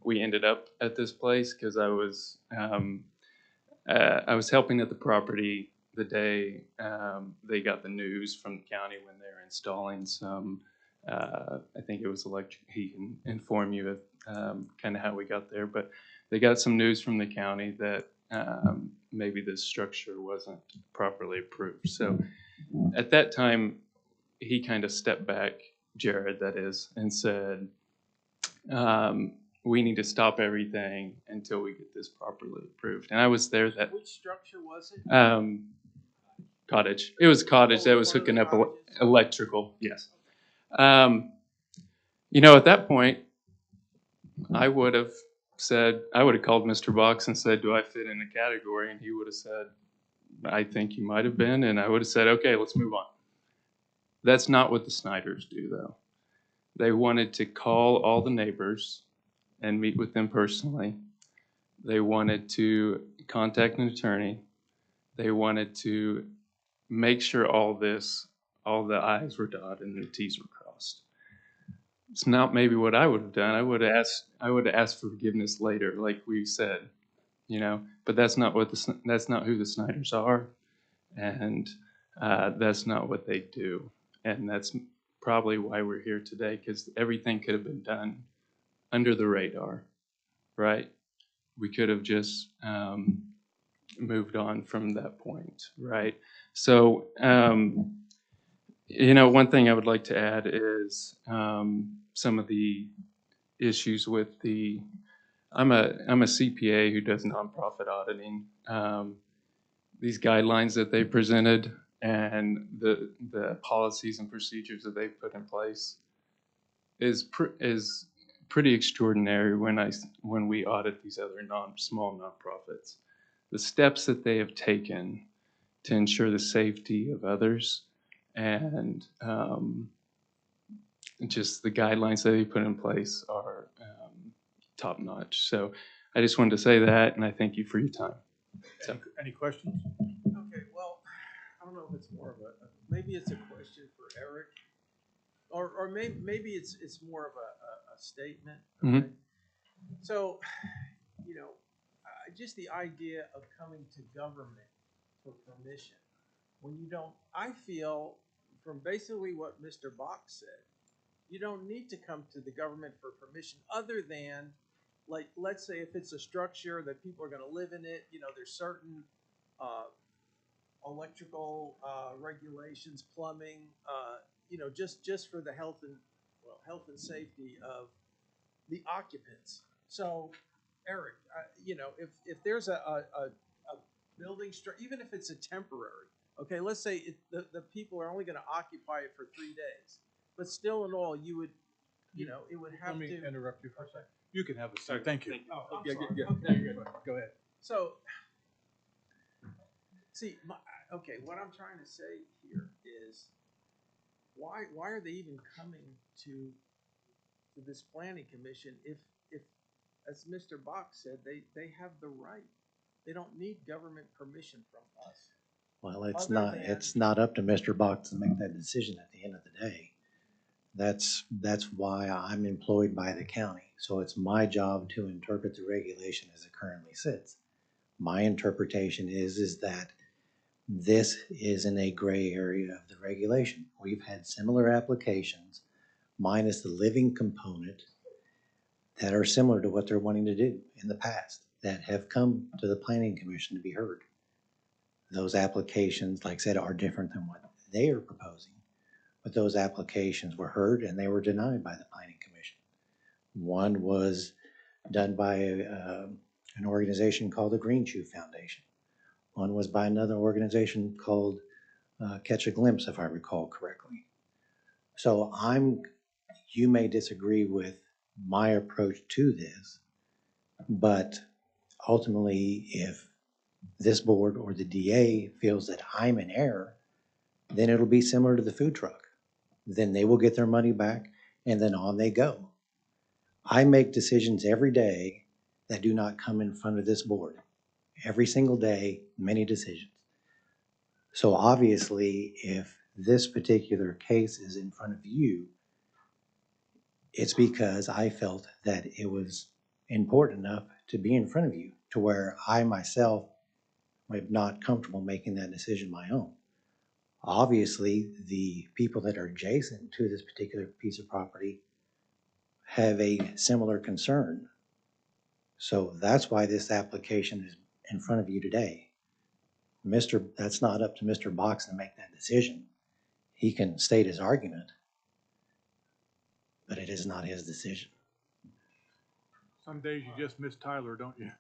we ended up at this place, because I was helping at the property the day they got the news from the county when they were installing some, I think it was electric. He can inform you of kind of how we got there, but they got some news from the county that maybe this structure wasn't properly approved. So at that time, he kind of stepped back, Jared, that is, and said, we need to stop everything until we get this properly approved. And I was there that... Which structure was it? Cottage. It was cottage that was hooking up electrical, yes. At that point, I would have called Mr. Box and said, do I fit in the category? And he would have said, I think you might have been. And I would have said, okay, let's move on. That's not what the Snyders do, though. They wanted to call all the neighbors and meet with them personally. They wanted to contact an attorney. They wanted to make sure all the I's were dotted and the T's were crossed. It's not maybe what I would have done. I would have asked for forgiveness later, like we said, But that's not who the Snyders are, and that's not what they do. And that's probably why we're here today, because everything could have been done under the radar, right? We could have just moved on from that point, right? So, one thing I would like to add is some of the issues with I'm a CPA who does nonprofit auditing. These guidelines that they presented and the policies and procedures that they've put in place is pretty extraordinary when we audit these other small nonprofits. The steps that they have taken to ensure the safety of others and just the guidelines that they put in place are top notch. So I just wanted to say that, and I thank you for your time. So. Any questions? Okay, well, I don't know if it's more of maybe it's a question for Eric, or maybe it's more of a statement. Okay? Mm-hmm. So, just the idea of coming to government for permission when you don't. I feel from basically what Mr. Box said, you don't need to come to the government for permission other than, like, let's say if it's a structure that people are going to live in it, there's certain electrical regulations, plumbing, just for the health and safety of the occupants. So, Eric, if there's a building even if it's a temporary, okay, let's say the people are only gonna occupy it for 3 days, but still in all, you would, it would have Let to. me interrupt you for a second. You can have a seat. Thank you. Oh, I'm Yeah, sorry. yeah, Okay. yeah, you're good. Go ahead. So, see, okay, what I'm trying to say here is, why are they even coming to this planning commission if, as Mr. Box said, they have the right. They don't need government permission from us. Well, it's Other not, than- it's not up to Mr. Box to make that decision at the end of the day. That's why I'm employed by the county. So it's my job to interpret the regulation as it currently sits. My interpretation is that this is in a gray area of the regulation. We've had similar applications, minus the living component, that are similar to what they're wanting to do in the past, that have come to the planning commission to be heard. Those applications, like I said, are different than what they are proposing, but those applications were heard and they were denied by the planning commission. One was done by an organization called the Green Shoe Foundation. One was by another organization called Catch a Glimpse, if I recall correctly. So you may disagree with my approach to this, but ultimately, if this board or the DA feels that I'm in error, then it'll be similar to the food truck. Then they will get their money back and then on they go. I make decisions every day that do not come in front of this board. Every single day, many decisions. So obviously, if this particular case is in front of you, it's because I felt that it was important enough to be in front of you, to where I myself am not comfortable making that decision my own. Obviously, the people that are adjacent to this particular piece of property have a similar concern. So that's why this application is in front of you today. That's not up to Mr. Box to make that decision. He can state his argument, but it is not his decision. Some days you just miss Tyler, don't you?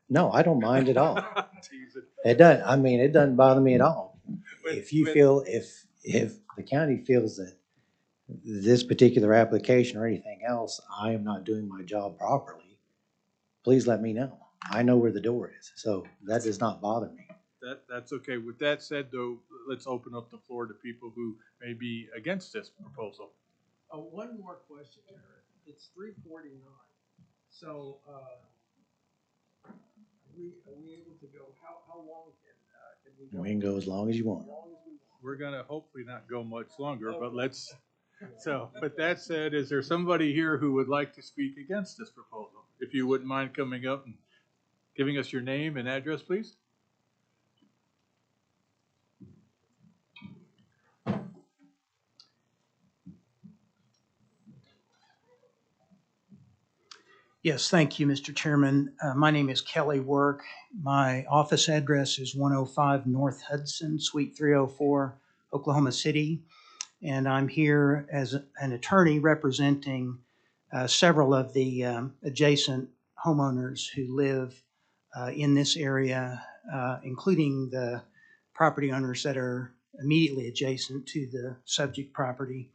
No, I don't mind at all. Teasing. It doesn't bother me at all. If the county feels that this particular application or anything else, I am not doing my job properly, please let me know. I know where the door is, so that does not bother me. That's okay. With that said, though, let's open up the floor to people who may be against this proposal. One more question, Eric. It's 3:49. So, are we able to go, how long can we go? We can go as long as you want. As long as we want. We're gonna hopefully not go much longer, but with that said, is there somebody here who would like to speak against this proposal? If you wouldn't mind coming up and giving us your name and address, please. Yes, thank you, Mr. Chairman. My name is Kelly Work. My office address is 105 North Hudson, Suite 304, Oklahoma City. And I'm here as an attorney representing several of the adjacent homeowners who live in this area, including the property owners that are immediately adjacent to the subject property.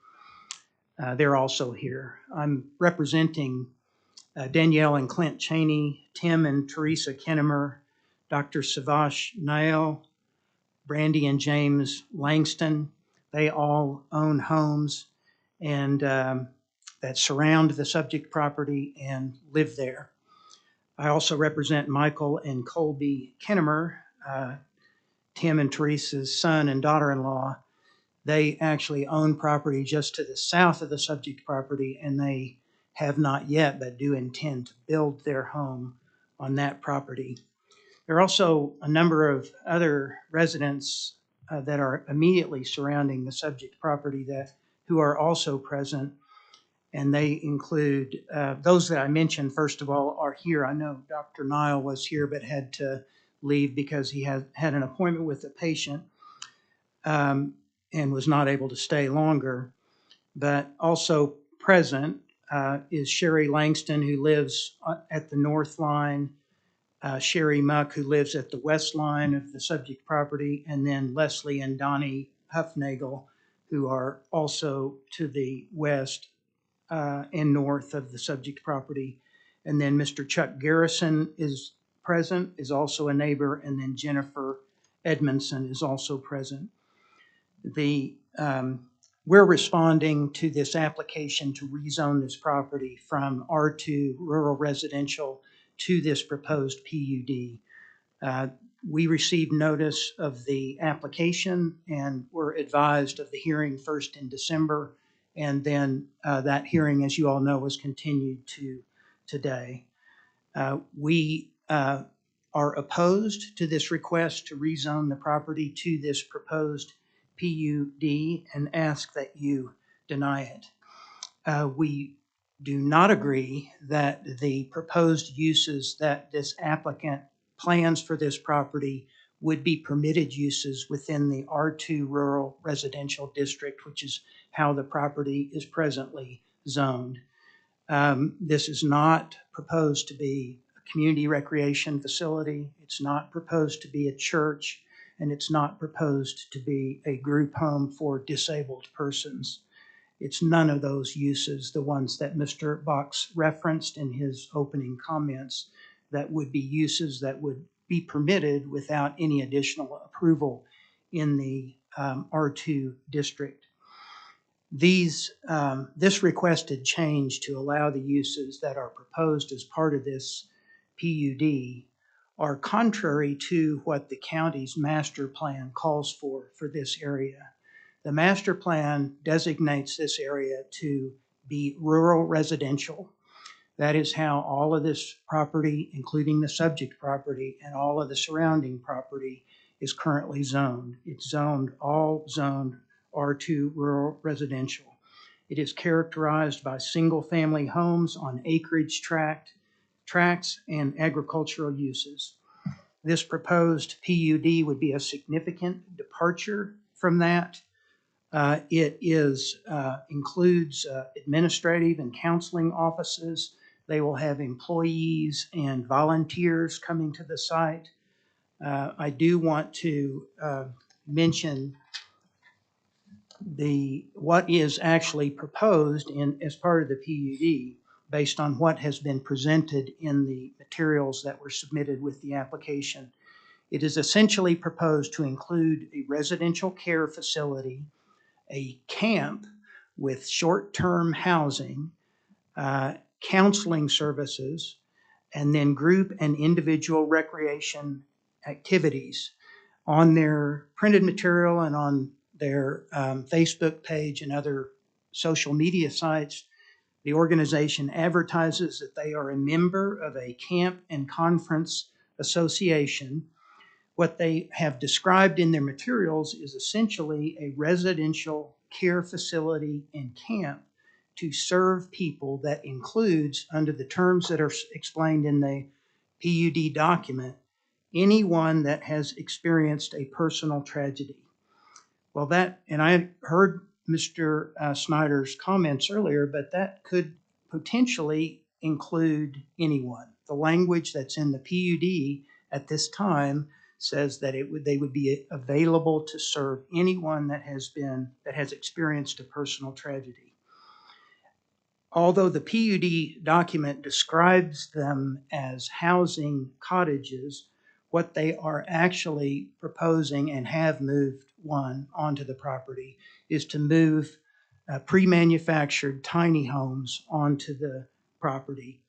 They're also here. I'm representing Danielle and Clint Cheney, Tim and Teresa Kennemer, Dr. Savash Nail, Brandy and James Langston. They all own homes and that surround the subject property and live there. I also represent Michael and Colby Kennemer, Tim and Teresa's son and daughter-in-law. They actually own property just to the south of the subject property, and they have not yet, but do intend to build their home on that property. There are also a number of other residents that are immediately surrounding the subject property who are also present, and they include those that I mentioned, first of all, are here. I know Dr. Nile was here but had to leave because he had an appointment with a patient and was not able to stay longer. But also present is Sherry Langston, who lives at the north line, Sherry Muck, who lives at the west line of the subject property, and then Leslie and Donnie Huffnagel, who are also to the west and north of the subject property. And then Mr. Chuck Garrison is present, is also a neighbor, and then Jennifer Edmondson is also present. We're responding to this application to rezone this property from R2 rural residential to this proposed PUD. We received notice of the application and were advised of the hearing first in December, and then that hearing, as you all know, was continued to today. We are opposed to this request to rezone the property to this proposed PUD and ask that you deny it. We do not agree that the proposed uses that this applicant plans for this property would be permitted uses within the R2 rural residential district, which is how the property is presently zoned. This is not proposed to be a community recreation facility. It's not proposed to be a church, and it's not proposed to be a group home for disabled persons. It's none of those uses, the ones that Mr. Box referenced in his opening comments, that would be uses that would be permitted without any additional approval in the R2 district. This requested change to allow the uses that are proposed as part of this PUD are contrary to what the county's master plan calls for this area. The master plan designates this area to be rural residential. That is how all of this property, including the subject property and all of the surrounding property, is currently zoned. It's all zoned R2 rural residential. It is characterized by single-family homes on acreage tracts and agricultural uses. This proposed PUD would be a significant departure from that. It includes administrative and counseling offices. They will have employees and volunteers coming to the site. I do want to mention what is actually proposed as part of the PUD based on what has been presented in the materials that were submitted with the application. It is essentially proposed to include a residential care facility, a camp with short-term housing, counseling services, and then group and individual recreation activities. On their printed material and on their Facebook page and other social media sites, the organization advertises that they are a member of a camp and conference association. What they have described in their materials is essentially a residential care facility and camp to serve people that includes, under the terms that are explained in the PUD document, anyone that has experienced a personal tragedy. Well, and I heard Mr. Snyder's comments earlier, but that could potentially include anyone. The language that's in the PUD at this time says that they would be available to serve anyone that has experienced a personal tragedy. Although the PUD document describes them as housing cottages, what they are actually proposing and have moved one onto the property is to move pre-manufactured tiny homes onto the property.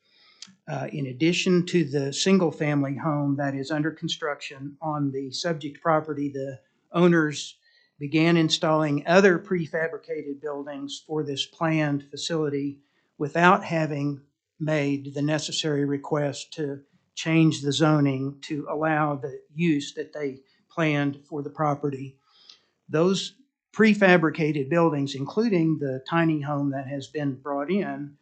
In addition to the single-family home that is under construction on the subject property, the owners began installing other prefabricated buildings for this planned facility without having made the necessary request to change the zoning to allow the use that they planned for the property. Those prefabricated buildings, including the tiny home that has been brought in,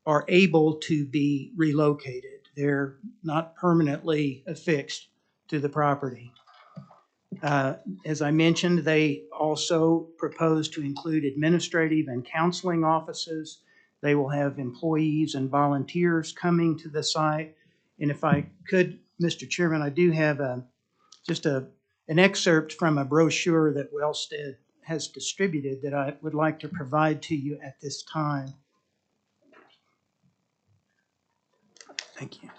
are able to be relocated. They're not permanently affixed to the property. As I mentioned, they also propose to include administrative and counseling offices. They will have employees and volunteers coming to the site. And if I could, Mr. Chairman, I do have an excerpt from a brochure that Wellstead has distributed that I would like to provide to you at this time. Thank you.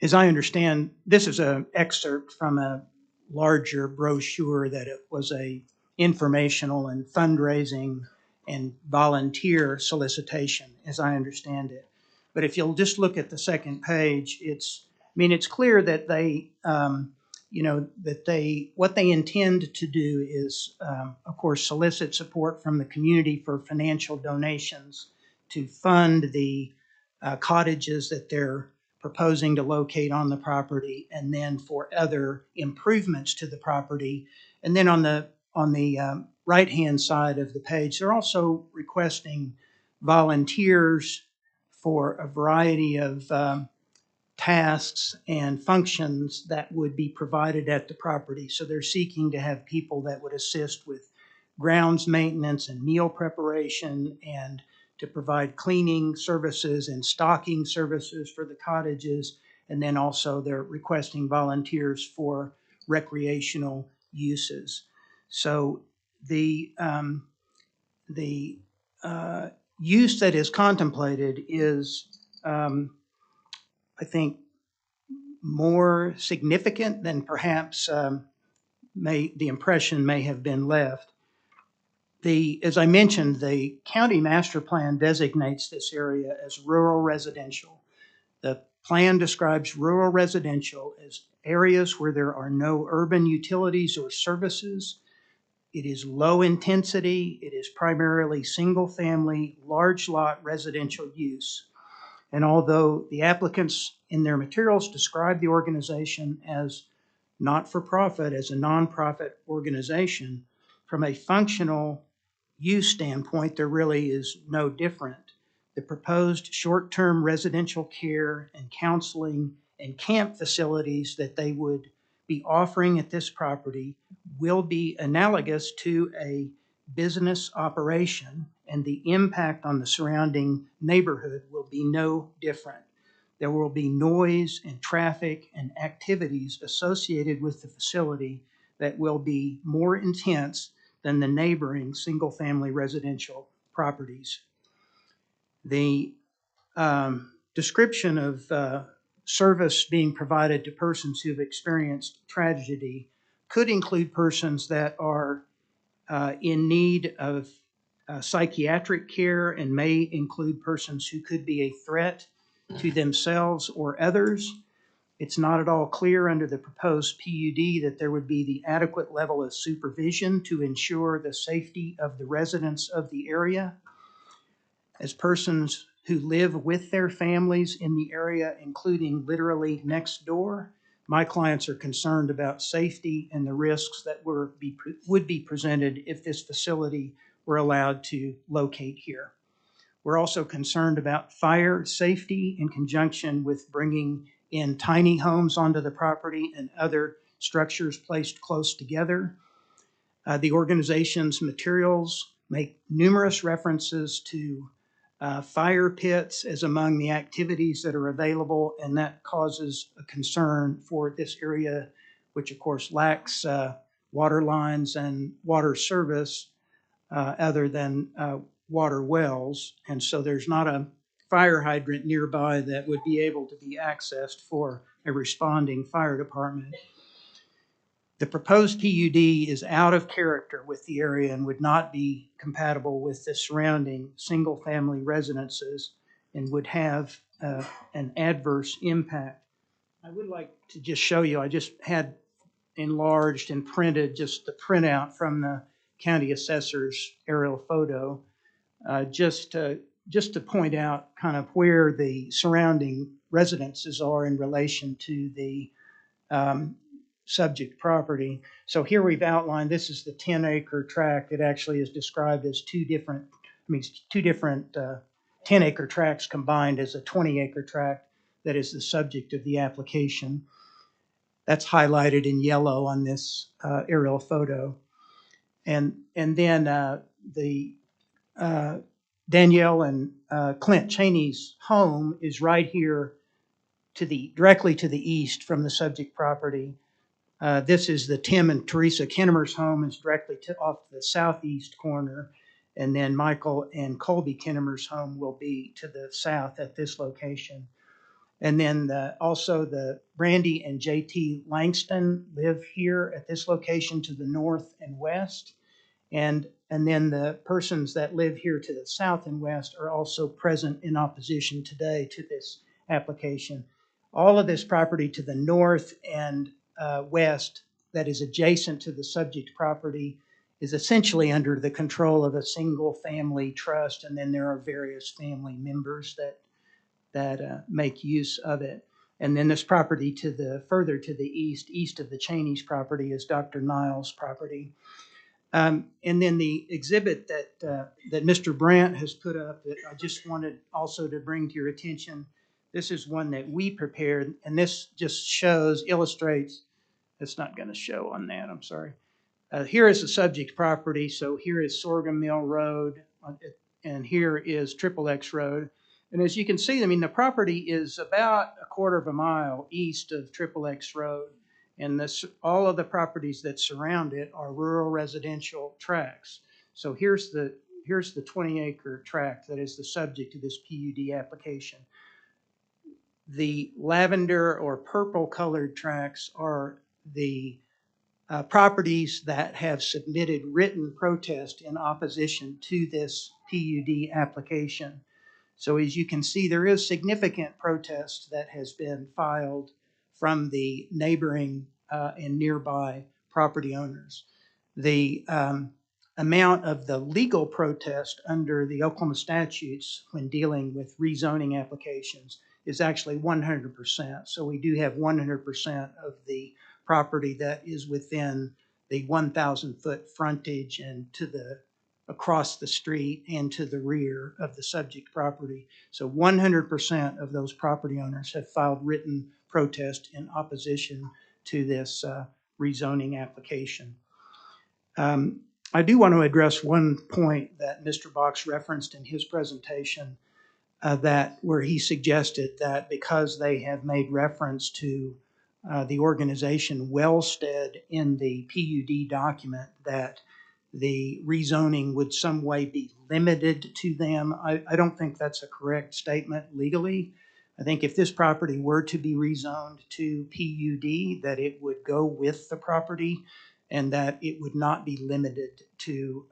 As I understand, this is an excerpt from a larger brochure that it was a informational and fundraising and volunteer solicitation, as I understand it. But if you'll just look at the second page, it's clear that what they intend to do is, of course, solicit support from the community for financial donations to fund the cottages that they're proposing to locate on the property, and then for other improvements to the property. And then on the right-hand side of the page, they're also requesting volunteers for a variety of tasks and functions that would be provided at the property. So they're seeking to have people that would assist with grounds maintenance and meal preparation, and to provide cleaning services and stocking services for the cottages. And then also they're requesting volunteers for recreational uses. So the use that is contemplated is, I think, more significant than perhaps the impression may have been left. As I mentioned, the county master plan designates this area as rural residential. The plan describes rural residential as areas where there are no urban utilities or services. It is low intensity. It is primarily single family, large lot residential use. And although the applicants in their materials describe the organization as not-for-profit, as a nonprofit organization, from a functional use standpoint, there really is no different. The proposed short-term residential care and counseling and camp facilities that they would be offering at this property will be analogous to a business operation, and the impact on the surrounding neighborhood will be no different. There will be noise and traffic and activities associated with the facility that will be more intense than the neighboring single-family residential properties. The description of service being provided to persons who have experienced tragedy could include persons that are in need of psychiatric care, and may include persons who could be a threat to themselves or others. It's not at all clear under the proposed PUD that there would be the adequate level of supervision to ensure the safety of the residents of the area. As persons who live with their families in the area, including literally next door, my clients are concerned about safety and the risks that would be presented if this facility were allowed to locate here. We're also concerned about fire safety in conjunction with bringing in tiny homes onto the property and other structures placed close together. The organization's materials make numerous references to fire pits as among the activities that are available, and that causes a concern for this area, which of course lacks water lines and water service other than water wells. And so there's not a fire hydrant nearby that would be able to be accessed for a responding fire department. The proposed PUD is out of character with the area and would not be compatible with the surrounding single-family residences and would have an adverse impact. I would like to just show you, I just had enlarged and printed just the printout from the county assessor's aerial photo, just to point out kind of where the surrounding residences are in relation to the subject property. So here we've outlined, this is the 10-acre tract that actually is described as two different 10-acre tracts combined as a 20-acre tract that is the subject of the application. That's highlighted in yellow on this aerial photo. And then Danielle and Clint Cheney's home is right here directly to the east from the subject property. This is the Tim and Teresa Kinnemer's home, is directly off the southeast corner. And then Michael and Colby Kinnemer's home will be to the south at this location. And then also the Brandy and JT Langston live here at this location to the north and west. And then the persons that live here to the south and west are also present in opposition today to this application. All of this property to the north and west that is adjacent to the subject property is essentially under the control of a single family trust, and then there are various family members that make use of it. And then this property further to the east of the Cheney's property, is Dr. Niles' property. And then the exhibit that Mr. Brandt has put up that I just wanted also to bring to your attention. This is one that we prepared, and this just illustrates. It's not going to show on that, I'm sorry. Here is the subject property. So here is Sorghum Mill Road, and here is Triple X Road. And as you can see, I mean, the property is about a quarter of a mile east of Triple X Road. And all of the properties that surround it are rural residential tracts. So here's the 20-acre tract that is the subject of this PUD application. The lavender or purple colored tracts are the properties that have submitted written protest in opposition to this PUD application. So as you can see, there is significant protest that has been filed from the neighboring and nearby property owners. The amount of the legal protest under the Oklahoma statutes when dealing with rezoning applications is actually 100%. So we do have 100% of the property that is within the 1,000-foot frontage and across the street and to the rear of the subject property. So 100% of those property owners have filed written protest in opposition to this rezoning application. I do want to address one point that Mr. Box referenced in his presentation, where he suggested that because they have made reference to the organization Wellstead in the PUD document, that the rezoning would some way be limited to them. I don't think that's a correct statement legally. I think if this property were to be rezoned to PUD, that it would go with the property and that it would not be limited to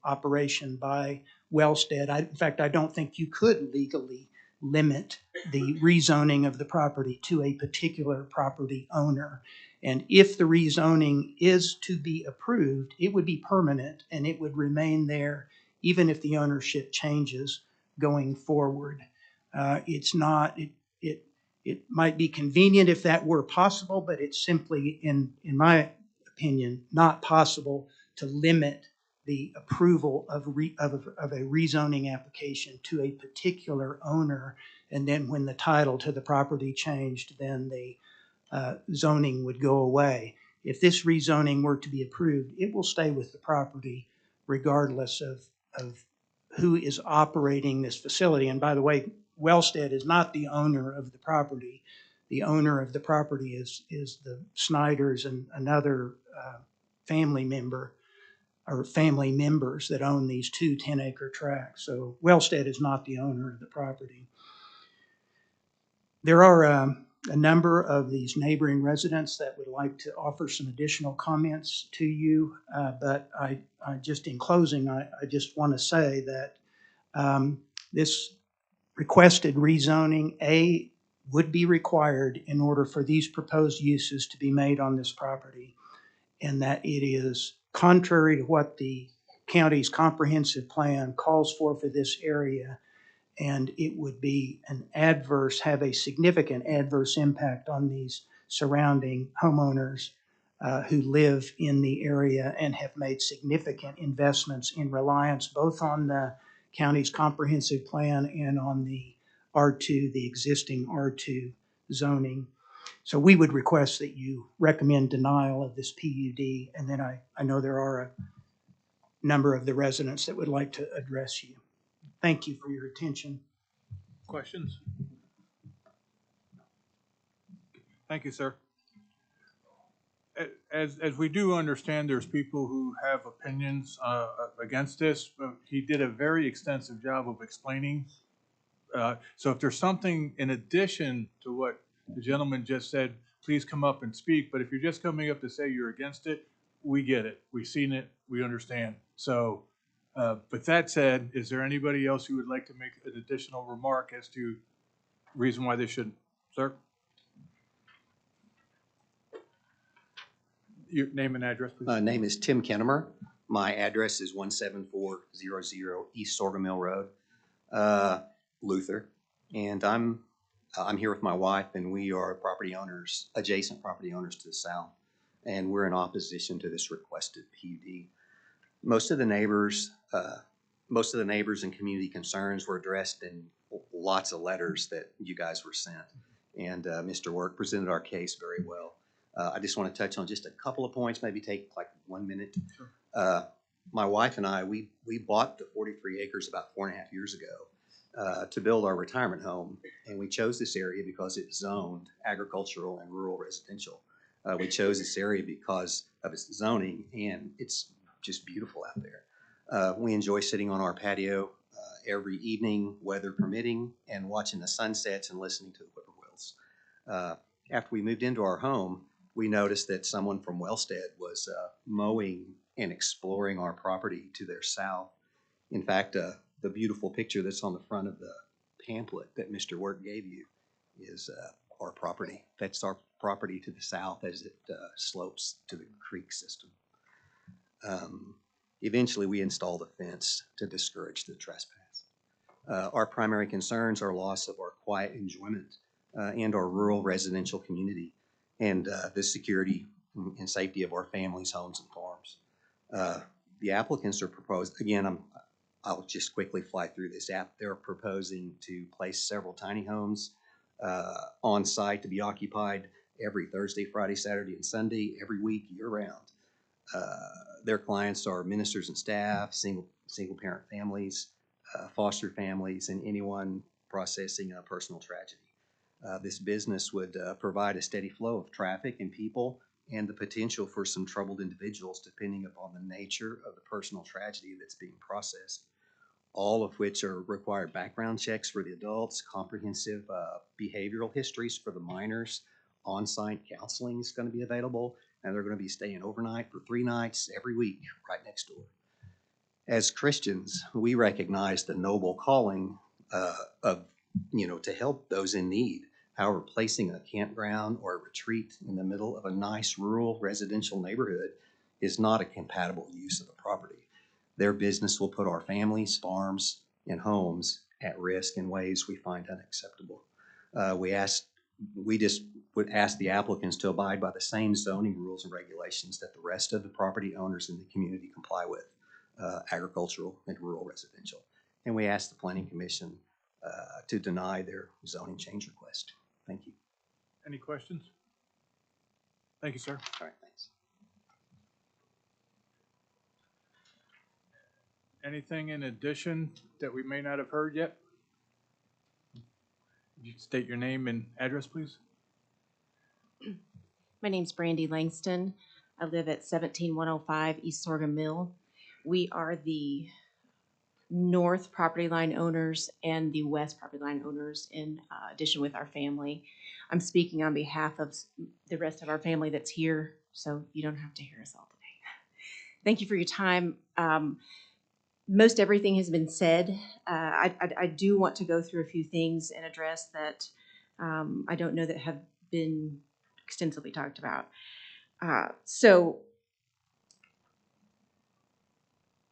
operation by Wellstead. In fact, I don't think you could legally limit the rezoning of the property to a particular property owner. And if the rezoning is to be approved, it would be permanent and it would remain there even if the ownership changes going forward. It might be convenient if that were possible, but it's simply, in my opinion, not possible to limit the approval of a rezoning application to a particular owner. And then when the title to the property changed, then the zoning would go away. If this rezoning were to be approved, it will stay with the property regardless of who is operating this facility. And by the way, Wellstead is not the owner of the property. The owner of the property is the Snyders and another family member or family members that own these two 10-acre tracts. So Wellstead is not the owner of the property. There are a number of these neighboring residents that would like to offer some additional comments to you, but I just in closing, I just want to say that this requested rezoning, would be required in order for these proposed uses to be made on this property, and that it is contrary to what the county's comprehensive plan calls for this area, and it would be have a significant adverse impact on these surrounding homeowners who live in the area and have made significant investments in reliance both on the county's comprehensive plan and on the R2, the existing R2 zoning. So we would request that you recommend denial of this PUD, and then I know there are a number of the residents that would like to address you. Thank you for your attention. Questions? Thank you, sir. As we do understand, there's people who have opinions against this, but he did a very extensive job of explaining. So if there's something in addition to what the gentleman just said, please come up and speak. But if you're just coming up to say you're against it, we get it. We've seen it. We understand. So, but that said, is there anybody else who would like to make an additional remark as to reason why they shouldn't? Sir? Your name and address, please. Name is Tim Kennemer. My address is 17400 East Sorghum Mill Road, Luther. And I'm here with my wife, and we are property owners, adjacent property owners to the south. And we're in opposition to this requested PUD. Most of the neighbors and community concerns were addressed in lots of letters that you guys were sent. And Mr. Work presented our case very well. I just want to touch on just a couple of points, maybe take like 1 minute. Sure. My wife and I, we bought the 43 acres about 4.5 years ago to build our retirement home. And we chose this area because it's zoned agricultural and rural residential. We chose this area because of its zoning, and it's just beautiful out there. We enjoy sitting on our patio every evening, weather permitting, and watching the sunsets and listening to the whippoorwills. After we moved into our home, we noticed that someone from Wellstead was mowing and exploring our property to their south. In fact, the beautiful picture that's on the front of the pamphlet that Mr. Work gave you is our property. That's our property to the south as it slopes to the creek system. Eventually, we installed a fence to discourage the trespass. Our primary concerns are loss of our quiet enjoyment and our rural residential community, and the security and safety of our families, homes, and farms. The applicants are proposed, again, I'll just quickly fly through this app. They're proposing to place several tiny homes on site to be occupied every Thursday, Friday, Saturday, and Sunday, every week, year round. Their clients are ministers and staff, single parent families, foster families, and anyone processing a personal tragedy. This business would provide a steady flow of traffic and people, and the potential for some troubled individuals depending upon the nature of the personal tragedy that's being processed, all of which require background checks for the adults, comprehensive behavioral histories for the minors. On-site counseling is going to be available, and they're going to be staying overnight for 3 nights every week right next door. As Christians, we recognize the noble calling to help those in need. However, placing a campground or a retreat in the middle of a nice rural residential neighborhood is not a compatible use of the property. Their business will put our families, farms, and homes at risk in ways we find unacceptable. We just would ask the applicants to abide by the same zoning rules and regulations that the rest of the property owners in the community comply with, agricultural and rural residential. And we ask the Planning Commission to deny their zoning change request. Thank you. Any questions? Thank you, sir. All right, thanks. Anything in addition that we may not have heard yet? You state your name and address, please. My name's Brandy Langston. I live at 17105 East Sorghum Mill. We are the north property line owners and the west property line owners in addition with our family. I'm speaking on behalf of the rest of our family that's here, so you don't have to hear us all today. Thank you for your time. Most everything has been said. I do want to go through a few things and address that I don't know that have been extensively talked about. So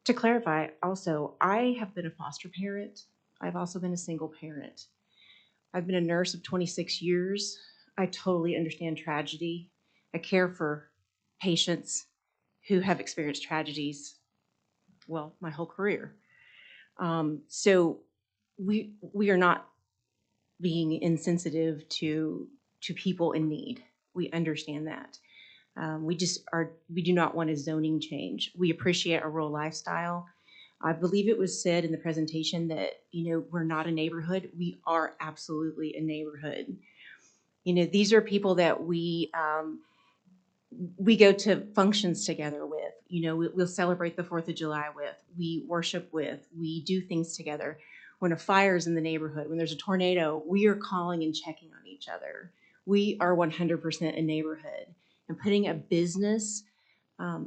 to clarify, also, I have been a foster parent. I've also been a single parent. I've been a nurse of 26 years. I totally understand tragedy. I care for patients who have experienced tragedies, well, my whole career. So we are not being insensitive to people in need. We understand that. We do not want a zoning change. We appreciate a rural lifestyle. I believe it was said in the presentation that, we're not a neighborhood. We are absolutely a neighborhood. These are people that we go to functions together with. We'll celebrate the 4th of July with, we worship with, we do things together. When a fire's in the neighborhood, when there's a tornado, we are calling and checking on each other. We are 100% a neighborhood. And putting a business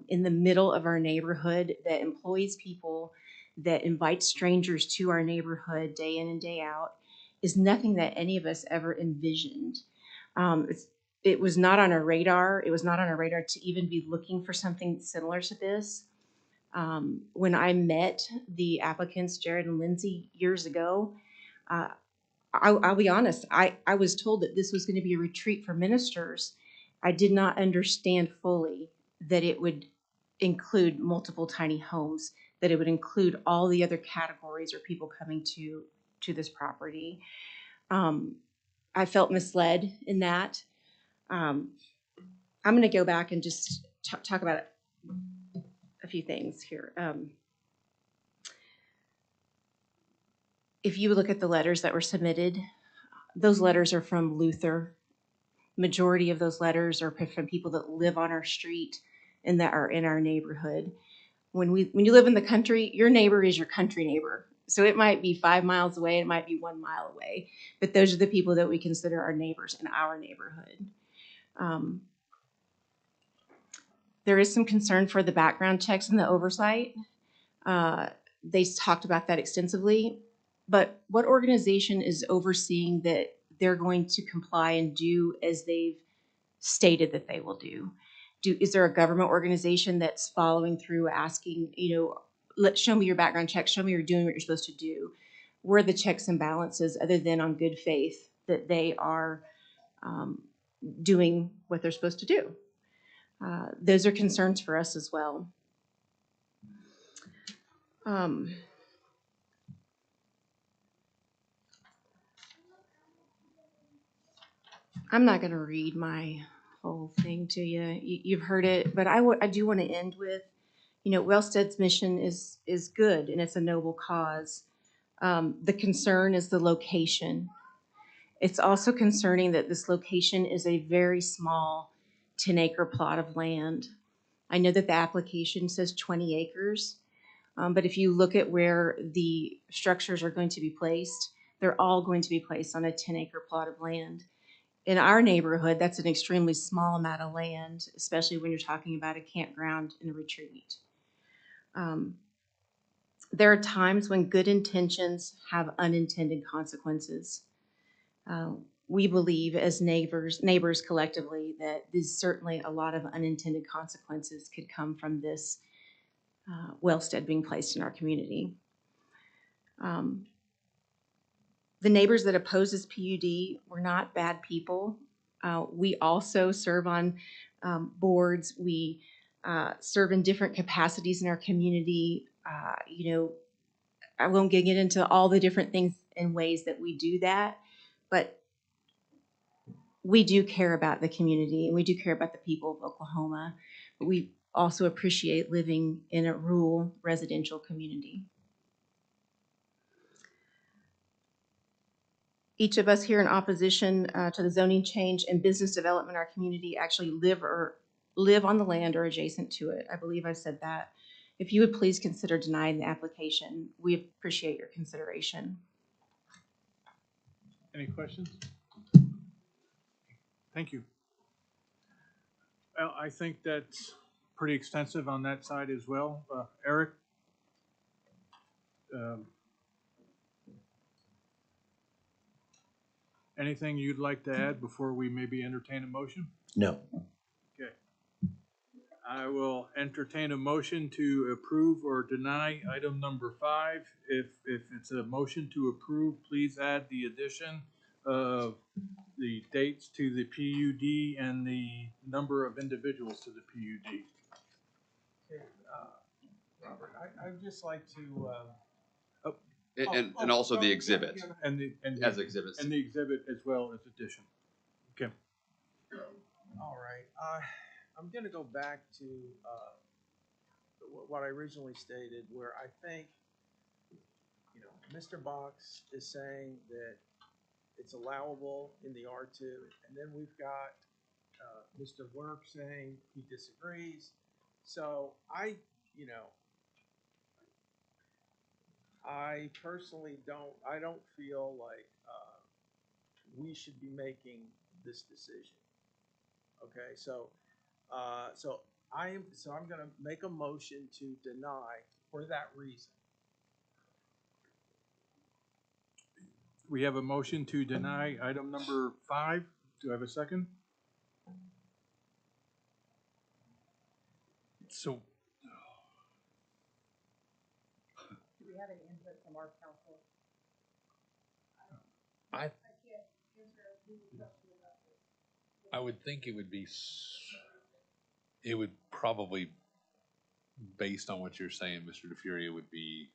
in the middle of our neighborhood that employs people, that invites strangers to our neighborhood day in and day out, is nothing that any of us ever envisioned. It was not on our radar. It was not on our radar to even be looking for something similar to this. When I met the applicants, Jared and Lindsay, years ago, I'll be honest, I was told that this was going to be a retreat for ministers. I did not understand fully that it would include multiple tiny homes, that it would include all the other categories or people coming to this property. I felt misled in that. I'm going to go back and just talk about a few things here. If you look at the letters that were submitted, those letters are from Luther. Majority of those letters are from people that live on our street and that are in our neighborhood. When you live in the country, your neighbor is your country neighbor. So it might be 5 miles away, it might be 1 mile away, but those are the people that we consider our neighbors in our neighborhood. There is some concern for the background checks and the oversight. They talked about that extensively, but what organization is overseeing that they're going to comply and do as they've stated that they will do? Is there a government organization that's following through, asking, show me your background check, show me you're doing what you're supposed to do? Where are the checks and balances other than on good faith that they are doing what they're supposed to do? Those are concerns for us as well. I'm not going to read my whole thing to you. You've heard it, but I do want to end with, Wellstead's mission is good and it's a noble cause. The concern is the location. It's also concerning that this location is a very small 10-acre plot of land. I know that the application says 20 acres, but if you look at where the structures are going to be placed, they're all going to be placed on a 10-acre plot of land. In our neighborhood, that's an extremely small amount of land, especially when you're talking about a campground and a retreat. There are times when good intentions have unintended consequences. We believe as neighbors collectively, that there's certainly a lot of unintended consequences could come from this Wellstead being placed in our community. The neighbors that oppose this PUD were not bad people. We also serve on boards. We serve in different capacities in our community. I won't get into all the different things and ways that we do that, but we do care about the community and we do care about the people of Oklahoma. But we also appreciate living in a rural residential community. Each of us here in opposition to the zoning change and business development in our community actually live on the land or adjacent to it. I believe I said that. If you would please consider denying the application, we appreciate your consideration. Any questions? Thank you. Well, I think that's pretty extensive on that side as well. Eric? Anything you'd like to add before we maybe entertain a motion? No. Okay. I will entertain a motion to approve or deny item number 5. If it's a motion to approve, please add the addition of the dates to the PUD and the number of individuals to the PUD. Okay, Robert, I'd just like to And also the exhibit. And the, As exhibits. And the exhibit as well as addition. Okay. All right, I'm gonna go back to, what I originally stated, where I think, Mr. Box is saying that it's allowable in the R2, and then we've got, Mr. Work saying he disagrees. So I personally don't feel like, we should be making this decision. Okay, so I'm gonna make a motion to deny for that reason. We have a motion to deny item number 5. Do I have a second? So, Do we have any input from our council? I can't answer a legal question about this. I would think it would be, it would probably, based on what you're saying, Mr. DeFuria, would be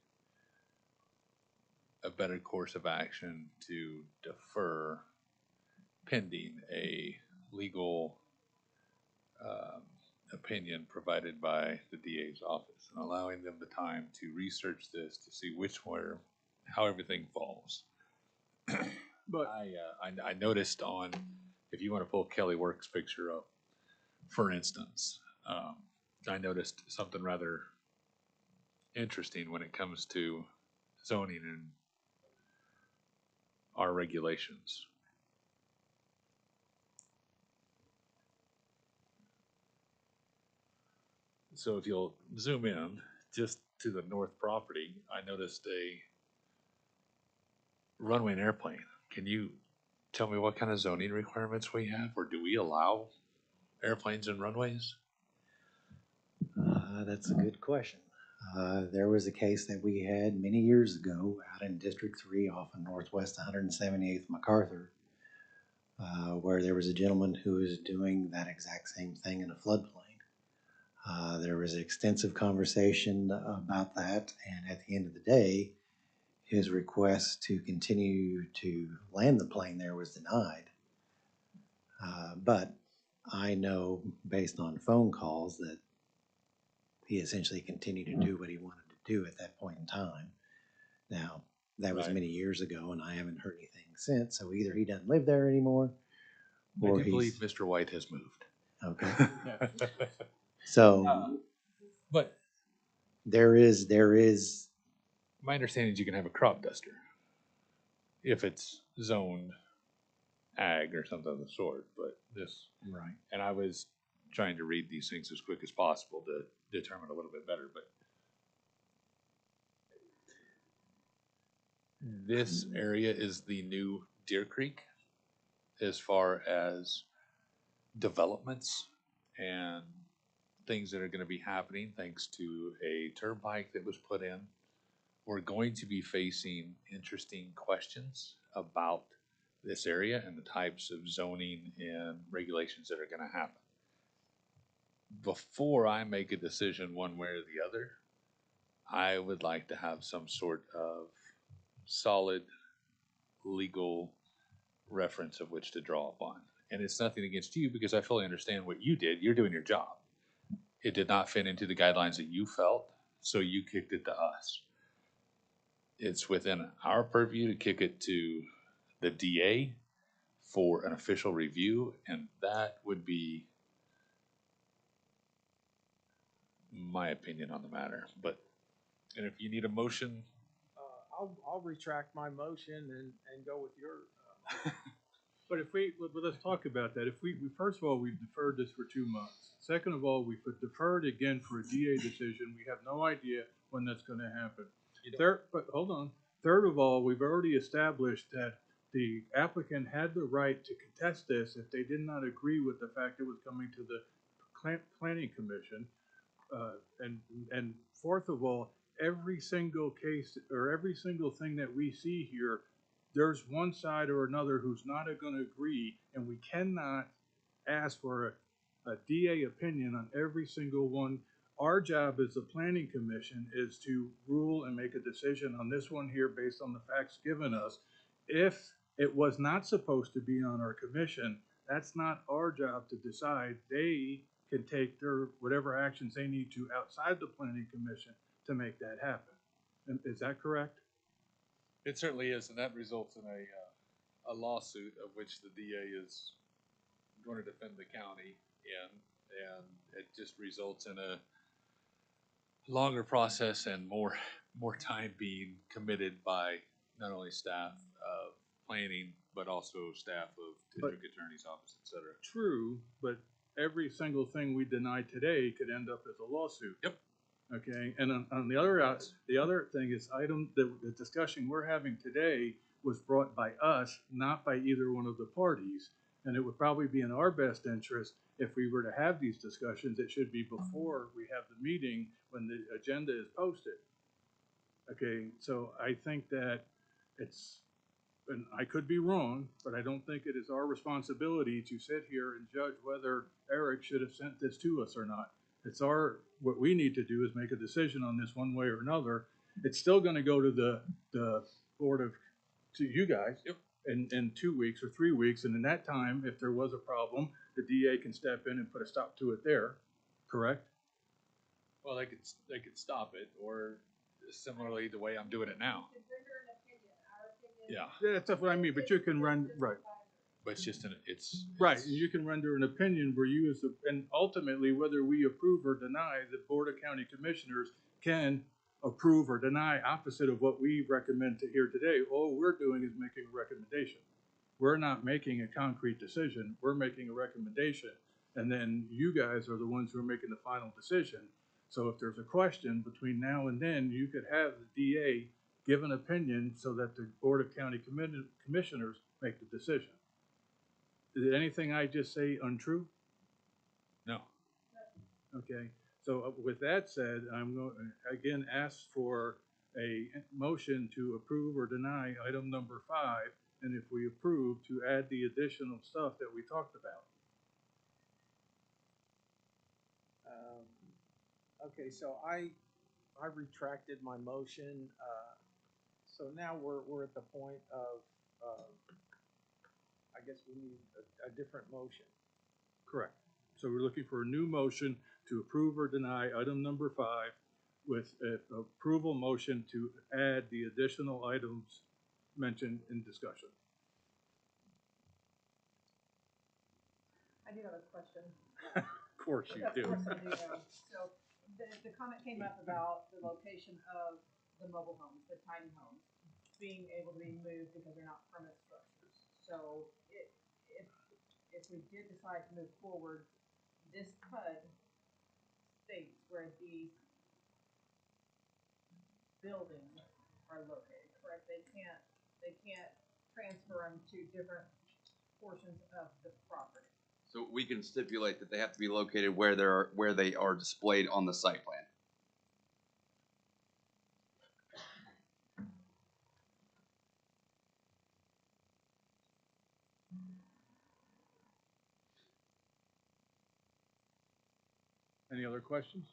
a better course of action to defer pending a legal opinion provided by the DA's office, and allowing them the time to research this to see how everything falls. But I noticed on, if you want to pull Kelly Work's picture up, for instance, I noticed something rather interesting when it comes to zoning and our regulations. So if you'll zoom in just to the north property, I noticed a runway and airplane. Can you tell me what kind of zoning requirements we have, or do we allow airplanes and runways? That's a good question. There was a case that we had many years ago out in District 3 off of Northwest 178th MacArthur, where there was a gentleman who was doing that exact same thing in a floodplain. There was extensive conversation about that, and at the end of the day, his request to continue to land the plane there was denied. But I know, based on phone calls, that he essentially continued to do what he wanted to do at that point in time. Now, that was Right. many years ago, and I haven't heard anything since, so either he doesn't live there anymore, I or do believe he's... Mr. White has moved. Okay. So, But there is... my understanding is you can have a crop duster if it's zoned ag or something of the sort, but this. Right. And I was trying to read these things as quick as possible to determine a little bit better, but this area is the new Deer Creek as far as developments and things that are going to be happening thanks to a turnpike that was put in. We're going to be facing interesting questions about this area and the types of zoning and regulations that are going to happen. Before I make a decision one way or the other, I would like to have some sort of solid legal reference of which to draw upon. And it's nothing against you, because I fully understand what you did. You're doing your job. It did not fit into the guidelines that you felt, so you kicked it to us. It's within our purview to kick it to the DA for an official review, and that would be my opinion on the matter. And if you need a motion, I'll retract my motion and go with your. But let's talk about that. If we first of all, we've deferred this for 2 months. Second of all, we've deferred again for a DA decision. We have no idea when that's going to happen. But hold on. Third of all, we've already established that the applicant had the right to contest this if they did not agree with the fact it was coming to the planning commission. And fourth of all, every single case or every single thing that we see here, there's one side or another who's not going to agree, and we cannot ask for a DA opinion on every single one Our job as the planning commission is to rule and make a decision on this one here based on the facts given us. If it was not supposed to be on our commission, that's not our job to decide. They can take their, whatever actions they need to outside the planning commission to make that happen. And is that correct? It certainly is, and that results in a lawsuit of which the DA is going to defend the county in, and it just results in a longer process and more time being committed by not only staff of planning, but also staff of district attorney's office, et cetera. True, but every single thing we deny today could end up as a lawsuit. Yep. Okay, and on the other thing is the discussion we're having today was brought by us, not by either one of the parties. And it would probably be in our best interest if we were to have these discussions. It should be before we have the meeting when the agenda is posted. Okay, so I think that it's, and I could be wrong, but I don't think it is our responsibility to sit here and judge whether Eric should have sent this to us or not. It's what we need to do is make a decision on this one way or another. It's still gonna go to the board of, to you guys. Yep. In 2 weeks or 3 weeks, and in that time, if there was a problem, the DA can step in and put a stop to it there, correct? Well, they could stop it, or similarly the way I'm doing it now. Yeah, Yeah, that's what I mean, but you can run, right. but it's just Right, and you can render an opinion where you as the, and ultimately, whether we approve or deny, the Board of County Commissioners can approve or deny opposite of what we recommend to hear today. All we're doing is making a recommendation. We're not making a concrete decision, we're making a recommendation. And then you guys are the ones who are making the final decision. So if there's a question between now and then, you could have the DA give an opinion so that the Board of County Commissioners make the decision. Is anything I just say untrue? No. Okay, so with that said, I'm going to again ask for a motion to approve or deny item number 5, and if we approve, to add the additional stuff that we talked about. Okay, so I retracted my motion. So now we're at the point of, I guess we need a different motion. Correct. So we're looking for a new motion to approve or deny item number 5 with an approval motion to add the additional items mentioned in discussion. I do have a question. Of course you do. Of course I do. So the comment came up about the location of the mobile homes, the tiny homes, being able to be moved because they're not permanent structures. So if we did decide to move forward, this PUD states where these buildings are located, correct? They can't transfer them to different portions of the property. So we can stipulate that they have to be located where they are displayed on the site plan. Any other questions?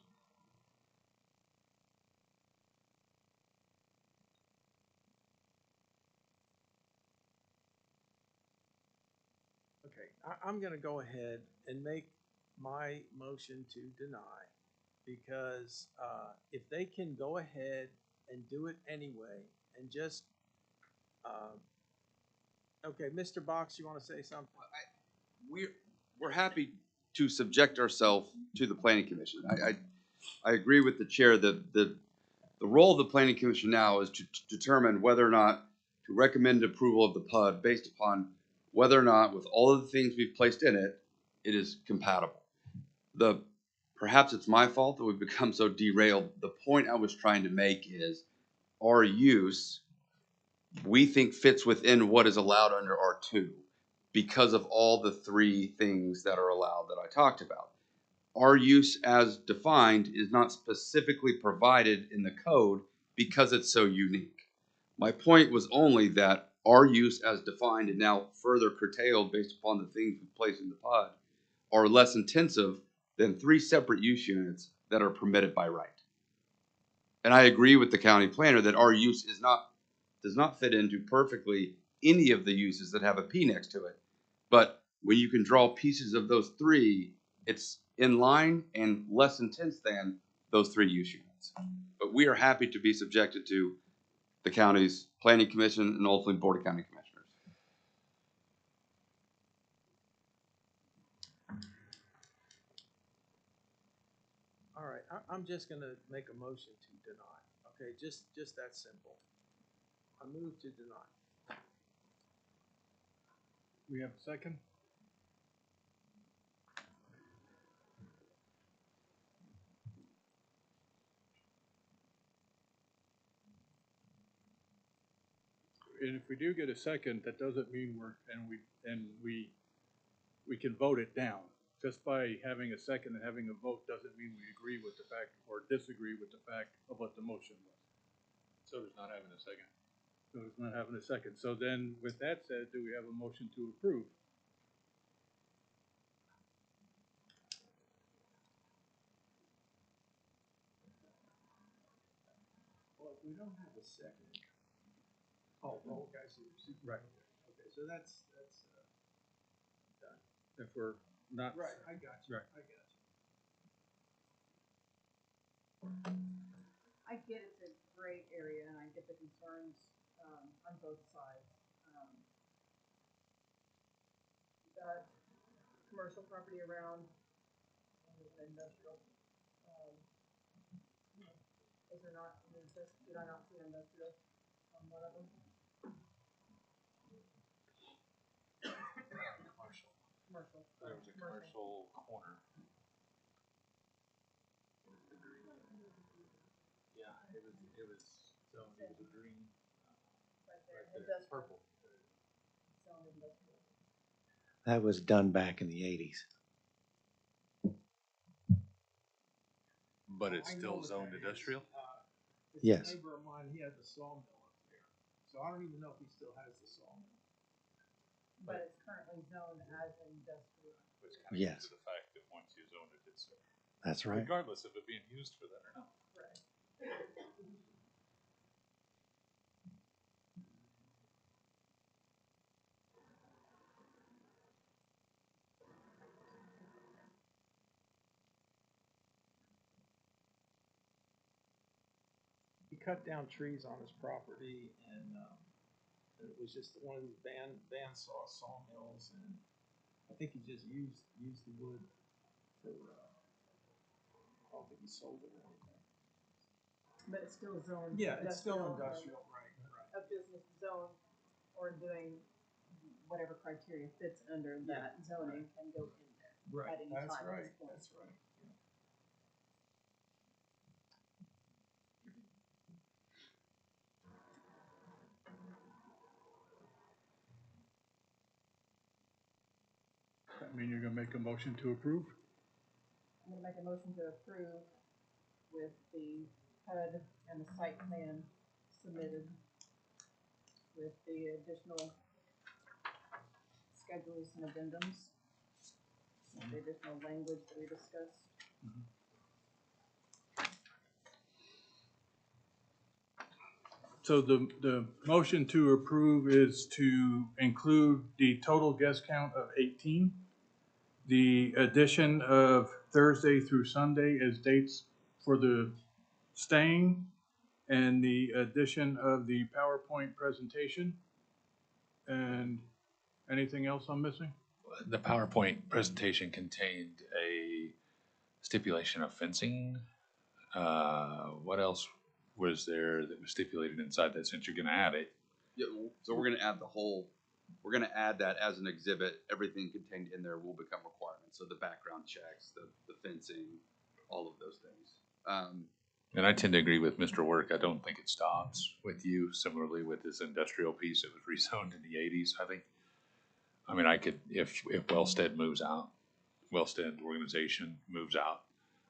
Okay, I'm gonna go ahead and make my motion to deny, because if they can go ahead and do it anyway, and just, okay, Mr. Box, you wanna say something? We're happy to subject ourselves to the planning commission. I agree with the chair that the role of the planning commission now is to determine whether or not to recommend approval of the PUD based upon whether or not, with all of the things we've placed in it, it is compatible. Perhaps it's my fault that we've become so derailed. The point I was trying to make is our use, we think, fits within what is allowed under R2 because of all the 3 things that are allowed that I talked about. Our use as defined is not specifically provided in the code because it's so unique. My point was only that our use as defined and now further curtailed based upon the things we place in the PUD are less intensive than 3 separate use units that are permitted by right. And I agree with the county planner that our use does not fit into perfectly any of the uses that have a P next to it. But when you can draw pieces of those three, it's in line and less intense than those three use units. But we are happy to be subjected to the county's planning commission and ultimately board of county commissioners. All right, I'm just gonna make a motion to deny, okay, just that simple. I move to deny. We have a second? And if we do get a second, that doesn't mean we can vote it down. Just by having a second and having a vote doesn't mean we agree with the fact or disagree with the fact of what the motion was. So there's not having a second. So it's not having a second. So then, with that said, do we have a motion to approve? Well, if we don't have a second. Oh, okay, so, Right. okay, so that's done. If we're not. Right, I got you, Right. I got you. I get it's a gray area and I get the concerns, on both sides. You got commercial property around, and there's an industrial, is there not, did I not see industrial on one of them? Commercial. There was a commercial corner. Yeah, it was zoned, it was a green. Right there, Right there, industrial. purple. Zone industrial. That was done back in the 80s. But it's I still know what zoned that is. industrial? It's Yes. a neighbor of mine, he has a sawmill up there, so I don't even know if he still has the sawmill. But it's currently zoned as industrial. Which kind of Yes. gets to the fact that once you zone it, it's That's right. regardless of it being used for that or not. Right. He cut down trees on his property and it was just one of these bandsaw sawmills and I think he just used the wood for, I don't think he sold it or anything. But it's still zoned. Yeah, it's still and industrial, right. A business zone or doing whatever criteria fits under that zoning can go in there Right, at any that's time. right, that's right. That mean you're gonna make a motion to approve? I'm gonna make a motion to approve with the HUD and the site plan submitted with the additional schedules and addendums, and the additional language that we discussed. So the motion to approve is to include the total guest count of 18, the addition of Thursday through Sunday as dates for the staying, and the addition of the PowerPoint presentation. And anything else I'm missing? The PowerPoint presentation contained a stipulation of fencing. What else was there that was stipulated inside that, since you're gonna add it? Yeah, so we're gonna add we're gonna add that as an exhibit. Everything contained in there will become requirements. So the background checks, the fencing, all of those things. And I tend to agree with Mr. Work. I don't think it stops with you. Similarly with this industrial piece, it was rezoned in the 80s, I think. I mean, I could, if Wellstead moves out, Wellstead organization moves out,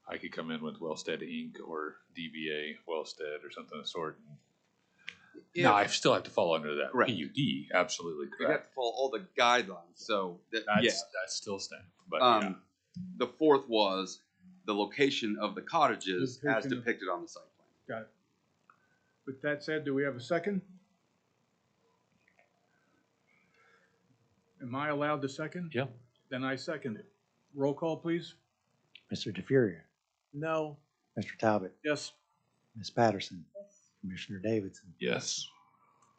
I could come in with Wellstead Inc. or DBA Wellstead or something of the sort. No, I still have to fall under that Correct. PUD, absolutely You have correct. to follow all the guidelines. So That's yeah. still stands, but yeah. The fourth was the location of the cottages as Location of- depicted on the site plan. Got it. With that said, do we have a second? Am I allowed to second? Yeah. Then I second it. Roll call, please. Mr. DeFuria, No. Mr. Talbot, Yes. Ms. Patterson, Commissioner Davidson. Yes.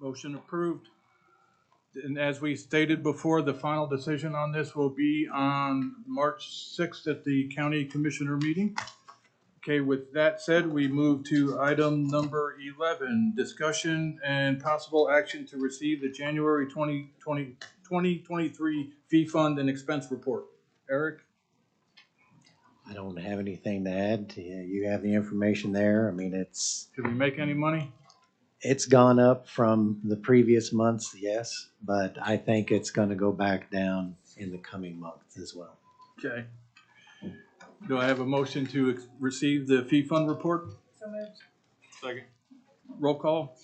Motion approved. And as we stated before, the final decision on this will be on March 6th at the county commissioner meeting. Okay, with that said, we move to item number 11, discussion and possible action to receive the January 2023 fee fund and expense report. Eric? I don't have anything to add. You have the information there. I mean, Did we make any money? it's gone up from the previous months, yes, but I think it's gonna go back down in the coming months as well. Okay. Do I have a motion to receive the fee fund report? So moved. Second. Roll call?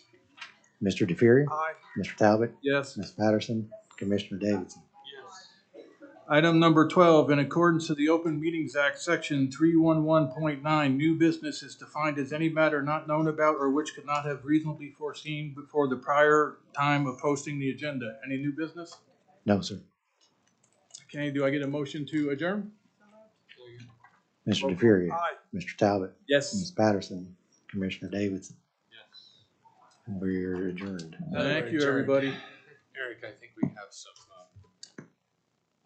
Mr. DeFuria? Aye. Mr. Talbot? Yes. Ms. Patterson? Commissioner Davidson? Item number 12, in accordance to the Open Meetings Act, Section 311.9, new business is defined as any matter not known about or which could not have reasonably foreseen before the prior time of posting the agenda. Any new business? No, sir. Okay, do I get a motion to adjourn? Mr. DeFuria? Aye. Mr. Talbot? Yes. Ms. Patterson? Commissioner Davidson? We're adjourned. Thank you, everybody. Eric, I think we have some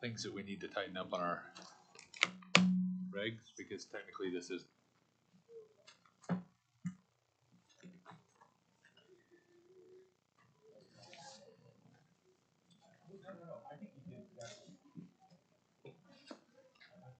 things that we need to tighten up on our regs, because technically this is